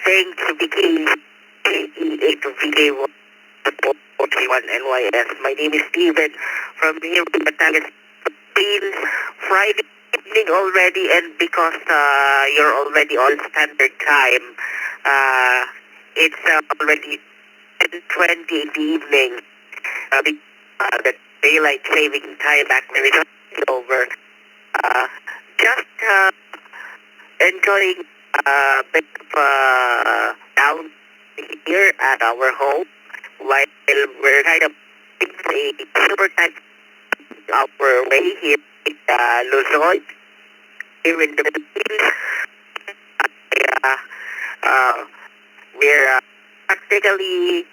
Thanks, Vicky. KE8 to VK1 NYS. My name is Steven from here in Batangas. Been Friday evening already, and because you're already on standard time, it's already 10:20 in the evening. The daylight saving time back there is over. Just enjoying a bit of down here at our home while we're kind of a super time our way here in Luzon, here in the Philippines. We're practically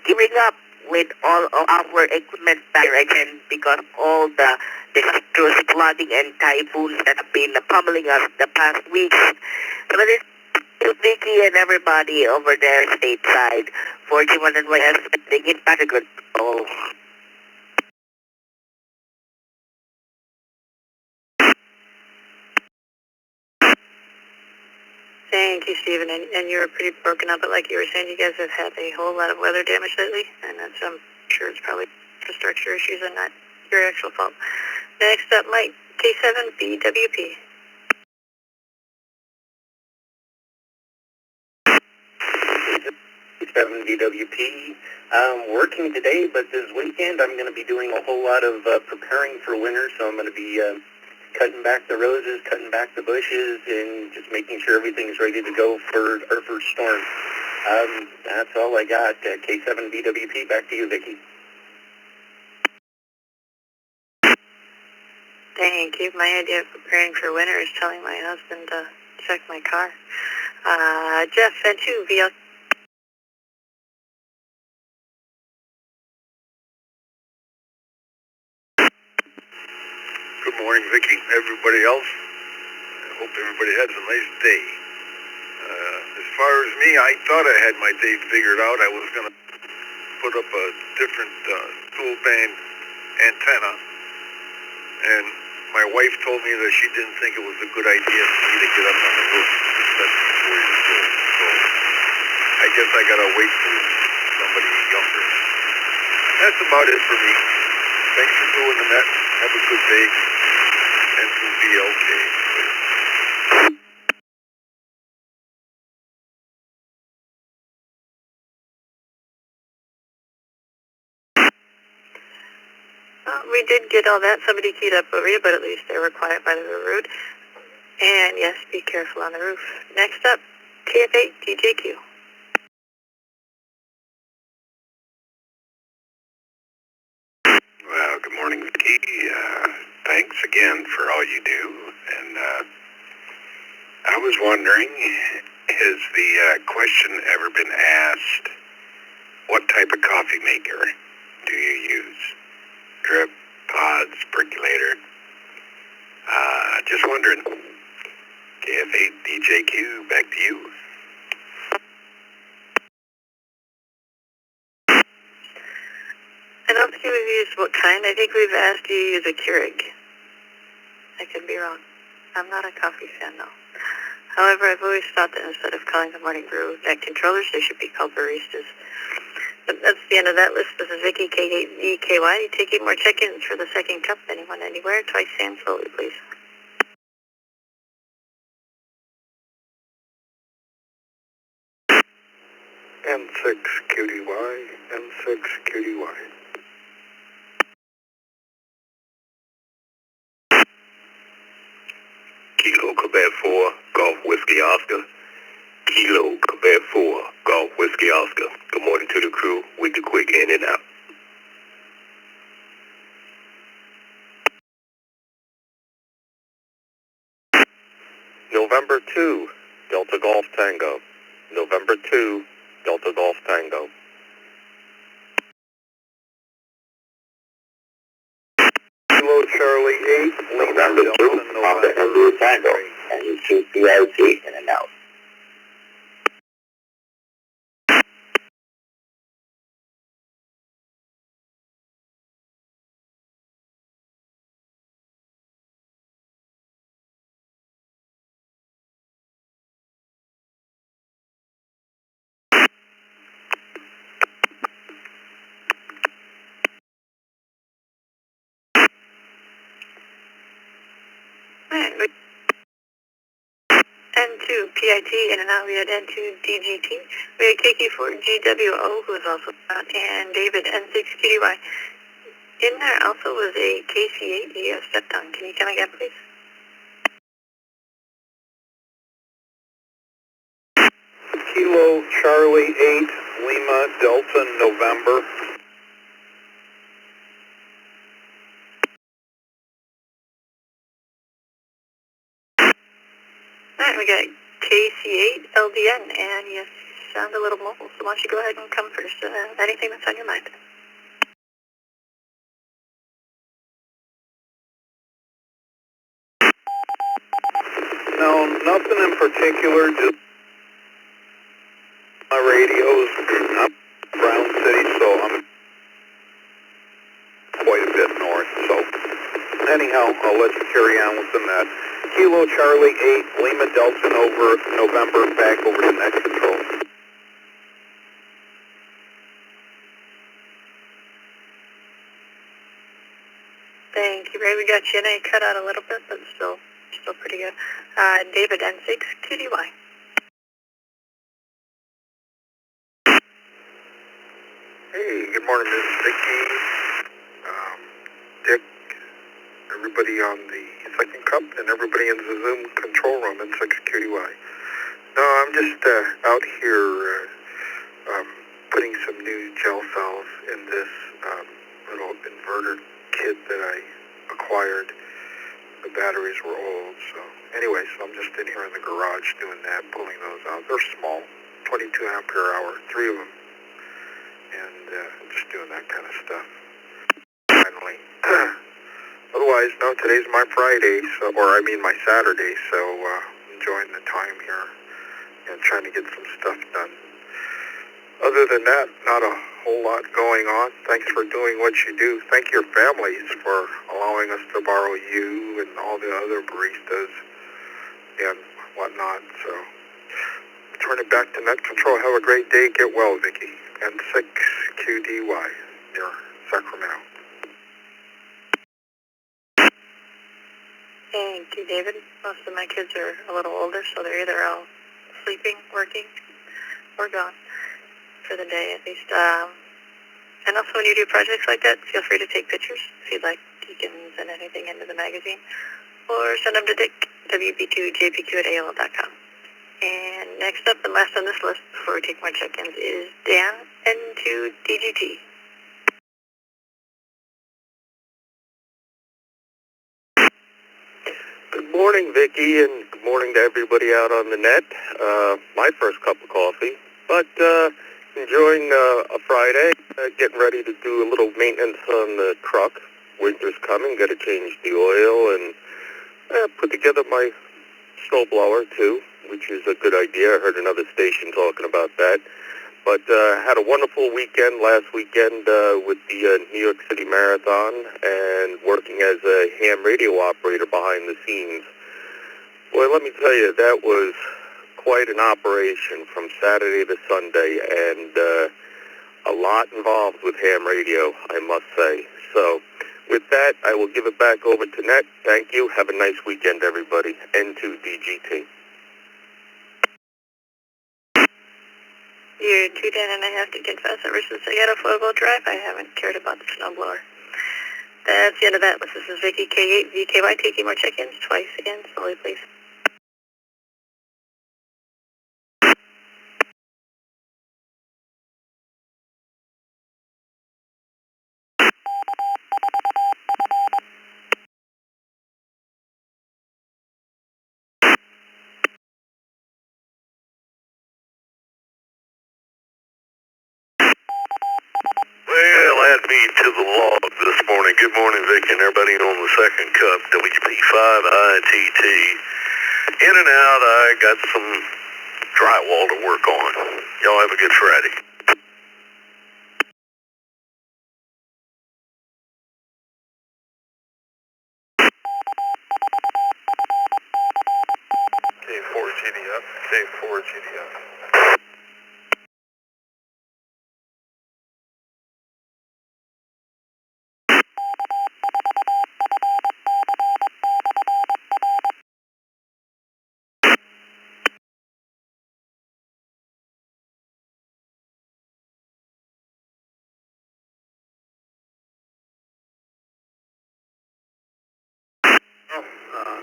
gearing up with all of our equipment back again because all the disastrous flooding and typhoons that have been pummeling us the past weeks. So this is Vicky and everybody over there stateside. 4G1 and YS, they get back a good goal. Thank you, Stephen. And you were pretty broken up, but like you were saying, you guys have had a whole lot of weather damage lately, and that's sure it's probably the structure issues and not your actual fault. Next up, Mike, K7BWP. 7VWP. I'm working today, but this weekend I'm going to be doing a whole lot of preparing for winter, so I'm going to be cutting back the roses, cutting back the bushes, and just making sure everything's ready to go for our first storm. That's all I got. K7VWP, back to you, Vicki. Thank you. My idea of preparing for winter is telling my husband to check my car. Jeff, N2VL. Good morning, Vicki. Everybody else. I hope everybody has a nice day. As far as me, I thought I had my day figured out. I was going to put up a different dual band antenna, and my wife told me that she didn't think it was a good idea for me to get up on the roof, especially before you do it. So I guess I got to wait for somebody younger. That's about it for me. Thanks for doing the net. Have a good day. And to be okay. We did get all that. Somebody keyed up over you, but at least they were quiet by the road. And yes, be careful on the roof. Next up, TF8 DJQ. Well, good morning, Vicki. Thanks again for all you do. And I was wondering, has the question ever been asked, what type of coffee maker do you use? Drip, pods, percolator? Just wondering. KF8 DJQ, back to you. I don't think we've used what kind. I think we've asked you to use a Keurig. I could be wrong. I'm not a coffee fan, though. However, I've always thought that instead of calling the Morning Brew Net controllers, they should be called baristas. But that's the end of that list. This is Vicki, K8EKY. Taking more check-ins for the second cup. Anyone, anywhere? Twice and slowly, please. M6QDY, M6QDY. Kilo Quebec 4, Golf Whiskey Oscar. Kilo Quebec 4, Golf Whiskey Oscar. Good morning to the crew. We do quick in and out. November 2, Delta Golf Tango. November 2, Delta Golf Tango. Kilo Charlie 8, Lima Delta, November Tango, and you shoot BRT in and out. N2 PIT in and out. We had N2 DGT. We had KQ4 GWO, who was also out, and David N6QDY. In there also was a KC8. He stepped on. Can you come again, please? Kilo Charlie 8, Lima Delta, November. Alright, we got KC8 LDN, and you sound a little mobile, so why don't you go ahead and come first? Anything that's on your mind. No, nothing in particular, just my radios. I'm Brown City, so I'm quite a bit north, so anyhow, I'll let you carry on with the net. Kilo Charlie 8, Lima Delta over November, back over to net control. Thank you, Ray. We got you in a cut out a little bit, but still pretty good. David, N6, 2DY. Hey, good morning, Ms. Vicky, Dick, everybody on the second cup, and everybody in the Zoom control room in 6QDY. No, I'm just out here putting some new gel cells in this little inverter kit that I acquired. The batteries were old, so anyway, so I'm just in here in the garage doing that, pulling those out. They're small, 22 ampere hour, 3 of them, and just doing that kind of stuff. Finally. Otherwise, no, today's my Friday, so, or I mean my Saturday, so enjoying the time here and trying to get some stuff done. Other than that, not a whole lot going on. Thanks for doing what you do. Thank your families for allowing us to borrow you and all the other baristas and whatnot. So, turn it back to Net Control. Have a great day. Get well, Vicky. And 6QDY near Sacramento. Thank you, David. Most of my kids are a little older, so they're either all sleeping, working, or gone for the day at least. And also when you do projects like that, feel free to take pictures if you'd like. You can send anything into the magazine or send them to Dick, WB2JPQ@AOL.com. And next up and last on this list before we take more check-ins is Dan, N2DGT. Good morning, Vicki, and good morning to everybody out on the net. My first cup of coffee, but enjoying a Friday, getting ready to do a little maintenance on the truck. Winter's coming, got to change the oil and put together my snowblower too, which is a good idea. I heard another station talking about that. But had a wonderful weekend last weekend with the New York City Marathon and working as a ham radio operator behind the scenes. Boy, let me tell you, that was quite an operation from Saturday to Sunday, and a lot involved with ham radio, I must say. So with that, I will give it back over to Net. Thank you. Have a nice weekend, everybody. N2DGT. You're 2 Dan, and I have to confess, ever since I got a 4-wheel drive, I haven't cared about the snowblower. That's the end of that. This is Vicky, K8VKY, taking more check-ins twice again. Slowly, please. Well, add me to the log this morning. Good morning, Vic, and everybody on the second cup, WP5ITT. In and out, I got some drywall to work on. Y'all have a good Friday. K4GDF, K4GDF.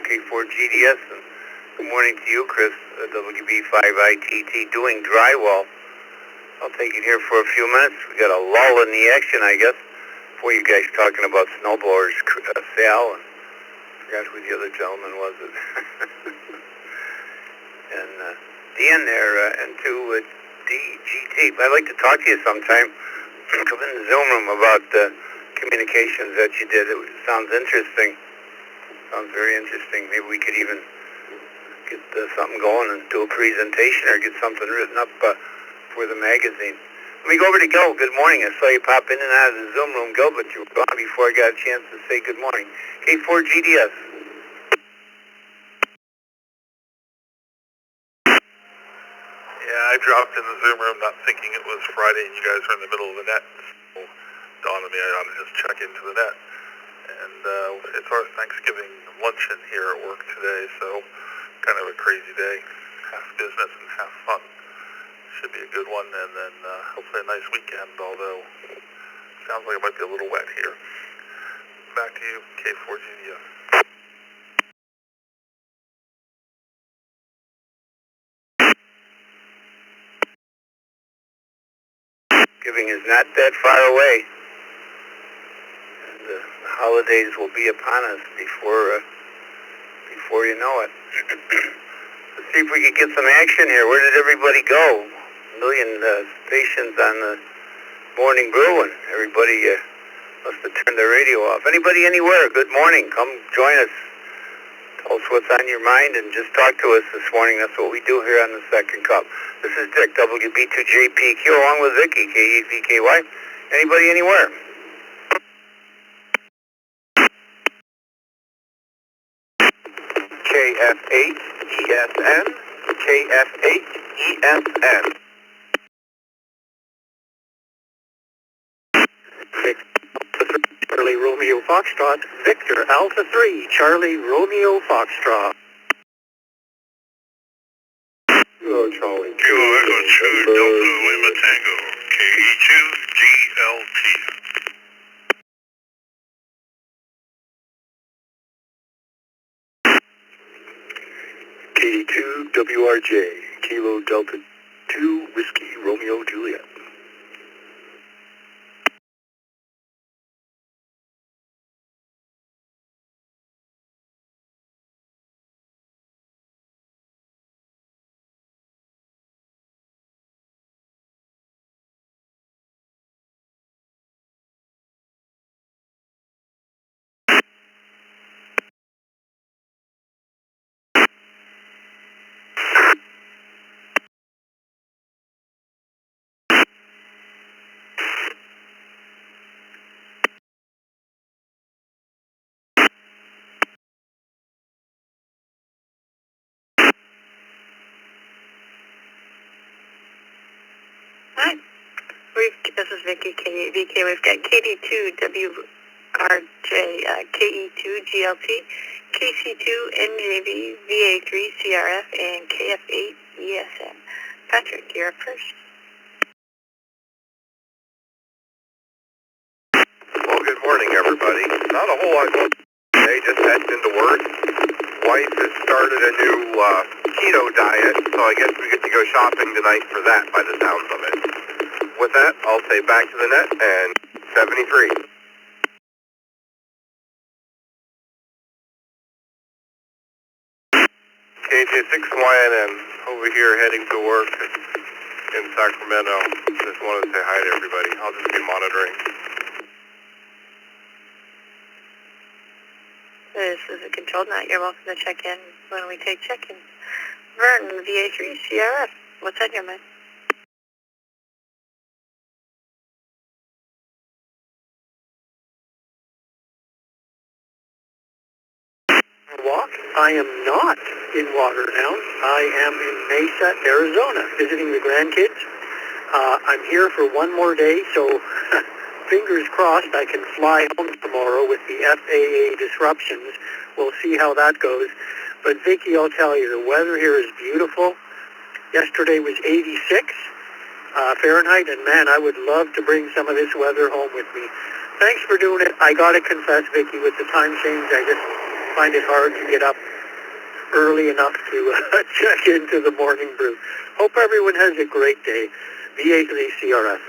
K4GDS, and good morning to you, Chris, WB5ITT, doing drywall. I'll take it here for a few minutes. We got a lull in the action, I guess, before you guys talking about snowblowers, Sal, and I forgot who the other gentleman was. And Dan there, N2DGT. I'd like to talk to you sometime. Come in the Zoom room about the communications that you did. It sounds interesting. Sounds very interesting. Maybe we could even get something going and do a presentation or get something written up for the magazine. Let me go over to Gil. Good morning. I saw you pop in and out of the Zoom room, Gil, but you were gone before I got a chance to say good morning. K4GDS. Yeah, I dropped in the Zoom room not thinking it was Friday and you guys were in the middle of the net. So dawned on me I ought to just check into the net. And it's our Thanksgiving luncheon here at work today, so kind of a crazy day. Half business and half fun. Should be a good one, and then hopefully a nice weekend, although sounds like it might be a little wet here. Back to you, K4GDF. Thanksgiving is not that far away. The holidays will be upon us before you know it. Let's see if we can get some action here. Where did everybody go? A million stations on the Morning Brew, and everybody must have turned their radio off. Anybody anywhere? Good morning. Come join us. Tell us what's on your mind and just talk to us this morning. That's what we do here on the Second Cup. This is Dick, WB2JPQ, along with Vicky, K8VKY. Anybody anywhere? KF8ESN, KF8ESN. Charlie Romeo Foxtrot, Victor Alpha 3, Charlie Romeo Foxtrot. Hello, Charlie. Kilo Echo 2, Delta Lima Tango, KE2GLT. KD2 WRJ, Kilo Delta 2, Whiskey Romeo Juliet. Hi. This is Vicky, K8VK. We've got KD2WRJ, KE2GLT, KC2NJV, VA3CRF, and KF8ESN. Patrick, you're up first. Well, good morning, everybody. Not a whole lot going on today, just heading into work. Wife has started a new keto diet, so I guess we get to go shopping tonight for that by the sounds of it. With that, I'll say back to the net and 73. KJ6YNN over here heading to work in Sacramento. Just wanted to say hi to everybody. I'll just be monitoring. This is a controlled night. You're welcome to check in when we take check-ins. Vern, VA3CRF, what's on your mind? Walk. I am not in Watertown. I am in Mesa, Arizona, visiting the grandkids. I'm here for one more day, so fingers crossed I can fly home tomorrow with the FAA disruptions. We'll see how that goes. But Vicki, I'll tell you, the weather here is beautiful. Yesterday was 86 Fahrenheit, and man, I would love to bring some of this weather home with me. Thanks for doing it. I gotta confess, Vicki, with the time change, I just find it hard to get up early enough to check into the Morning Brew. Hope everyone has a great day. VA3CRF.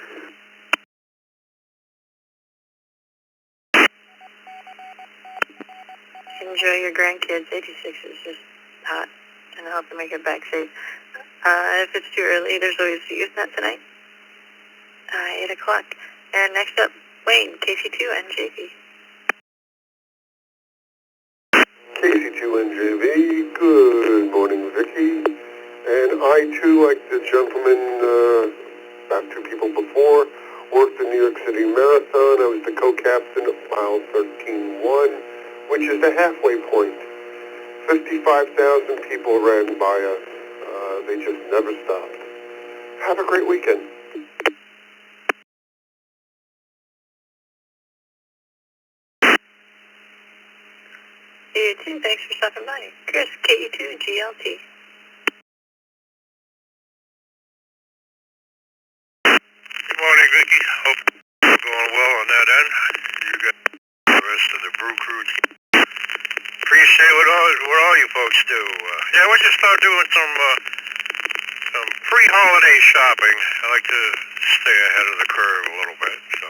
Enjoy your grandkids. 86 is just hot, and I hope to make it back safe. If it's too early, there's always the youth net tonight. 8 o'clock. And next up, Wayne, KC2NJV. KC2NJV, good morning, Vicky. And I, too, like the gentleman, about two people before, worked the New York City Marathon. I was the co-captain of mile 13-1, which is the halfway point. 55,000 people ran by us. They just never stopped. Have a great weekend. You too. Thanks for stopping by. Chris, KE2 GLT. Good morning, Vicky. Hope you're going well on that end. You got the rest of the brew crew. Appreciate what all you folks do. Yeah, we just started doing some pre-holiday shopping. I like to stay ahead of the curve a little bit, so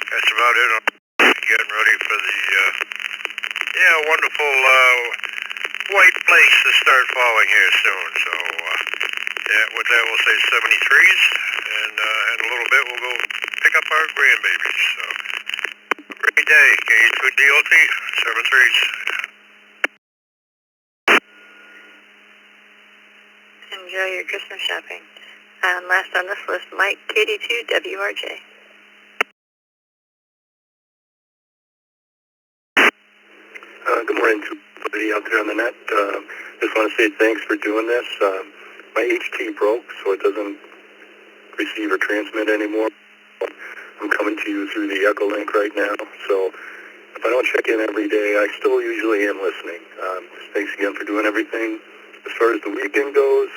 that's about it. I'm getting ready for the wonderful white flakes to start falling here soon. So with that we'll say 73s, and in a little bit we'll go pick up our grandbabies. So great day. Good DLT 73s. Enjoy your Christmas shopping. And last on this list, Mike, KD2 WRJ. Good morning to everybody out there on the net. Just want to say thanks for doing this. My HT broke, so it doesn't receive or transmit anymore. I'm coming to you through the Echo Link right now, so if I don't check in every day, I still usually am listening. Just thanks again for doing everything. As far as the weekend goes,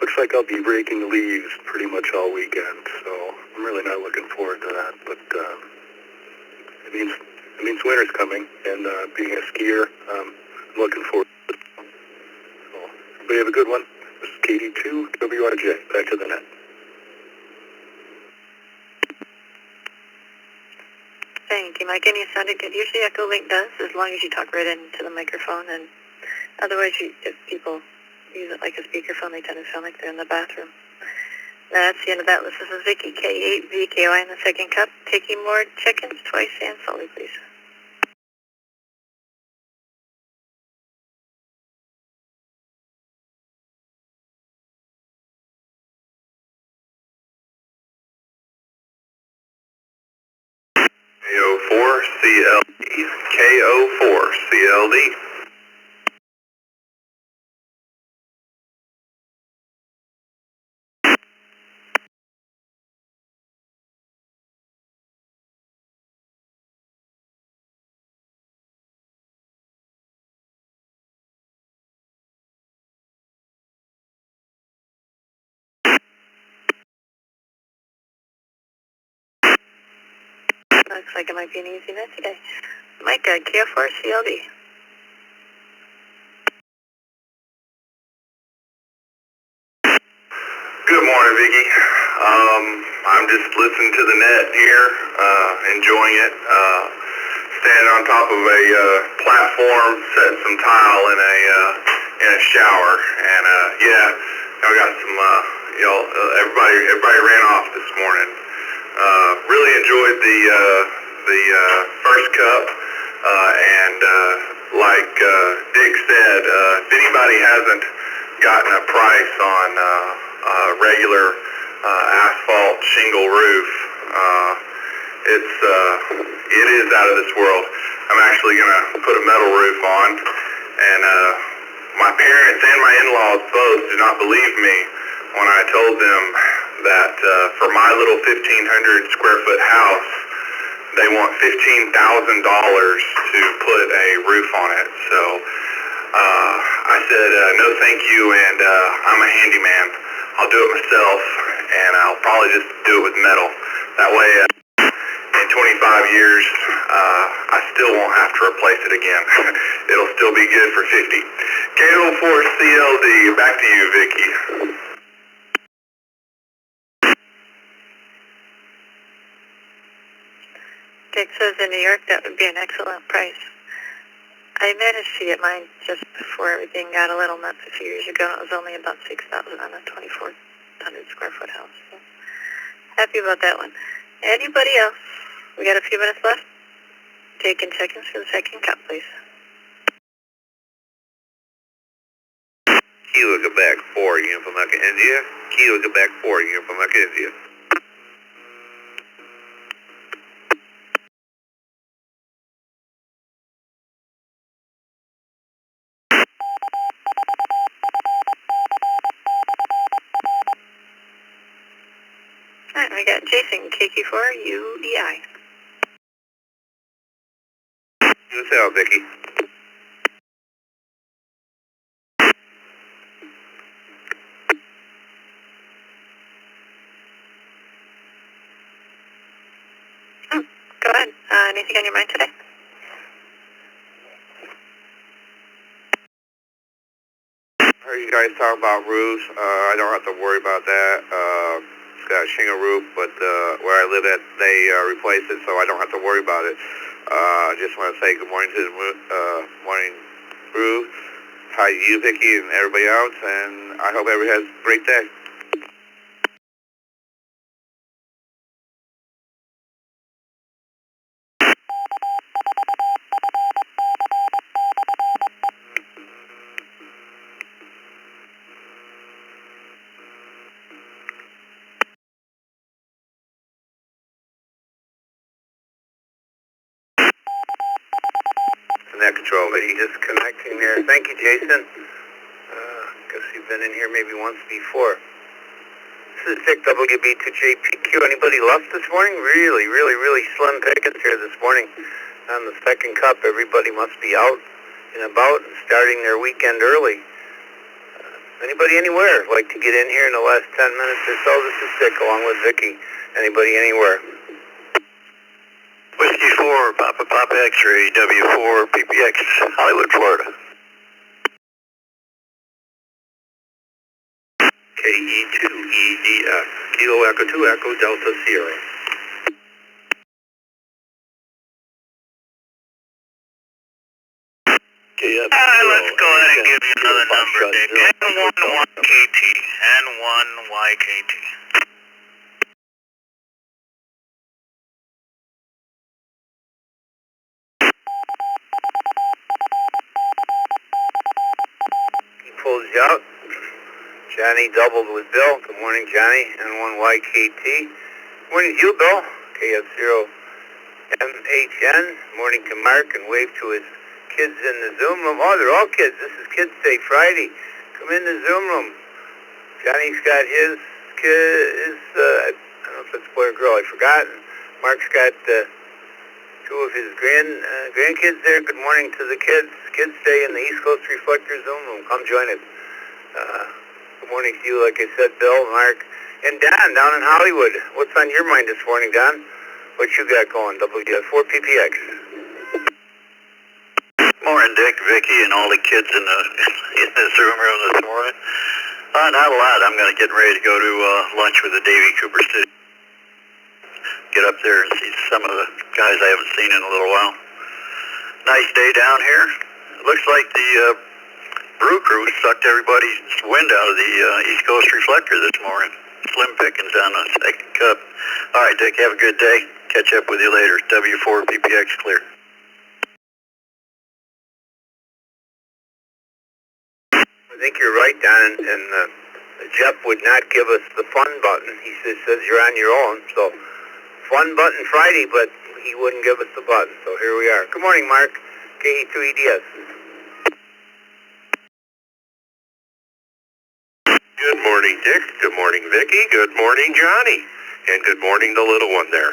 looks like I'll be raking leaves pretty much all weekend, so I'm really not looking forward to that, but it means winter's coming, and being a skier, I'm looking forward to it. So, everybody have a good one. This is KD2 WRJ. Back to the net. Thank you, Mike. And you sounded good. Usually Echo Link does, as long as you talk right into the microphone. And otherwise, if people use it like a speakerphone, they tend to sound like they're in the bathroom. That's the end of that list. This is Vicky, K8VKY in the second cup. Taking more check-ins twice and slowly, please. KO4CLD. KO4CLD. Looks like it might be an easy night today. Mike, KO4CLD. Good morning, Vicky. I'm just listening to the net here, enjoying it. Standing on top of a platform, setting some tile in a shower, and I got some. Everybody ran off this morning. Really enjoyed the first cup, and like Dick said, if anybody hasn't gotten a price on regular asphalt shingle roof, it is out of this world. I'm actually gonna put a metal roof on, and my parents and my in-laws both do not believe me when I told them that for my little 1,500 square foot house, they want $15,000 to put a roof on it. So I said, no thank you, and I'm a handyman. I'll do it myself, and I'll probably just do it with metal. That way, in 25 years, I still won't have to replace it again. It'll still be good for 50. KO4CLD, back to you, Vicky. Dick says in New York that would be an excellent price. I managed to get mine just before everything got a little nuts a few years ago. It was only about $6,000 on a 2,400 square foot house. So happy about that one. Anybody else? We got a few minutes left. Taking seconds for the second cup, please. Kilo Quebec 4, Uniform Mecca, India. Kilo Quebec 4, Uniform Mecca, India. Alright, we got Jason, KQ4, UEI. US Hotel, Vicky. Go ahead. Anything on your mind today? I heard you guys talk about roofs. I don't have to worry about that. It's got a shingle roof, but where I live at, they replaced it, so I don't have to worry about it. I just want to say good morning to the morning brew. Hi to you, Vicky, and everybody else, and I hope everybody has a great day. Net control, but he's just connecting there. Thank you, Jason. Guess you've been in here maybe once before. This is Dick WB2JPQ. Anybody left this morning? Really slim pickings here this morning. On the second cup, everybody must be out and about and starting their weekend early. Anybody anywhere like to get in here in the last 10 minutes or so? This is Dick along with Vicky. Anybody anywhere? Whiskey 4, Papa X-ray, W4, PPX, Hollywood, Florida. KE2EDF, Kilo Echo 2 Echo Delta Sierra. Let's go ahead and give you another number, Dick. N11KT, N1YKT. Pulls you out. Johnny doubled with Bill. Good morning, Johnny. N1YKT. Good morning to you, Bill. KF0MHN. Morning to Mark, and wave to his kids in the Zoom room. Oh, they're all kids. This is Kids Day Friday. Come in the Zoom room. Johnny's got his kid, I don't know if it's boy or girl, I've forgotten. Mark's got two of his grandkids there. Good morning to the kids. Kids Day in the East Coast Reflector Zoom room. Come join us. Good morning to you, like I said, Bill, Mark, and Don down in Hollywood. What's on your mind this morning, Don? What you got going? W4PPX. Morning, Dick, Vicky, and all the kids in the Zoom room this morning. Not a lot. I'm going to get ready to go to lunch with the Davy Cooper City. Get up there and see some of the guys I haven't seen in a little while. Nice day down here. It looks like the brew crew sucked everybody's wind out of the East Coast Reflector this morning. Slim pickings on the second cup. All right, Dick, have a good day. Catch up with you later. W4 PPX clear. I think you're right, Don, and Jeff would not give us the fun button. He says you're on your own, so fun button Friday, but he wouldn't give us the button, so here we are. Good morning, Mark. KE2EDS. Good morning, Dick. Good morning, Vicky. Good morning, Johnny. And good morning, the little one there.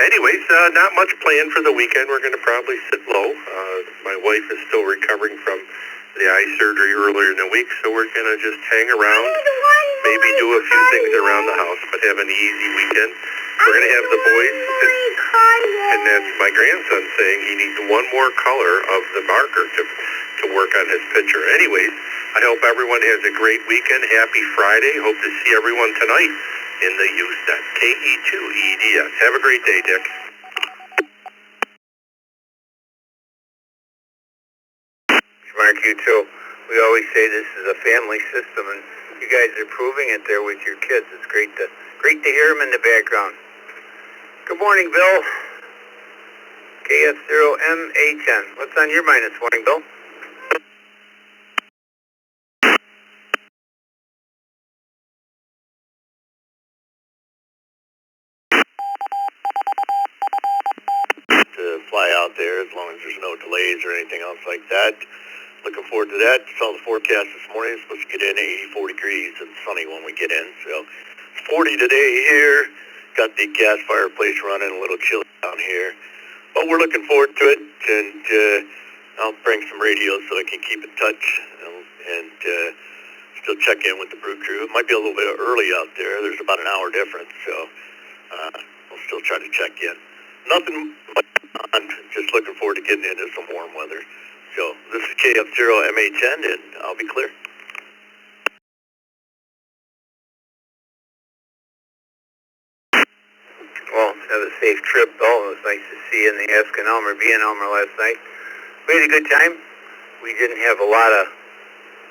Anyways, not much planned for the weekend. We're going to probably sit low. My wife is still recovering from the eye surgery earlier in the week, so we're going to just hang around, maybe do a few things around the house, but have an easy weekend. We're going to have the boys, and that's my grandson saying he needs one more color of the marker to work on his picture. Anyways, I hope everyone has a great weekend. Happy Friday. Hope to see everyone tonight in the USET. KE2EDS. Have a great day, Dick. Mark, you too. We always say this is a family system, and you guys are proving it there with your kids. It's great to hear them in the background. Good morning, Bill. KF0MHN. What's on your mind this morning, Bill? To fly out there as long as there's no delays or anything else like that. Looking forward to that. Saw the forecast this morning. It's supposed to get in 84 degrees and sunny when we get in. So 40 today here. Got the gas fireplace running, a little chilly down here. but we're looking forward to it, and I'll bring some radios so I can keep in touch and still check in with the brew crew. It might be a little bit early out there. There's about an hour difference, so we'll still try to check in. Nothing much on, just looking forward to getting into some warm weather. So this is KF0MHN, and I'll be clear. Well, have a safe trip, Bill. It was nice to see you in the Ask an Elmer, be an Elmer last night. We had a good time. We didn't have a lot of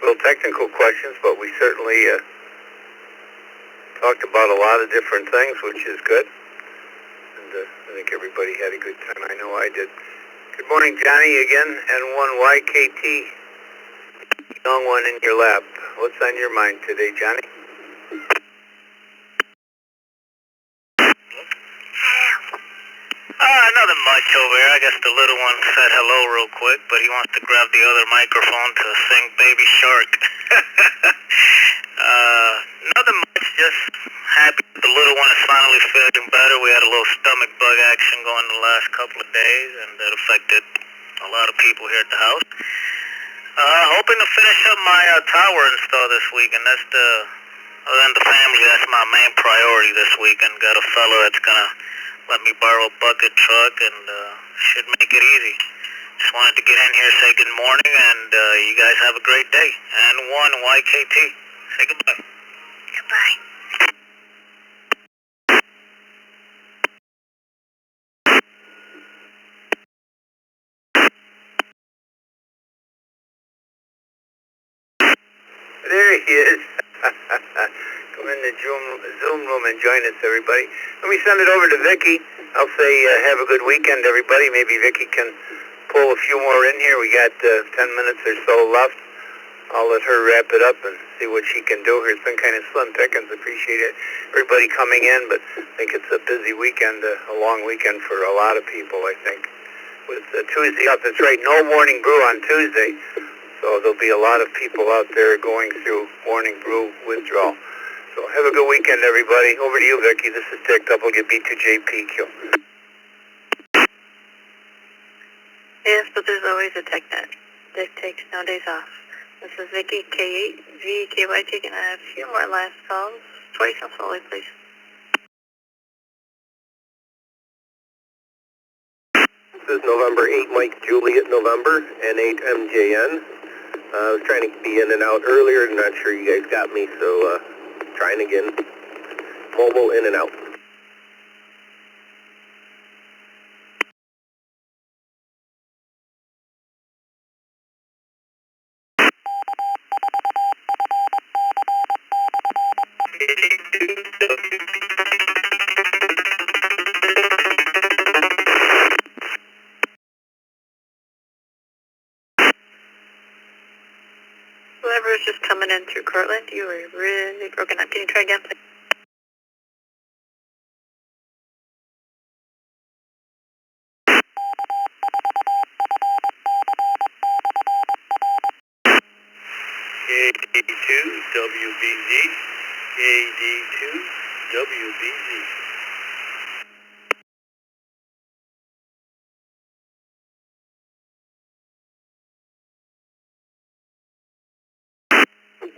real technical questions, but we certainly talked about a lot of different things, which is good. And I think everybody had a good time. I know I did. Good morning, Johnny, again, N1YKT. Young one in your lap. What's on your mind today, Johnny? Nothing much over here. I guess the little one said hello real quick, but he wants to grab the other microphone to sing Baby Shark. Nothing much, just happy the little one is finally feeling better. We had a little stomach bug action going the last couple of days, and that affected a lot of people here at the house. Hoping to finish up my tower install this week, and that's other than the family, that's my main priority this week, and got a fellow that's gonna let me borrow a bucket truck, and should make it easy. Just wanted to get in here, say good morning, and you guys have a great day. And N1YKT. Say goodbye. Goodbye. There he is. Come in the Zoom room and join us, everybody. Let me send it over to Vicki. I'll say have a good weekend, everybody. Maybe Vicki can pull a few more in here. We got 10 minutes or so left. I'll let her wrap it up and see what she can do here. It's been kind of slim pickings. Appreciate it. Everybody coming in, but I think it's a busy weekend, a long weekend for a lot of people, I think. With Tuesday up, that's right, no morning brew on Tuesday. So there'll be a lot of people out there going through morning brew withdrawal. So have a good weekend, everybody. Over to you, Vicki. This is Dick, WB2JPQ. Yes, but there's always a tech net. Dick takes no days off. This is Vicki, K8VKY, taking a few more last calls. Twice on slowly, please. This is November 8, Mike Juliet, November, N8MJN. I was trying to be in and out earlier, not sure you guys got me, so trying again. Mobile in and out. Whoever is just coming in through Cortland, you were really broken up. Can you try again, please? KD2WBZ, KD2WBZ.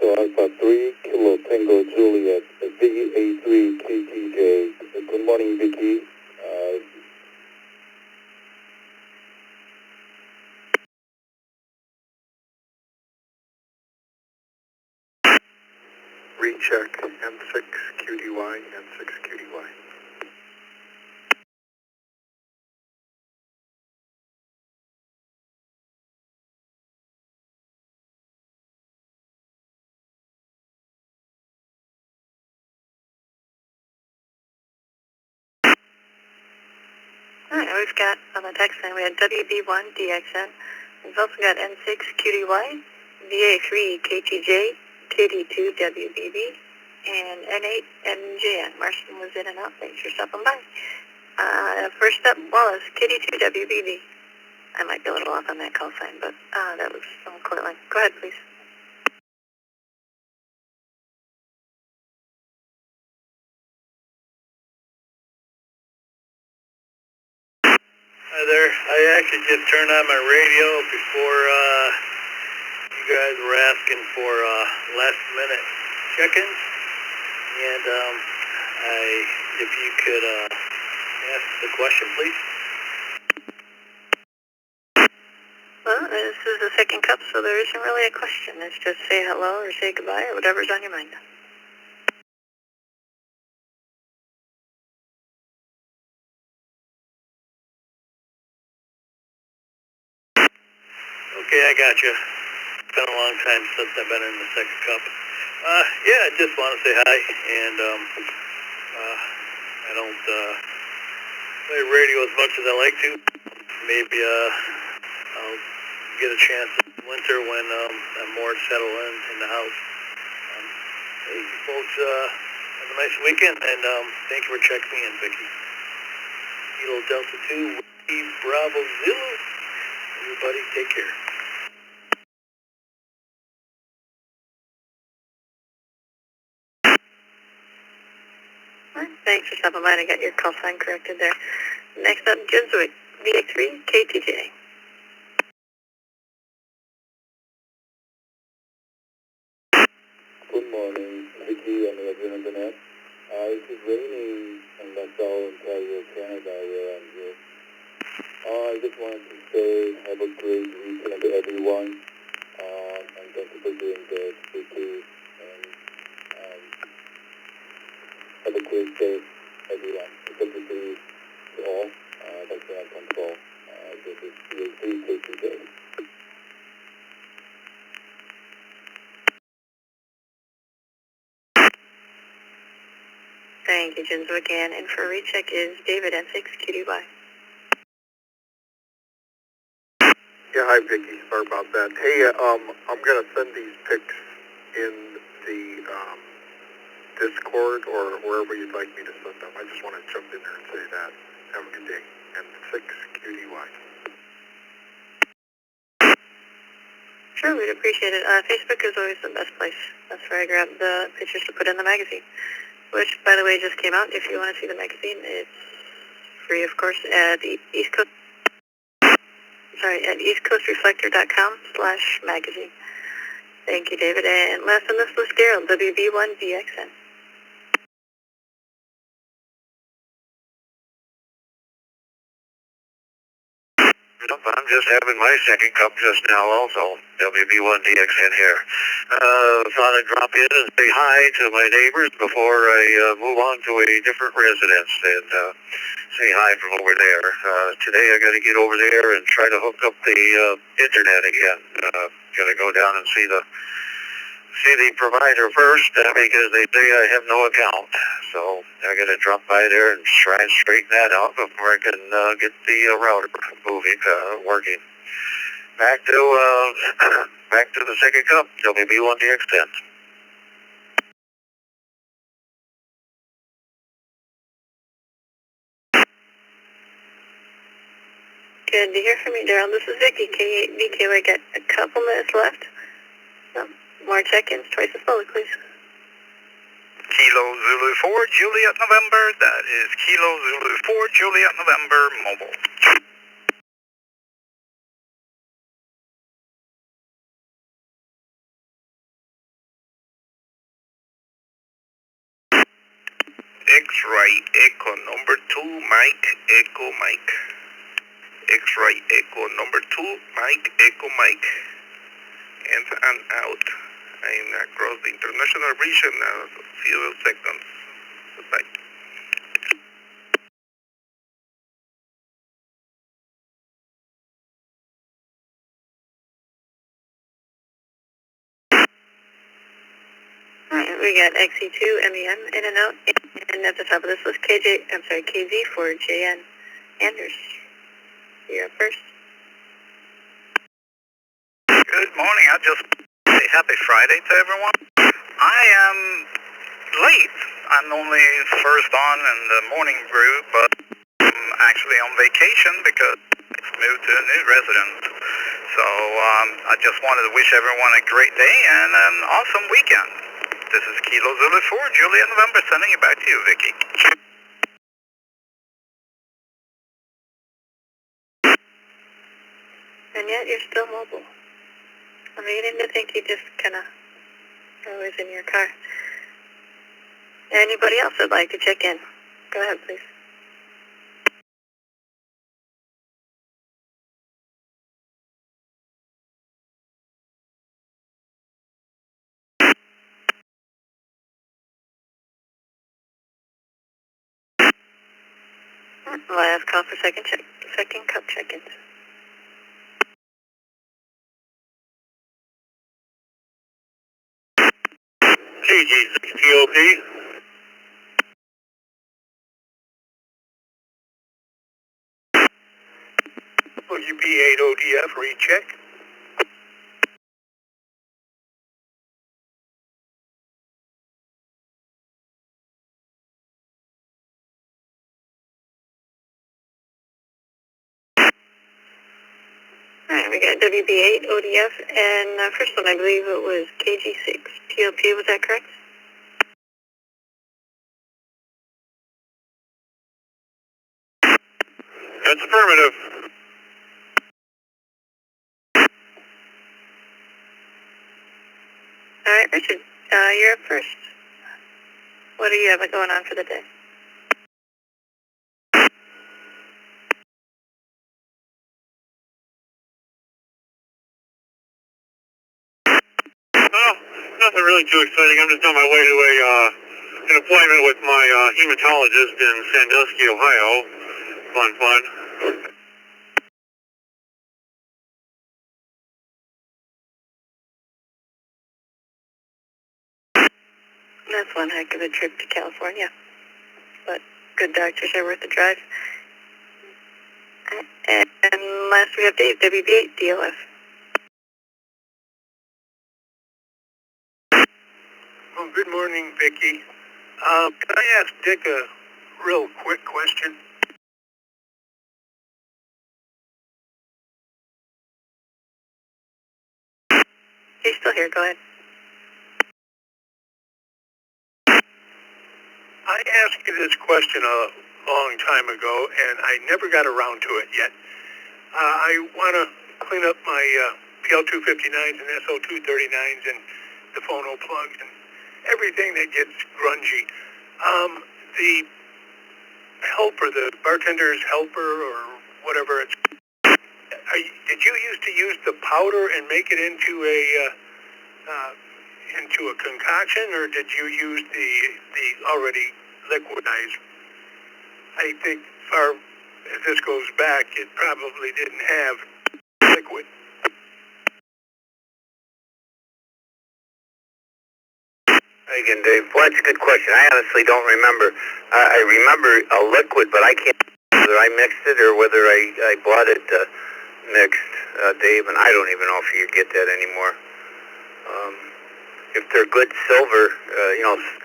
So Alpha 3, Kilo Tango Juliet, VA3 KTJ. Good morning, Vicky. Recheck M6QDY, M6QDY. Alright, we've got on the text line, we had WB1DXN. We've also got N6QDY, VA3KTJ, KD2WBB, and N8NJN. Martian was in and out. Thanks for stopping by. First up was KD2WBB. I might be a little off on that call sign, but that was from Cortland. Go ahead, please. Hi there. I actually just turned on my radio before you guys were asking for last minute check-ins, and if you could ask the question, please. Well, this is the second cup, so there isn't really a question. It's just say hello or say goodbye or whatever's on your mind. Okay, I got you. It's been a long time since I've been in the second cup. Yeah, I just want to say hi, and I don't play radio as much as I like to. Maybe I'll get a chance this winter when I'm more settled in the house. Hey, you folks, have a nice weekend, and thank you for checking me in, Vicky. Kilo Delta 2, Whiskey Bravo Zulu. Everybody, take care. Thanks for stopping by. I got your call sign corrected there. Next up, Jesuit, VA3, KTJ. Good morning, Vicky and everyone on the net. It is raining in LaSalle, Ontario, Canada, where I'm here. I just wanted to say have a great weekend to everyone. And thank you for doing this, Vicky. And have a great day, everyone. Good to see you all. That's what I control. This is VA3 KTJ. Thank you, Jinzo again. And for a recheck is David N6QDY. Yeah, hi Vicky. Sorry about that. Hey, I'm gonna send these pics in the Discord or wherever you'd like me to send them. I just want to jump in there and say that. Have a good day. And 6QDY. Sure, we'd appreciate it. Facebook is always the best place. That's where I grab the pictures to put in the magazine, which, by the way, just came out. If you want to see the magazine, it's free, of course, at eastcoastreflector.com/magazine. Thank you, David. And last on this list, Daryl, WB1DXN. I'm just having my second cup just now also, WB1DXN here. Thought I'd drop in and say hi to my neighbors before I move on to a different residence and say hi from over there. Today I got to get over there and try to hook up the internet again. Got to go down and see the provider first because they say I have no account. So I got to drop by there and try and straighten that out before I can get the router working. Back to the second cup, WB1DXN. Good to hear from you, Daryl. This is Vicky, K8VK. We got a couple minutes left. More check-ins, twice as slowly, please. Kilo Zulu 4, Juliet November. That is Kilo Zulu 4, Juliet November, mobile. X-ray Echo number 2, Mike, Echo Mike. X-ray Echo number 2, Mike, Echo Mike. In and out. I'm across the international region now. Few seconds. Goodbye. Alright, we got XE2, MEM, in and out, and at the top of this list, KZ for JN. Anders, you're up first. Good morning. I just say happy Friday to everyone. I am late. I'm only first on in the morning brew, but I'm actually on vacation because I moved to a new residence. So I just wanted to wish everyone a great day and an awesome weekend. This is Kilo Zulu 4, Juliet November, sending it back to you, Vicky. And yet you're still mobile. I'm beginning to think you just kind of always in your car. Anybody else would like to check in? Go ahead, please. Last call for second cup check-ins. KG6TOP. WB8ODF recheck. Alright, we got WB8 ODF, and first one I believe it was KG6 TOP, was that correct? That's affirmative. Alright, Richard, you're up first. What do you have going on for the day? Oh, nothing really too exciting. I'm just on my way to an appointment with my hematologist in Sandusky, Ohio. Fun. That's one heck of a trip to California. But good doctors are worth the drive. And last we have Dave, WB8 DOF. Well, good morning, Vicki. Can I ask Dick a real quick question? He's still here, go ahead. I asked you this question a long time ago, and I never got around to it yet. I want to clean up my PL259s and SO239s and the phono plugs and everything that gets grungy. The helper, the bartender's helper or whatever it's... did you used to use the powder and make it into a concoction, or did you use the already liquidized? I think far as this goes back, it probably didn't have liquid. Again, Dave, well, that's a good question. I honestly don't remember. I remember a liquid, but I can't remember whether I mixed it or whether I bought it mixed, Dave, and I don't even know if you could get that anymore. If they're good silver,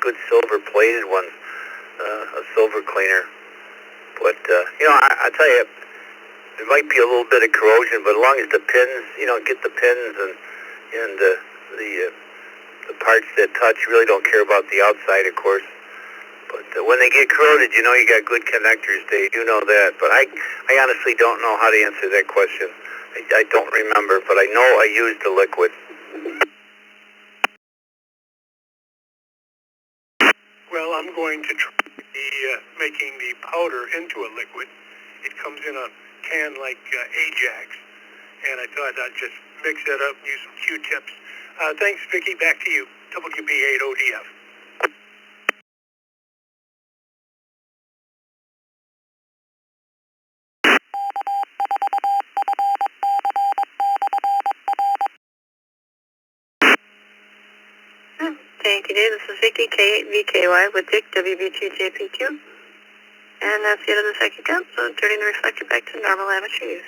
good silver plated ones, a silver cleaner. But, I tell you, there might be a little bit of corrosion, but as long as the pins, get the pins and the parts that touch, you really don't care about the outside, of course. But when they get corroded, you got good connectors, Dave. You know that. But I honestly don't know how to answer that question. I don't remember, but I know I used the liquid. Well, I'm going to try making the powder into a liquid. It comes in a can like Ajax, and I thought I'd just mix that up and use some Q-tips. Thanks, Vicki. Back to you. WB8ODF. Thank you, Dave. This is Vicki, K8VKY with Dick, WB2JPQ. And that's the end of the second cup, so turning the reflector back to normal amateur use.